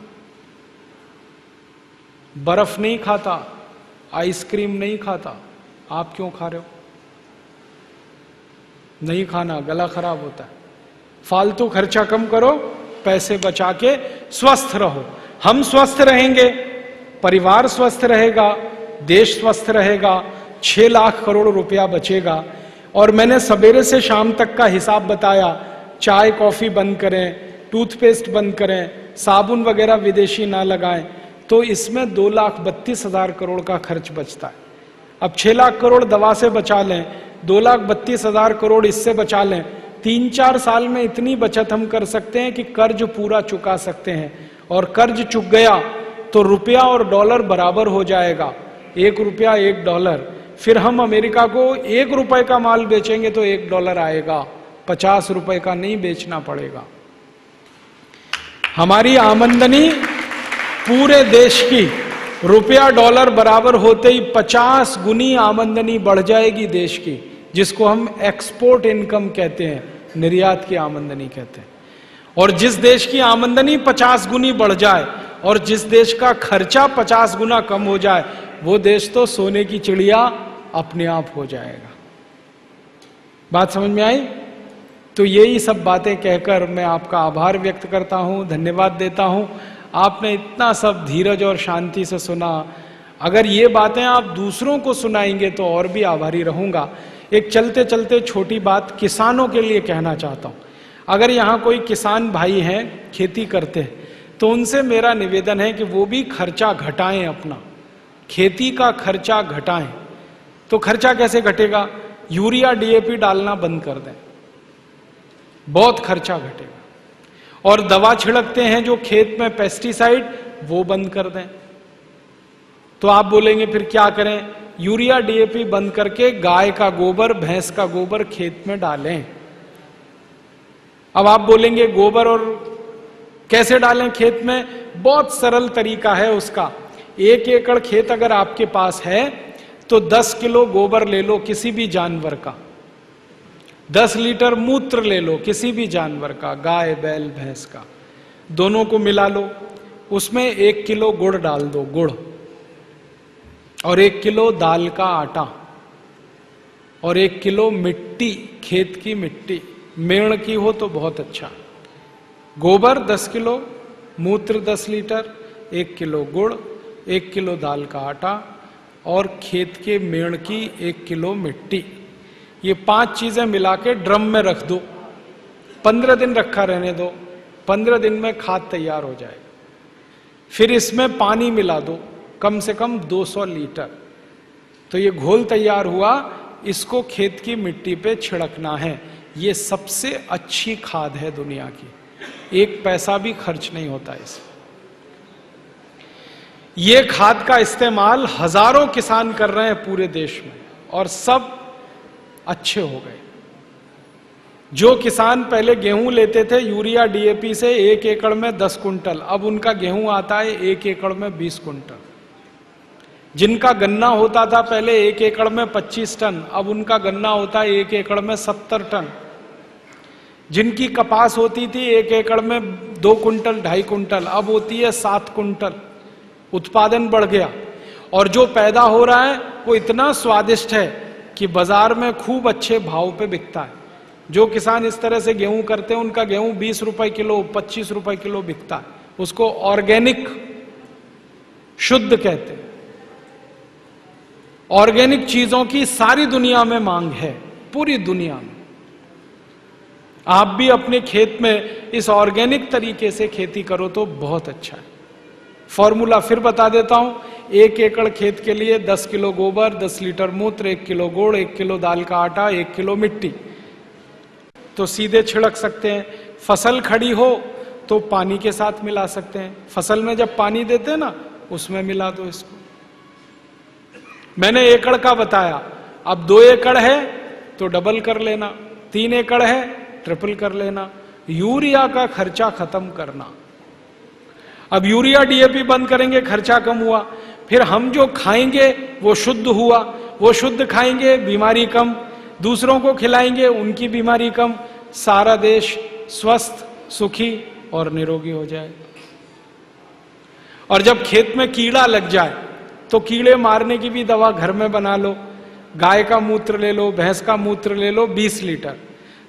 बर्फ नहीं खाता, आइसक्रीम नहीं खाता। आप क्यों खा रहे हो? नहीं खाना, गला खराब होता है। फालतू खर्चा कम करो, पैसे बचा के स्वस्थ रहो। हम स्वस्थ रहेंगे, परिवार स्वस्थ रहेगा, देश स्वस्थ रहेगा, 6 लाख करोड़ रुपया बचेगा। और मैंने सवेरे से शाम तक का हिसाब बताया। चाय कॉफी बंद करें, टूथपेस्ट बंद करें, साबुन वगैरह विदेशी ना लगाएं, तो इसमें 2,32,000 करोड़ का खर्च बचता है। अब 6 लाख करोड़ दवा से बचा लें, 2,32,000 करोड़ इससे बचा लें, 3-4 साल में इतनी बचत हम कर सकते हैं कि कर्ज पूरा चुका सकते हैं। और कर्ज चुक गया तो रुपया और डॉलर बराबर हो जाएगा, 1 रुपया 1 डॉलर। फिर हम अमेरिका को 1 रुपए का माल बेचेंगे तो 1 डॉलर आएगा, 50 रुपए का नहीं बेचना पड़ेगा। हमारी आमदनी पूरे देश की रुपया डॉलर बराबर होते ही 50 गुनी आमदनी बढ़ जाएगी देश की, जिसको हम एक्सपोर्ट इनकम कहते हैं, निर्यात की आमदनी कहते हैं। और जिस देश की आमदनी 50 गुनी बढ़ जाए और जिस देश का खर्चा 50 गुना कम हो जाए, वो देश तो सोने की चिड़िया अपने आप हो जाएगा। बात समझ में आई? तो यही सब बातें कहकर मैं आपका आभार व्यक्त करता हूं, धन्यवाद देता हूं। आपने इतना सब धीरज और शांति से सुना। अगर ये बातें आप दूसरों को सुनाएंगे तो और भी आभारी रहूंगा। एक चलते चलते छोटी बात किसानों के लिए कहना चाहता हूं। अगर यहाँ कोई किसान भाई हैं, खेती करते हैं, तो उनसे मेरा निवेदन है कि वो भी खर्चा घटाएं, अपना खेती का खर्चा घटाएं। तो खर्चा कैसे घटेगा? यूरिया डीएपी डालना बंद कर दें, बहुत खर्चा घटेगा। और दवा छिड़कते हैं जो खेत में पेस्टिसाइड, वो बंद कर दें। तो आप बोलेंगे फिर क्या करें? यूरिया डीएपी बंद करके गाय का गोबर, भैंस का गोबर खेत में डालें, अब आप बोलेंगे गोबर और कैसे डालें खेत में? बहुत सरल तरीका है उसका। 1 एकड़ खेत अगर आपके पास है तो 10 किलो गोबर ले लो किसी भी जानवर का, 10 लीटर मूत्र ले लो किसी भी जानवर का, गाय बैल भैंस का, दोनों को मिला लो, उसमें 1 किलो गुड़ डाल दो, गुड़, और 1 किलो दाल का आटा, और 1 किलो मिट्टी, खेत की मिट्टी, मेड़ की हो तो बहुत अच्छा। गोबर 10 किलो, मूत्र 10 लीटर, 1 किलो गुड़, 1 किलो दाल का आटा और खेत के मेड़ की 1 किलो मिट्टी, ये 5 चीजें मिला के ड्रम में रख दो, 15 दिन रखा रहने दो, 15 दिन में खाद तैयार हो जाएगा। फिर इसमें पानी मिला दो, कम से कम 200 लीटर। तो ये घोल तैयार हुआ, इसको खेत की मिट्टी पे छिड़कना है। ये सबसे अच्छी खाद है दुनिया की, 1 पैसा भी खर्च नहीं होता इसमें। ये खाद का इस्तेमाल हजारों किसान कर रहे हैं पूरे देश में और सब अच्छे हो गए। जो किसान पहले गेहूं लेते थे यूरिया डीएपी से 1 एकड़ में 10 कुंटल, अब उनका गेहूं आता है 1 एकड़ में 20 कुंटल। जिनका गन्ना होता था पहले 1 एकड़ में 25 टन, अब उनका गन्ना होता है 1 एकड़ में 70 टन। जिनकी कपास होती थी 1 एकड़ में 2 कुंटल 2.5 कुंटल, अब होती है 7 कुंटल। उत्पादन बढ़ गया और जो पैदा हो रहा है वो इतना स्वादिष्ट है कि बाजार में खूब अच्छे भाव पे बिकता है। जो किसान इस तरह से गेहूं करते हैं उनका गेहूं 20 रुपए किलो, 25 रुपए किलो बिकता है। उसको ऑर्गेनिक शुद्ध कहते हैं। ऑर्गेनिक चीजों की सारी दुनिया में मांग है, पूरी दुनिया में। आप भी अपने खेत में इस ऑर्गेनिक तरीके से खेती करो तो बहुत अच्छा है। फॉर्मूला फिर बता देता हूं, 1 एकड़ खेत के लिए 10 किलो गोबर, 10 लीटर मूत्र, 1 किलो गुड़, 1 किलो दाल का आटा, 1 किलो मिट्टी। तो सीधे छिड़क सकते हैं। फसल खड़ी हो तो पानी के साथ मिला सकते हैं। फसल में जब पानी देते हैं ना उसमें मिला दो इसको। मैंने एकड़ का बताया, अब 2 एकड़ है तो डबल कर लेना, 3 एकड़ है ट्रिपल कर लेना। यूरिया का खर्चा खत्म करना। अब यूरिया डीएपी बंद करेंगे, खर्चा कम हुआ। फिर हम जो खाएंगे वो शुद्ध हुआ, वो शुद्ध खाएंगे बीमारी कम, दूसरों को खिलाएंगे उनकी बीमारी कम, सारा देश स्वस्थ सुखी और निरोगी हो जाए। और जब खेत में कीड़ा लग जाए तो कीड़े मारने की भी दवा घर में बना लो। गाय का मूत्र ले लो, भैंस का मूत्र ले लो 20 लीटर,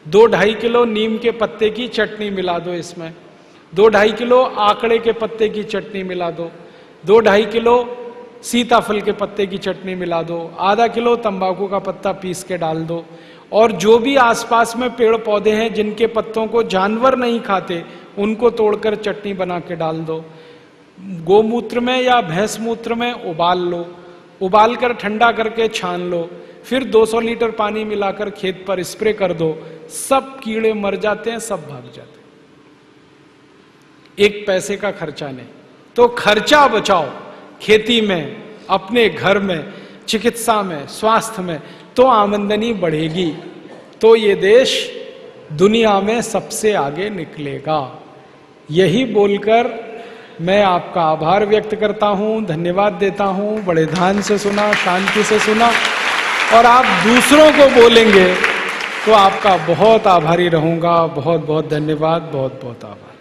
2-2.5 किलो नीम के पत्ते की चटनी मिला दो इसमें, 2-2.5 किलो आकड़े के पत्ते की चटनी मिला दो, 2-2.5 किलो सीताफल के पत्ते की चटनी मिला दो, आधा किलो तंबाकू का पत्ता पीस के डाल दो। और जो भी आसपास में पेड़ पौधे हैं जिनके पत्तों को जानवर नहीं खाते उनको तोड़कर चटनी बना के डाल दो। गोमूत्र में या भैंस मूत्र में उबाल लो, उबाल कर ठंडा करके छान लो, फिर 200 लीटर पानी मिलाकर खेत पर स्प्रे कर दो, सब कीड़े मर जाते हैं, सब भाग जाते हैं। 1 पैसे का खर्चा नहीं। तो खर्चा बचाओ खेती में, अपने घर में, चिकित्सा में, स्वास्थ्य में, तो आमदनी बढ़ेगी, तो ये देश दुनिया में सबसे आगे निकलेगा। यही बोलकर मैं आपका आभार व्यक्त करता हूं, धन्यवाद देता हूं। बड़े ध्यान से सुना, शांति से सुना, और आप दूसरों को बोलेंगे तो आपका बहुत आभारी रहूंगा। बहुत बहुत धन्यवाद, बहुत बहुत आभार।